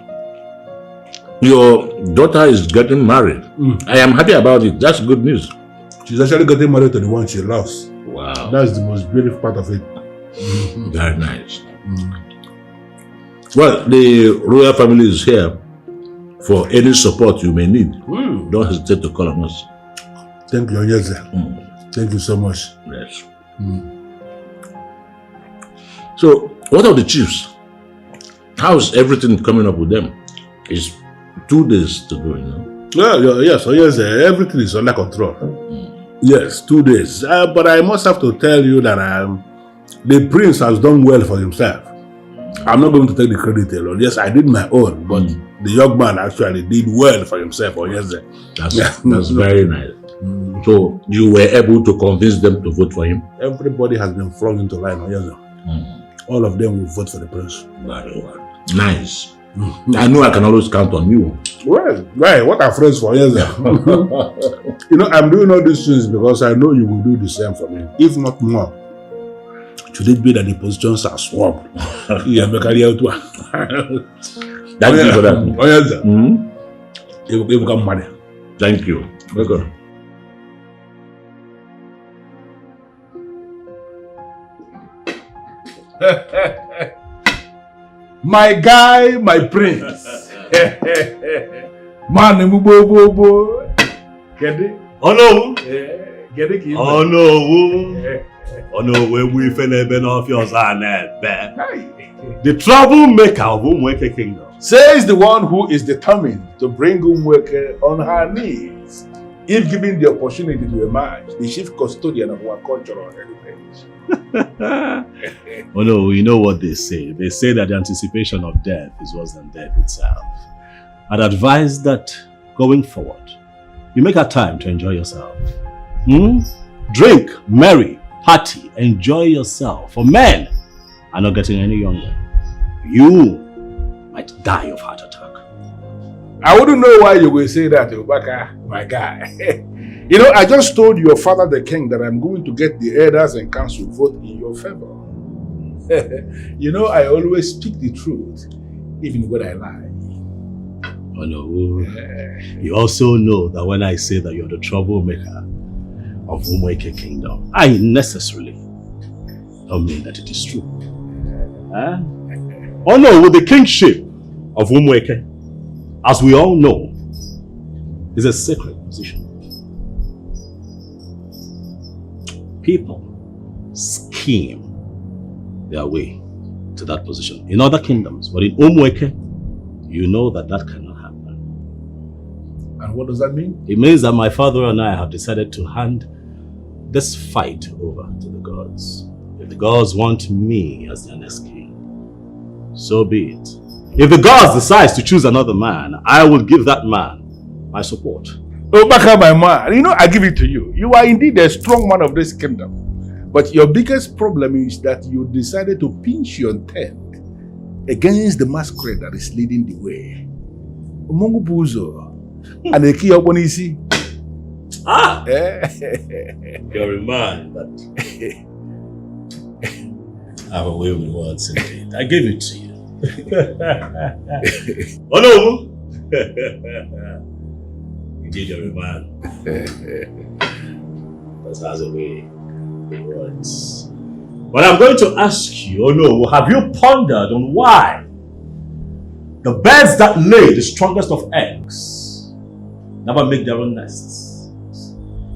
your daughter is getting married. I am happy about it. That's good news. She's actually getting married to the one she loves. Wow. That's the most beautiful part of it. Very nice. Well, the royal family is here for any support you may need. Don't hesitate to call on us. Thank you, Onyeze. Thank you so much. Yes. So, what are the chiefs? How's everything coming up with them? It's 2 days to go, you know? Yes, everything is under control. Yes, 2 days. But I must have to tell you that the prince has done well for himself. I'm not going to take the credit alone. Yes, I did my own, but the young man actually did well for himself. That's very nice. So you were able to convince them to vote for him? Everybody has been flung into line. All of them will vote for the prince. Very well. Nice. I know I can always count on you. Well, right. What are friends for? You know, I'm doing all these things because I know you will do the same for me, if not more. Should it be that the positions are swapped? Thank you for that. You become money. Thank you. Welcome. My guy, my prince. Man, bo. Get it? Oh no. Get it? Oh no. Oh no, when we fell off your side, the troublemaker of Umweke Kingdom. Says the one who is determined to bring Umweke on her knees, if given the opportunity to emerge, the chief custodian of our cultural heritage. Oh no, you know what they say. They say that the anticipation of death is worse than death itself. I'd advise that going forward, you make a time to enjoy yourself. Drink, marry, party, enjoy yourself. For men are not getting any younger. You might die of heart attack. I wouldn't know why you will say that, Obaka, my guy. You know, I just told your father, the king, that I'm going to get the elders and council vote in your favor. You know, I always speak the truth, even when I lie. Oh no. You also know that when I say that you're the troublemaker of Umueke Kingdom, I necessarily don't mean that it is true. Oh no, with the kingship of Umueke, as we all know, is a sacred position. People scheme their way to that position in other kingdoms, but in Umueke, you know that that cannot happen. And what does that mean? It means that my father and I have decided to hand this fight over to the gods. If the gods want me as their next king, so be it. If the gods decides to choose another man, I will give that man my support. Oh, Baka, my man, you know, I give it to you. You are indeed a strong man of this kingdom. But your biggest problem is that you decided to pinch your tent against the masquerade that is leading the way. Mungu Buzo. And the key upon easy. Ah! You're a man that have a way with words indeed. I give it to you. Oh no! Indeed, you're a man that has a way with words. But I'm going to ask you, oh no, have you pondered on why the birds that lay the strongest of eggs never make their own nests?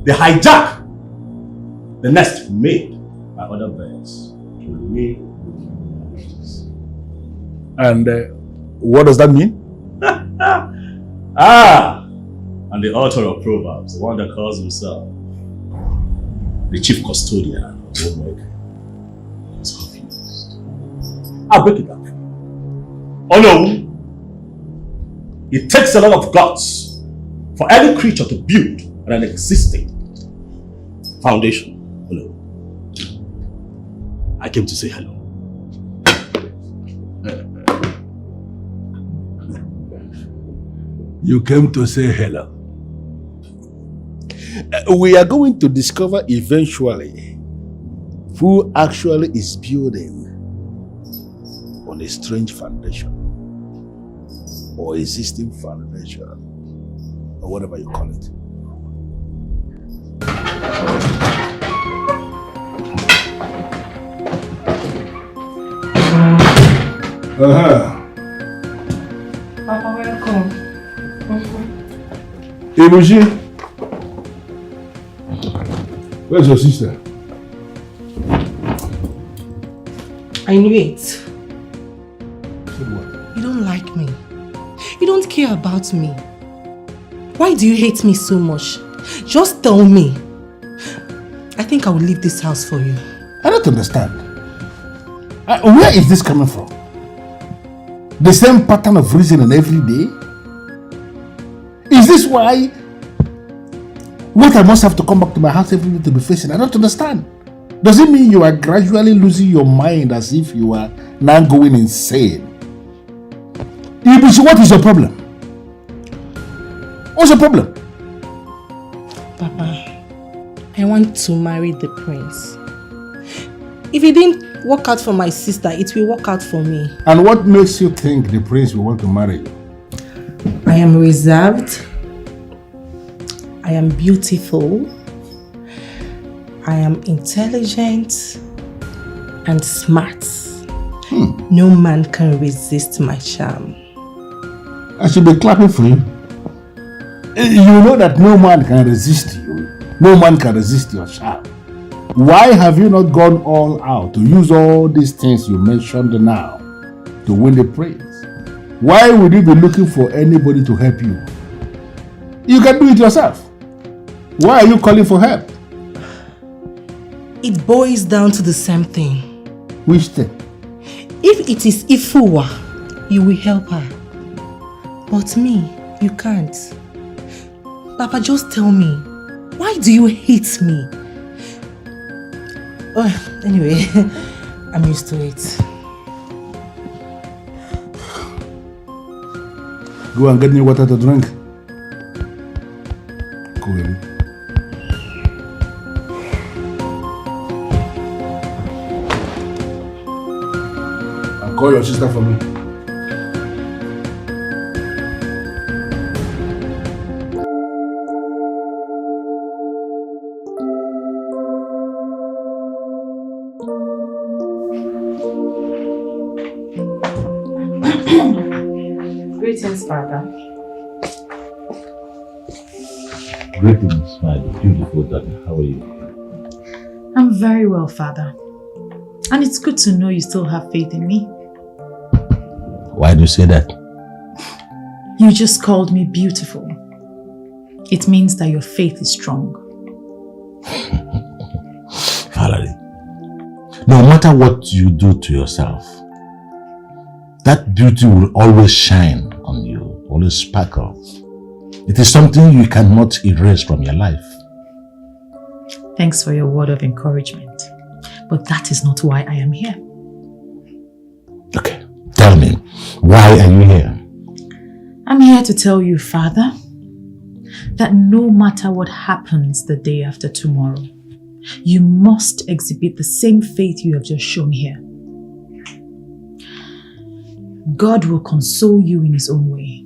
They hijack the nest made by other birds to lay eggs. And what does that mean? And the author of Proverbs, the one that calls himself the chief custodian of Umueke, is confused. I'll break it down for you. Oh no! It takes a lot of guts for any creature to build on an existing foundation. Oh no. I came to say hello. You came to say hello. We are going to discover eventually who actually is building on a strange foundation or existing foundation or whatever you call it. Papa, welcome. Emoji, where's your sister? I knew it. You don't like me. You don't care about me. Why do you hate me so much? Just tell me. I think I will leave this house for you. I don't understand. Where is this coming from? The same pattern of reasoning every day? Is this why what I must have to come back to my house every day to be facing? I don't understand. Does it mean you are gradually losing your mind as if you are now going insane? Ibushi, what is your problem? What's your problem? Papa, I want to marry the prince. If it didn't work out for my sister, it will work out for me. And what makes you think the prince will want to marry you? I am reserved. I am beautiful. I am intelligent and smart. No man can resist my charm. I should be clapping for you. You know that no man can resist you. No man can resist your charm. Why have you not gone all out to use all these things you mentioned now to win the praise? Why would you be looking for anybody to help you? You can do it yourself. Why are you calling for help? It boils down to the same thing. Which thing? If it is Ifuwa, you will help her. But me, you can't. Papa, just tell me. Why do you hate me? Oh, anyway, I'm used to it. Go and get me water to drink. Go ahead. And call your sister for me. Greetings, Father. Greetings, my beautiful daughter. How are you? I'm very well, Father. And it's good to know you still have faith in me. Why do you say that? You just called me beautiful. It means that your faith is strong. Valerie, no matter what you do to yourself, that beauty will always shine on you, always sparkle. It is something you cannot erase from your life. Thanks for your word of encouragement. But that is not why I am here. Okay, tell me, why are you here? I'm here to tell you, Father, that no matter what happens the day after tomorrow, you must exhibit the same faith you have just shown here. God will console you in His own way,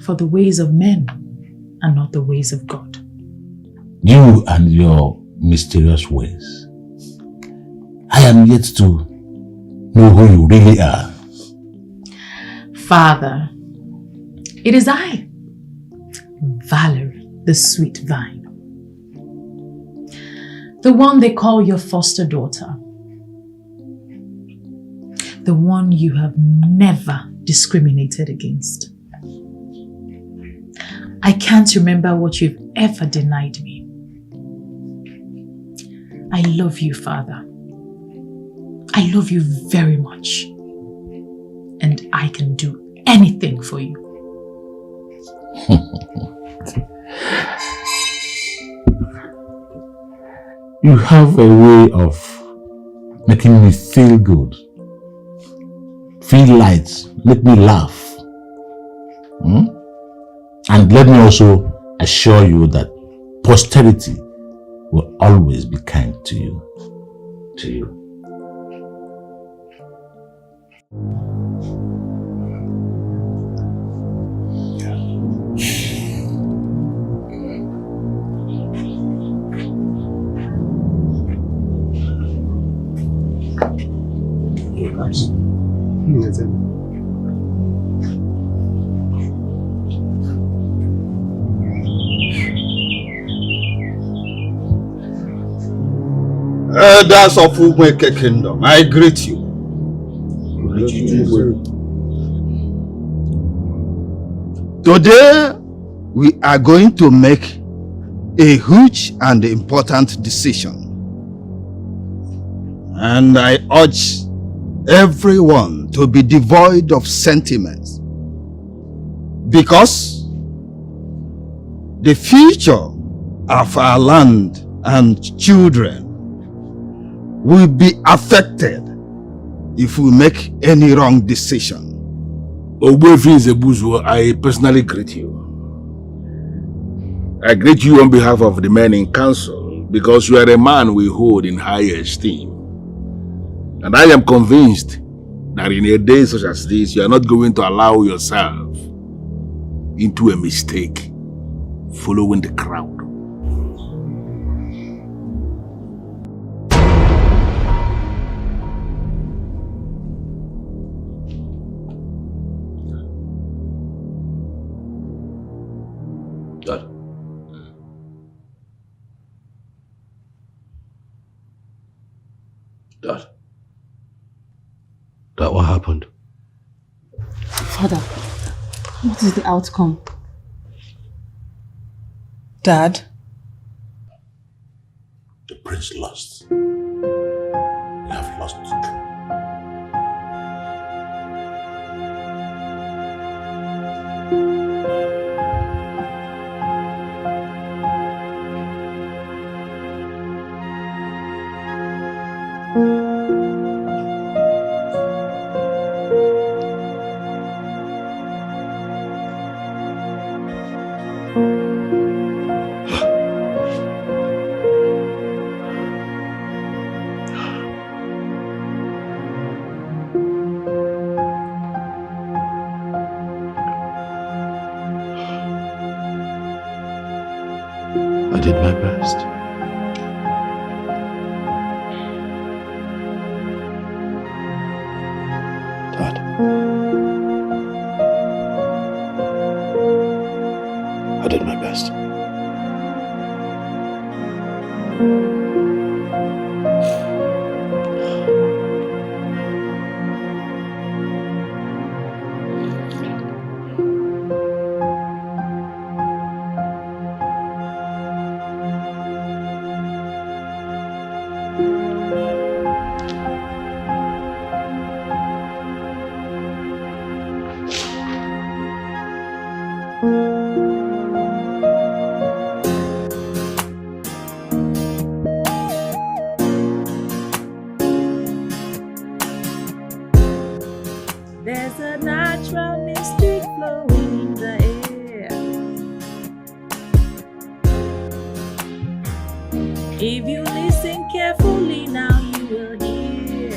for the ways of men are not the ways of God. You and your mysterious ways. I am yet to know who you really are. Father, it is I, Valerie, the sweet vine. The one they call your foster daughter. The one you have never discriminated against. I can't remember what you've ever denied me. I love you, Father. I love you very much. And I can do anything for you. You have a way of making me feel good. Feel light, make me laugh. And let me also assure you that posterity will always be kind to you. To you. Elders of Umweke Kingdom, I greet you. Today, we are going to make a huge and important decision. And I urge everyone to be devoid of sentiments. Because the future of our land and children will be affected if we make any wrong decision. Ogbuefi Nzebuzuo, I personally greet you. I greet you on behalf of the men in council because you are a man we hold in high esteem. And I am convinced that in a day such as this, you are not going to allow yourself into a mistake following the crowd. That what happened? Father, what is the outcome? Dad? The prince lost. You have lost. I did my best. Dad. I did my best. There's a natural mystic flowing in the air. If you listen carefully now, you will hear.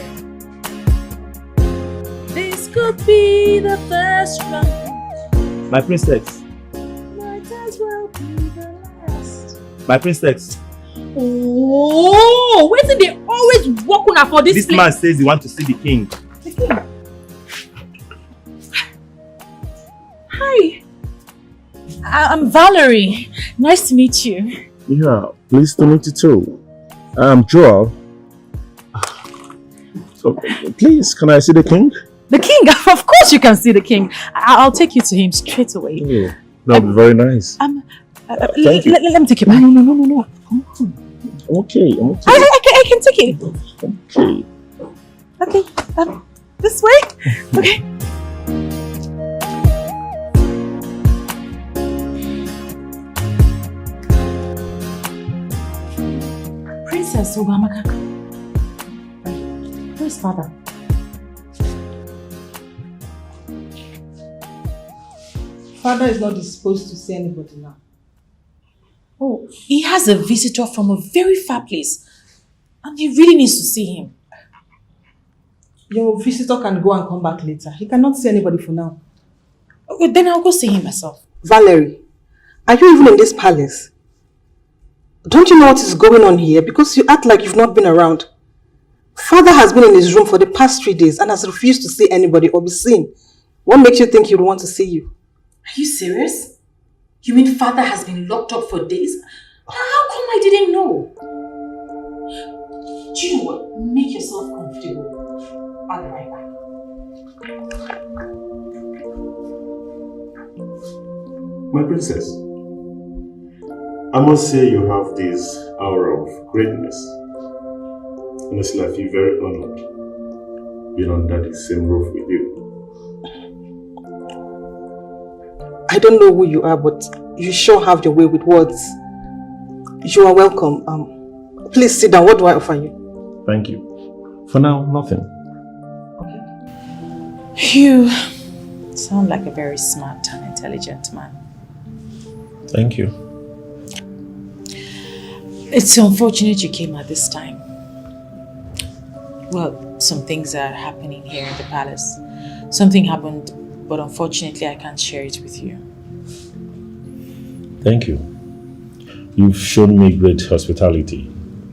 This could be the first round. My princess. Might as well be the last. My princess. Oh, where did they always walk on for this This man says he wants to see the king. The king? Hi. I'm Valerie. Nice to meet you. Yeah, pleased to meet you too. I'm Joel. So, please, can I see the king? The king? Of course you can see the king. I'll take you to him straight away. Oh, that would be very nice. Thank you. Let me take you back. No. Come on. I'm okay. I can take it. Okay. Okay. This way? Okay. Princess Ogamaka. Where's father? Father is not disposed to see anybody now. Oh, he has a visitor from a very far place. And he really needs to see him. Your visitor can go and come back later. He cannot see anybody for now. Okay, then I'll go see him myself. Valerie, are you even in this palace? Don't you know what is going on here? Because you act like you've not been around. Father has been in his room for the past 3 days and has refused to see anybody or be seen. What makes you think he would want to see you? Are you serious? You mean father has been locked up for days? How come I didn't know? Do you know what? Make yourself comfortable. I'll be right back. My princess, I must say you have this aura of greatness. Honestly, I feel very honored being under the same roof with you. I don't know who you are, but you sure have your way with words. You are welcome. Please sit down. What do I offer you? Thank you. For now, nothing. You sound like a very smart and intelligent man. Thank you. It's unfortunate you came at this time. Well, some things are happening here in the palace. Something happened, but unfortunately I can't share it with you. Thank you. You've shown me great hospitality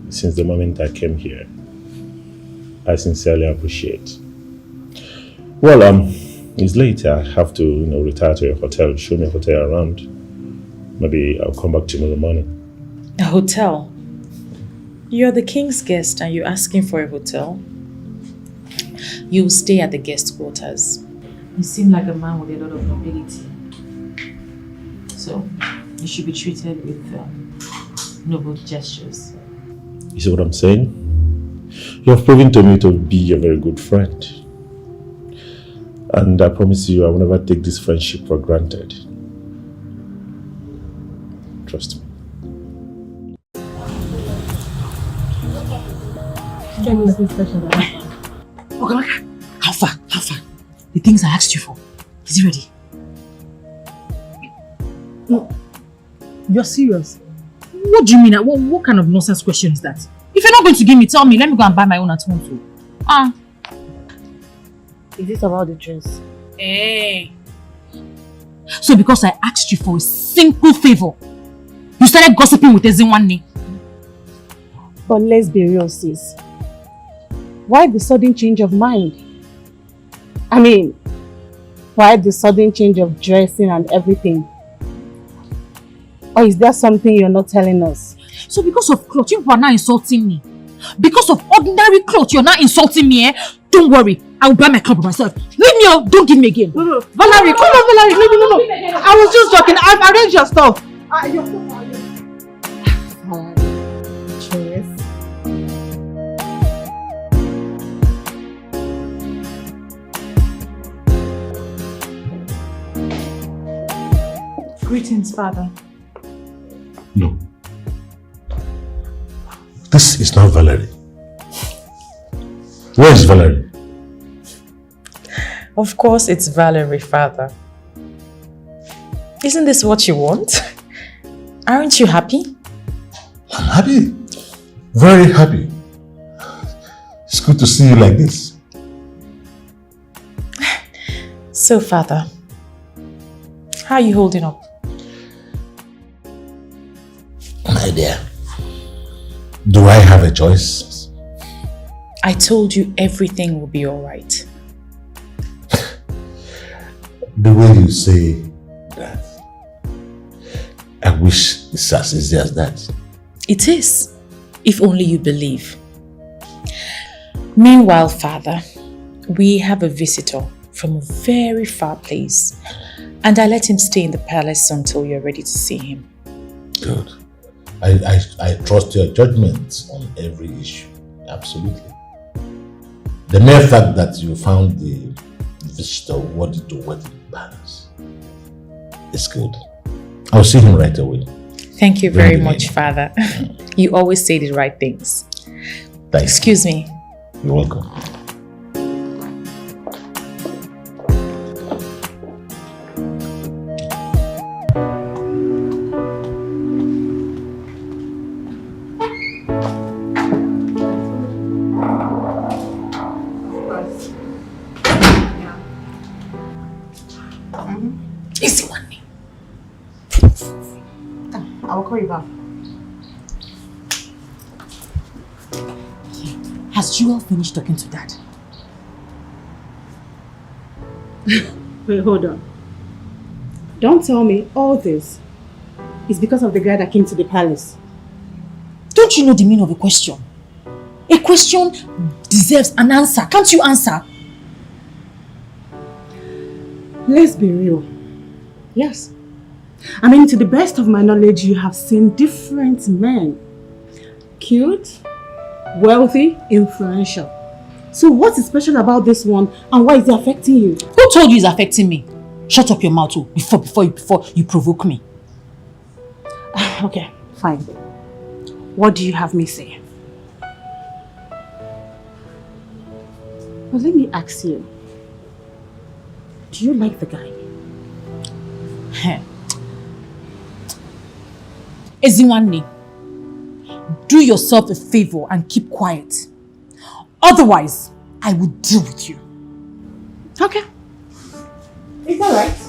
since the moment I came here. I sincerely appreciate. Well, it's late. I have to, retire to a hotel. Show me a hotel around. Maybe I'll come back tomorrow morning. A hotel? You're the king's guest and you're asking for a hotel? You'll stay at the guest quarters. You seem like a man with a lot of nobility. So, you should be treated with noble gestures. You see what I'm saying? You have proven to me to be a very good friend. And I promise you I will never take this friendship for granted. Trust me. Nothing special. Okay, how far? The things I asked you for. Is it ready? No. You're serious? What do you mean? What kind of nonsense question is that? If you're not going to give me, tell me. Let me go and buy my own at home too. Is it about the dress? Hey. So because I asked you for a simple favor, you started gossiping with Ezinwanne. But let's be real, sis. Why the sudden change of mind? I mean, why the sudden change of dressing and everything? Or is there something you're not telling us? So because of clothes, you are now insulting me. Because of ordinary clothes, you're now insulting me, eh? Don't worry, I will buy my club myself. Leave me out, don't give me again. No. Valerie, come on, Valerie, no. I was just joking. I've arranged your stuff. Your stuff. Greetings, Father. No. This is not Valerie. Where is Valerie? Of course it's Valerie, Father. Isn't this what you want? Aren't you happy? I'm happy. Very happy. It's good to see you like this. So, Father, how are you holding up? My dear, do I have a choice? I told you everything will be alright. The way you say that, I wish it's as easy as that. It is, if only you believe. Meanwhile, Father, we have a visitor from a very far place, and I let him stay in the palace until you're ready to see him. Good. I trust your judgment on every issue. Absolutely. The mere fact that you found the visitor worthy to wait in the palace is good. I'll see him right away. Thank you very much, Father. You always say the right things. Thanks. Excuse me. You're welcome. I'll call you back. Has Jewel finished talking to Dad? Wait, hold on. Don't tell me all this is because of the guy that came to the palace. Don't you know the meaning of a question? A question deserves an answer. Can't you answer? Let's be real. Yes. I mean, to the best of my knowledge, you have seen different men. Cute, wealthy, influential. So what is special about this one and why is it affecting you? Who told you it's affecting me? Shut up your mouth before you provoke me. Okay, fine. What do you have me say? Well, let me ask you. Do you like the guy? Ezinwanne, do yourself a favor and keep quiet. Otherwise, I will deal with you. Okay. It's alright.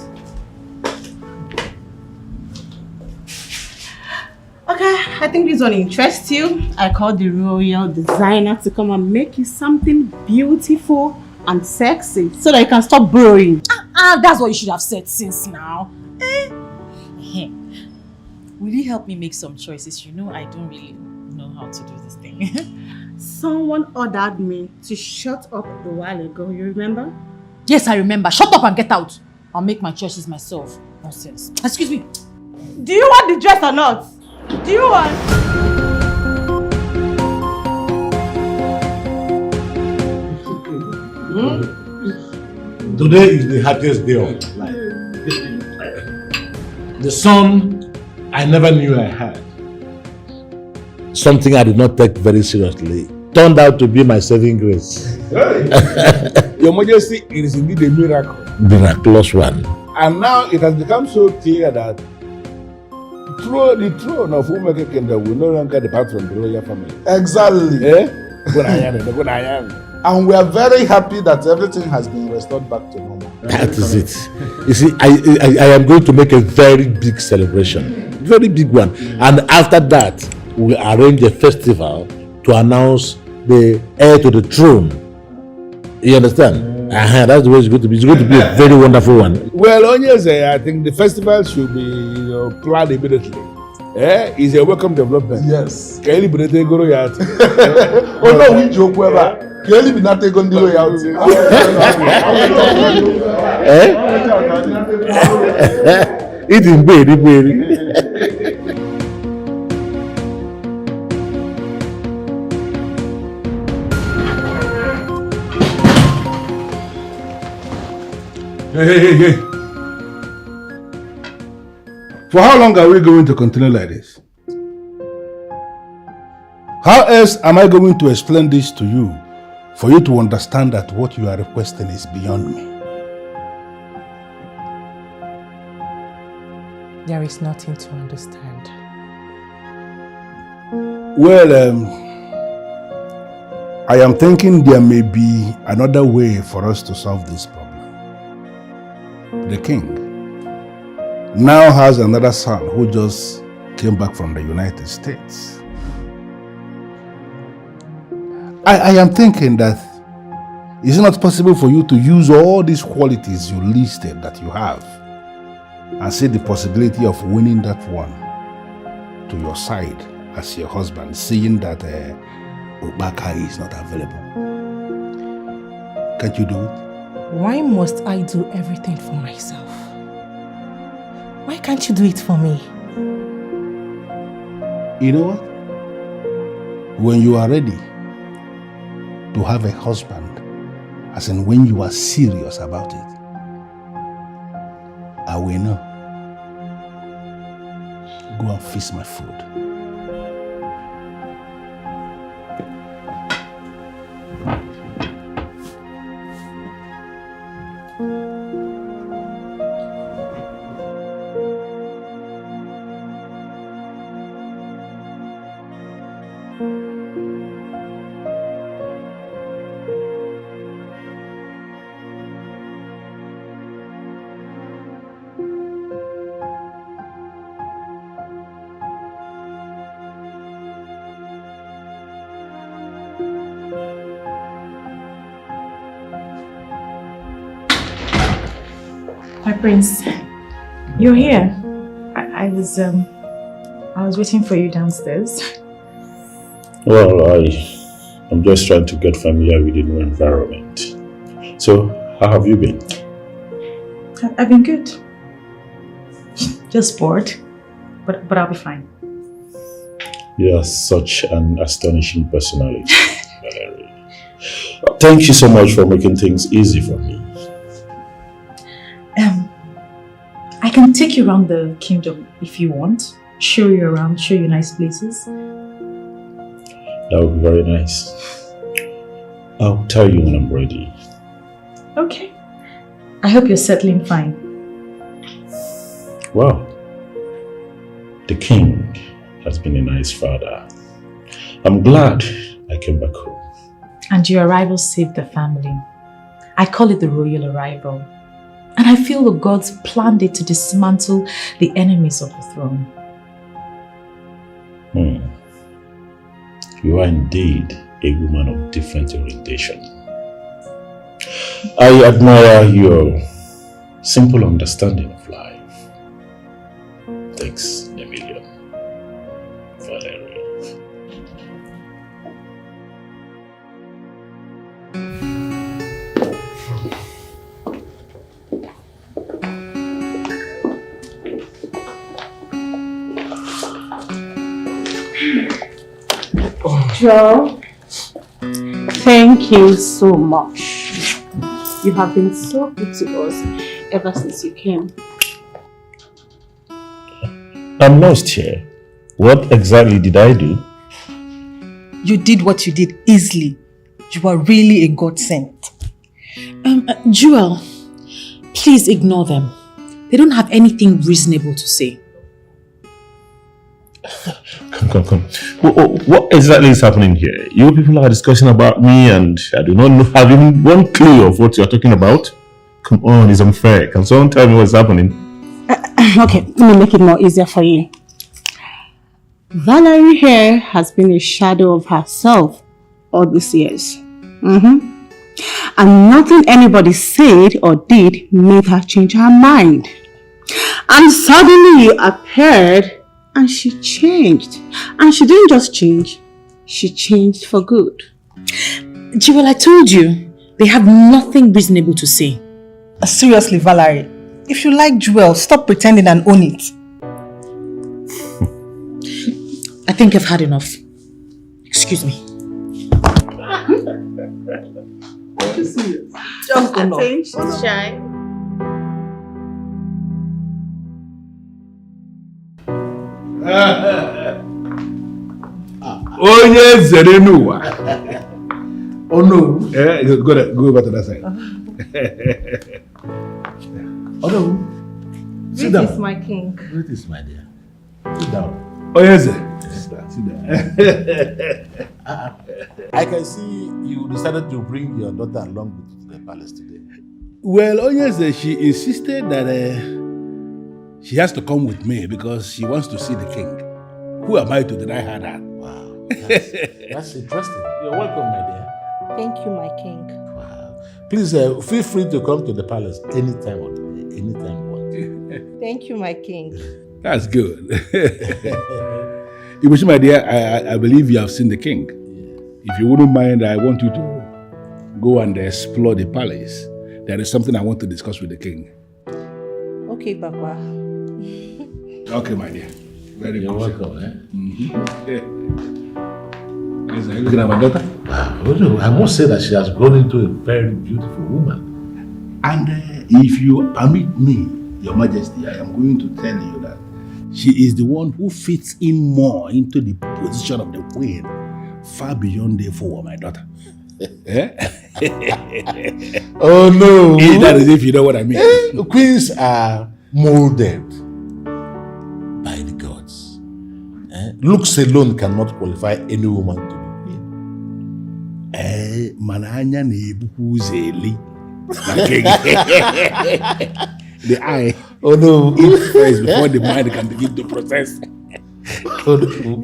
Okay, I think this one interests you. I called the royal designer to come and make you something beautiful and sexy so that you can stop borrowing. That's what you should have said since now. Will you help me make some choices? You know I don't really know how to do this thing. Someone ordered me to shut up a while ago, you remember? Yes, I remember. Shut up and get out. I'll make my choices myself. Nonsense. Excuse me. Do you want the dress or not? Do you want? Today is the happiest day of my life. The son I never knew I had. Something I did not take very seriously turned out to be my saving grace. Your Majesty, it is indeed a miracle. Miraculous one. And now it has become so clear that the throne of Umeke Kingdom will no longer depart from the royal family. Exactly. Eh? And we are very happy that everything has been restored back to normal. That is it. You see, I am going to make a very big celebration. Very big one. And after that, we will arrange a festival to announce the heir to the throne. You understand? That's the way it's going to be. It's going to be a very wonderful one. Well, Onyeze, I think the festival should be planned immediately. It's a welcome development. Yes. Can you be the royalty? Oh no, we joke whether. Can you be not taking the royalty? It is very, very. Hey. For how long are we going to continue like this? How else am I going to explain this to you for you to understand that what you are requesting is beyond me? There is nothing to understand. Well, I am thinking there may be another way for us to solve this problem. The king now has another son who just came back from the United States. I am thinking that is it not possible for you to use all these qualities you listed that you have and see the possibility of winning that one to your side as your husband, seeing that Obakari is not available? Can't you do it? Why must I do everything for myself? Why can't you do it for me? You know what? When you are ready to have a husband, as in when you are serious about it, I will know. Go and feast my food. My prince, you're here. I was waiting for you downstairs. Well, I'm just trying to get familiar with the new environment. So, how have you been? I've been good. Just bored, but I'll be fine. You are such an astonishing personality, Valerie. Thank you so much for making things easy for me. I can take you around the kingdom if you want. Show you around, show you nice places. That would be very nice. I'll tell you when I'm ready. Okay. I hope you're settling fine. Wow. The king has been a nice father. I'm glad I came back home. And your arrival saved the family. I call it the royal arrival. And I feel the gods planned it to dismantle the enemies of the throne. You are indeed a woman of different orientation. I admire your simple understanding of life. Thanks a million, Valerie. Joe, thank you so much. You have been so good to us ever since you came. I'm lost here. What exactly did I do? You did what you did easily. You are really a godsend. Jewel, please ignore them. They don't have anything reasonable to say. Come. What exactly is happening here? You people are discussing about me and I do not know, have even one clue of what you are talking about. Come on, it's unfair. Can someone tell me what's happening? Okay, let me make it more easier for you. Valerie here has been a shadow of herself all these years. And nothing anybody said or did made her change her mind. And suddenly you appeared and she changed. And she didn't just change, she changed for good. Jewel, I told you, they have nothing reasonable to say. Seriously, Valerie, if you like Jewel, stop pretending and own it. I think I've had enough. Excuse me. Just enough. She's shy. Onye Zerenuwa. Oh no. Go over to that side. Oh no. Sit down. This is my king. Great is my dear. Sit down. Oh yes. Sit down. I can see you decided to bring your daughter along with you to the palace today. Well, oh yes, she insisted that she has to come with me because she wants to see the king. Who am I to deny her that? Wow, that's interesting. You're welcome, my dear. Thank you, my king. Wow. Please feel free to come to the palace anytime you want. Thank you, my king. That's good. Ibushi, my dear, I believe you have seen the king. If you wouldn't mind, I want you to go and explore the palace. There is something I want to discuss with the king. Okay, Papa. Okay, my dear. Very good. You're welcome. Yes, are you looking at my daughter? Wow, I must say that she has grown into a very beautiful woman. And if you permit me, Your Majesty, I am going to tell you that she is the one who fits in more into the position of the queen, far beyond the for my daughter. Oh no! That is if you know what I mean. Queens are molded by the gods. Looks alone cannot qualify any woman to be queen. Mananya nebuku zeli. The eye. Oh no! Eat first before the mind can begin to process. Oh no!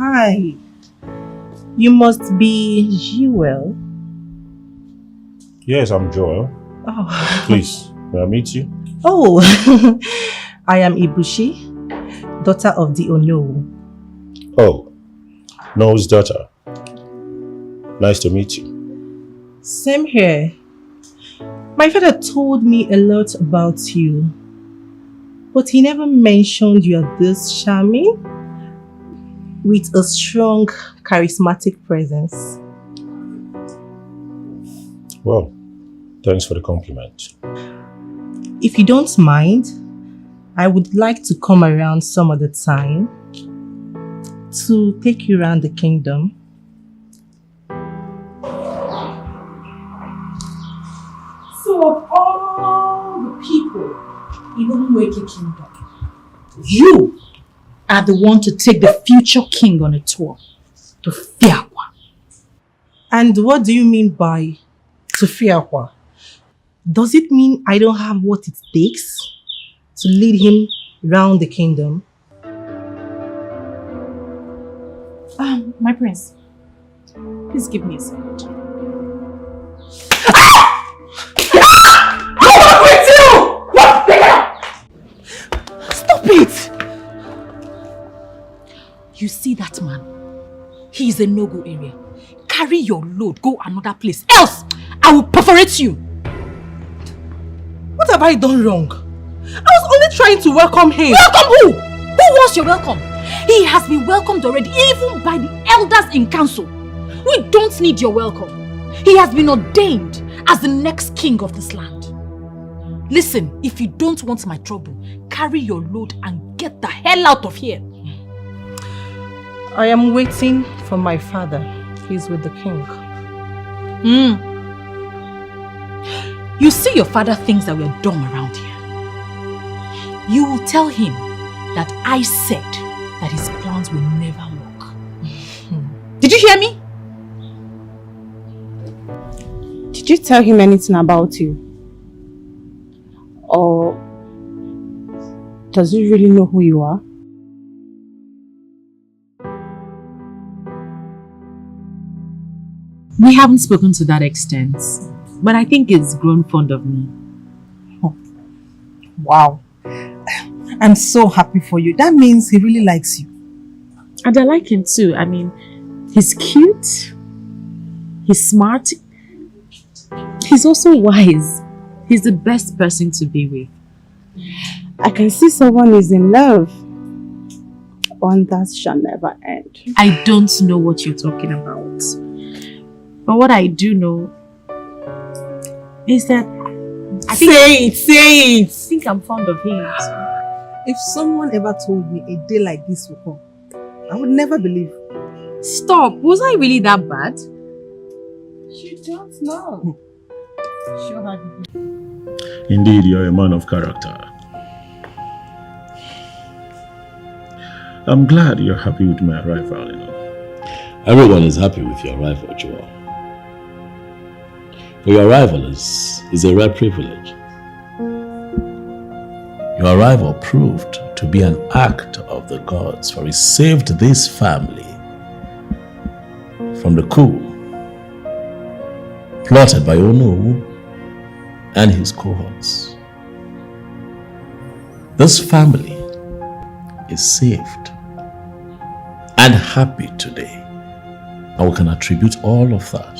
Hi, you must be Jewel. Yes, I'm Joel. Oh. Please, may I meet you? Oh, I am Ibushi, daughter of the Ono. Oh, No's daughter. Nice to meet you. Same here. My father told me a lot about you, but he never mentioned you are this charming, with a strong, charismatic presence. Well, thanks for the compliment. If you don't mind, I would like to come around some other time to take you around the kingdom. So of all the people in Umueke Kingdom, you are the one to take the future king on a tour to Fiakwa. And what do you mean by to Fiakwa? Does it mean I don't have what it takes to lead him round the kingdom? My prince, please give me a second. Stop it! You see that man? He is a no-go area. Carry your load, go another place. Else, I will perforate you. What have I done wrong? I was only trying to welcome him. Welcome who? Who wants your welcome? He has been welcomed already, even by the elders in council. We don't need your welcome. He has been ordained as the next king of this land. Listen, if you don't want my trouble, carry your load and get the hell out of here. I am waiting for my father. He's with the king. You see your father thinks that we are dumb around here. You will tell him that I said that his plans will never work. Did you hear me? Did you tell him anything about you? Or does he really know who you are? We haven't spoken to that extent, but I think he's grown fond of me. Wow. I'm so happy for you. That means he really likes you. And I like him too. I mean, he's cute, he's smart, he's also wise. He's the best person to be with. I can see someone is in love. One that shall never end. I don't know what you're talking about. But what I do know is that Say it! I think I'm fond of him. So. If someone ever told me a day like this will come, I would never believe. Stop! Was I really that bad? You don't know. Sure. Indeed, you're a man of character. I'm glad you're happy with my arrival, you know. Everyone is happy with your arrival, Joel. For your arrival is a rare privilege. Your arrival proved to be an act of the gods, for it saved this family from the coup plotted by Onowu and his cohorts. This family is saved and happy today, and we can attribute all of that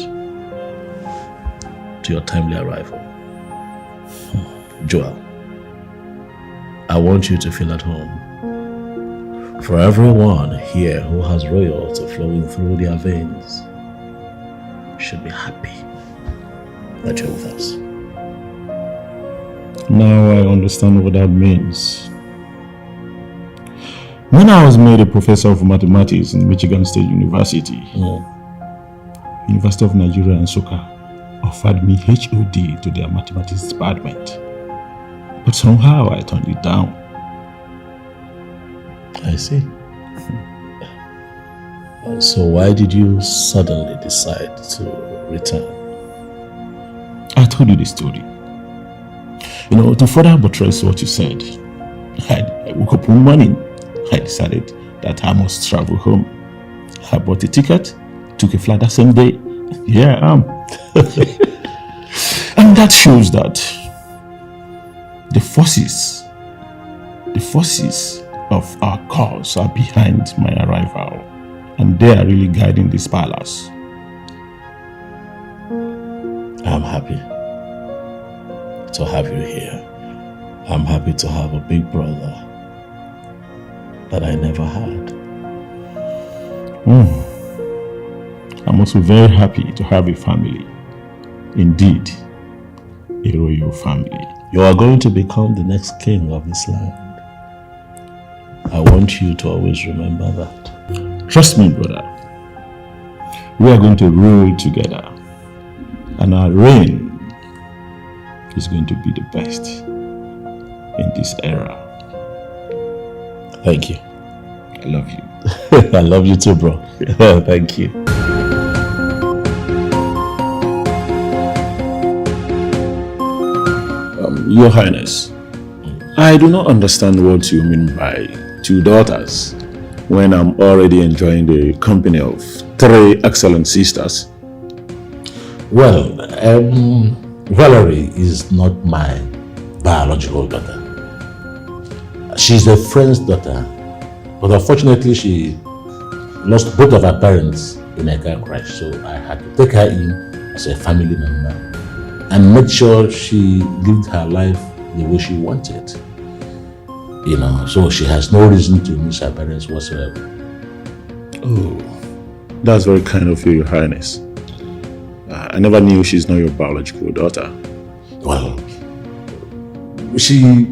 to your timely arrival. Joel, I want you to feel at home. For everyone here who has royalty flowing through their veins should be happy that you're with us. Now I understand what that means. When I was made a professor of mathematics in Michigan State University, University of Nigeria and Nsukka offered me HOD to their mathematics department. But somehow I turned it down. I see. So why did you suddenly decide to return? I told you the story. You know, to further buttress what you said, I woke up one morning, I decided that I must travel home. I bought a ticket, took a flight that same day. Here I am. And that shows that the forces of our cause are behind my arrival, and they are really guiding this palace. I'm happy to have you here. I'm happy to have a big brother that I never had. I'm also very happy to have a family. Indeed, a royal family. You are going to become the next king of this land. I want you to always remember that. Trust me, brother. We are going to rule together, and our reign is going to be the best in this era. Thank you. I love you. I love you too, bro. Thank you. Your Highness, I do not understand what you mean by 2 daughters when I'm already enjoying the company of 3 excellent sisters. Well, Valerie is not my biological daughter. She's a friend's daughter, but unfortunately she lost both of her parents in a car crash, so I had to take her in as a family member and make sure she lived her life the way she wants it. You know, so she has no reason to miss her parents whatsoever. Oh, that's very kind of you, Your Highness. I never knew she's not your biological daughter. Well, she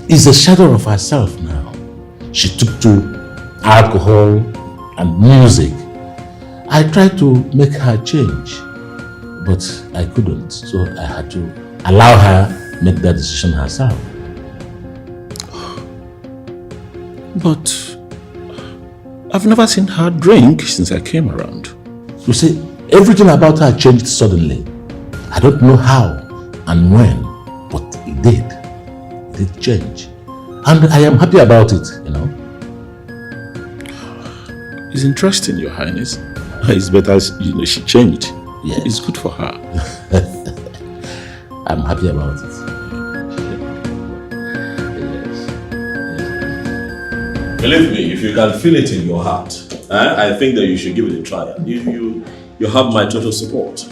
is a shadow of herself now. She took to alcohol and music. I tried to make her change, but I couldn't. So I had to allow her make that decision herself. But I've never seen her drink since I came around. You see, everything about her changed suddenly. I don't know how and when, but it did. It did change. And I am happy about it, you know. It's interesting, Your Highness. It's better, you know, she changed. Yes. It's good for her. I'm happy about it. Believe me, if you can feel it in your heart, I think that you should give it a try. You have my total support.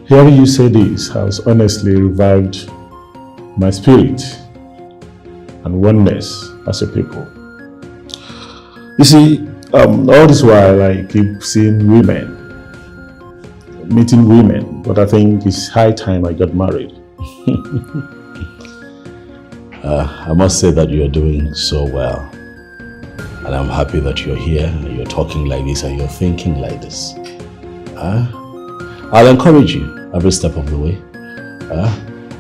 Hearing you say this has honestly revived my spirit and oneness as a people. You see, all this while I keep seeing women, meeting women, but I think it's high time I got married. I must say that you're doing so well. And I'm happy that you're here, and you're talking like this, and you're thinking like this. I'll encourage you every step of the way.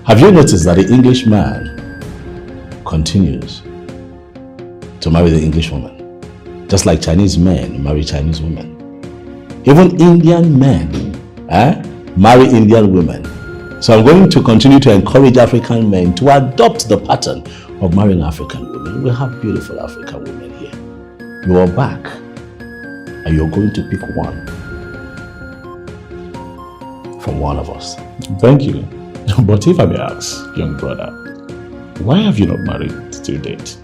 Have you noticed that the English man continues to marry the English woman? Just like Chinese men marry Chinese women. Even Indian men marry Indian women. So I'm going to continue to encourage African men to adopt the pattern of marrying African women. We have beautiful African women here. You are back, and you're going to pick one from one of us. Thank you. But if I may ask, young brother, why have you not married to date?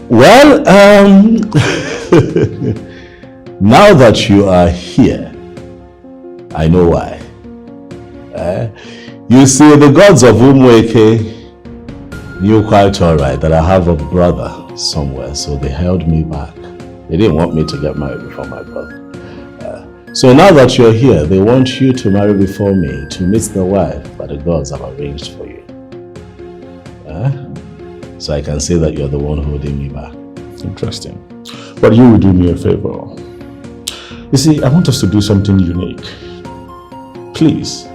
Well, now that you are here, I know why. You see, the gods of Umweke knew quite alright that I have a brother somewhere, so they held me back. They didn't want me to get married before my brother. So now that you're here, they want you to marry before me to meet the wife that the gods have arranged for you. So I can say that you're the one holding me back. Interesting. But you will do me a favor. You see, I want us to do something unique. Please,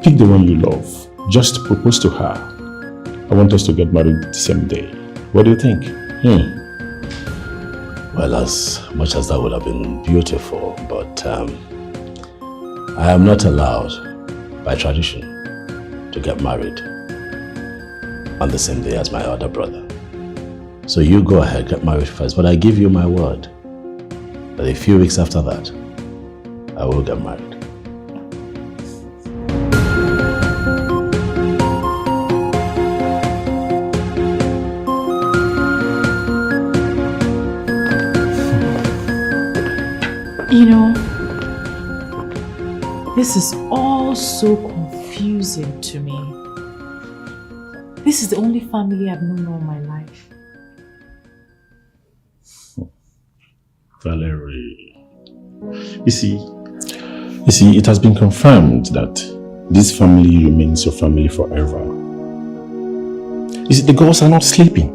pick the one you love. Just propose to her. I want us to get married the same day. What do you think? Well, as much as that would have been beautiful, but I am not allowed by tradition to get married on the same day as my other brother. So you go ahead, get married first, but I give you my word that a few weeks after that, I will get married. You know, this is all so confusing to me. This is the only family I've known all my life. Valerie. You see, it has been confirmed that this family remains your family forever. You see, the girls are not sleeping.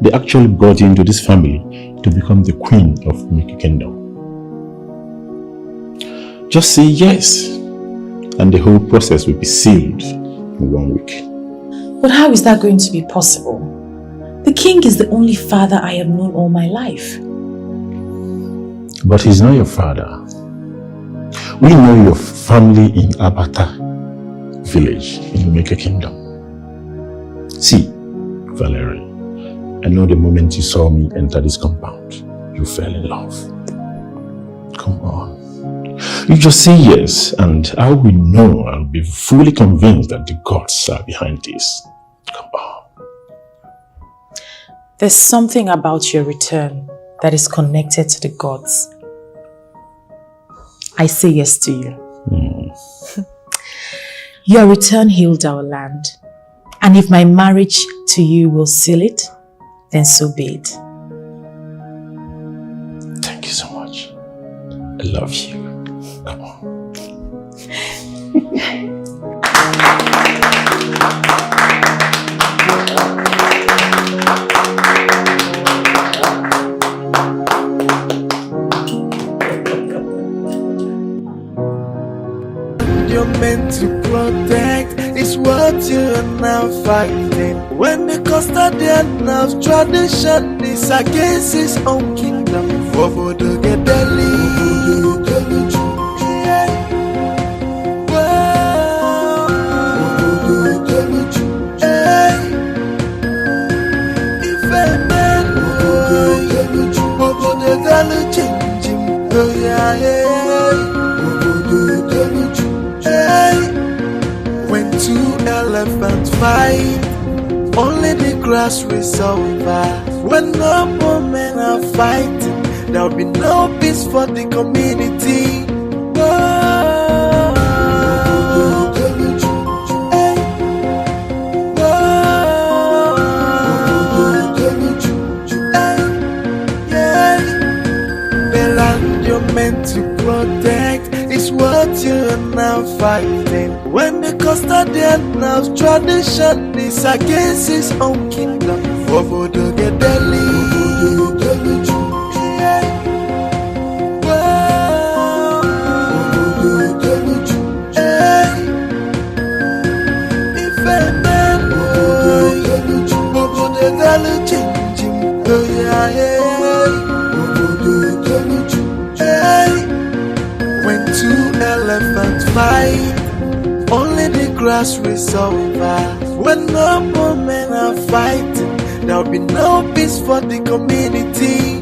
They actually brought you into this family to become the queen of Mickey Kingdom. Just say yes, and the whole process will be sealed in 1 week. But how is that going to be possible? The king is the only father I have known all my life. But he's not your father. We know your family in Abata village in Mickey Kingdom. See, Valerie, I know the moment you saw me enter this compound, you fell in love. Come on. You just say yes, and I will know, I'll be fully convinced that the gods are behind this. Come on. There's something about your return that is connected to the gods. I say yes to you. Your return healed our land. And if my marriage to you will seal it, then so be it. Thank you so much. I love you. Come on. You're meant to protect is what you're now fighting. When the custodian of tradition is against his own kingdom, for the get when two elephants fight, only the grass will survive. When no men are fighting, there'll be no peace for the community. The land you're meant to protect is what you're now fighting. When the custodian of tradition is against his own kingdom, for the get when two elephants fight, only the grass will survive. When no men are fighting, there'll be no peace for the community.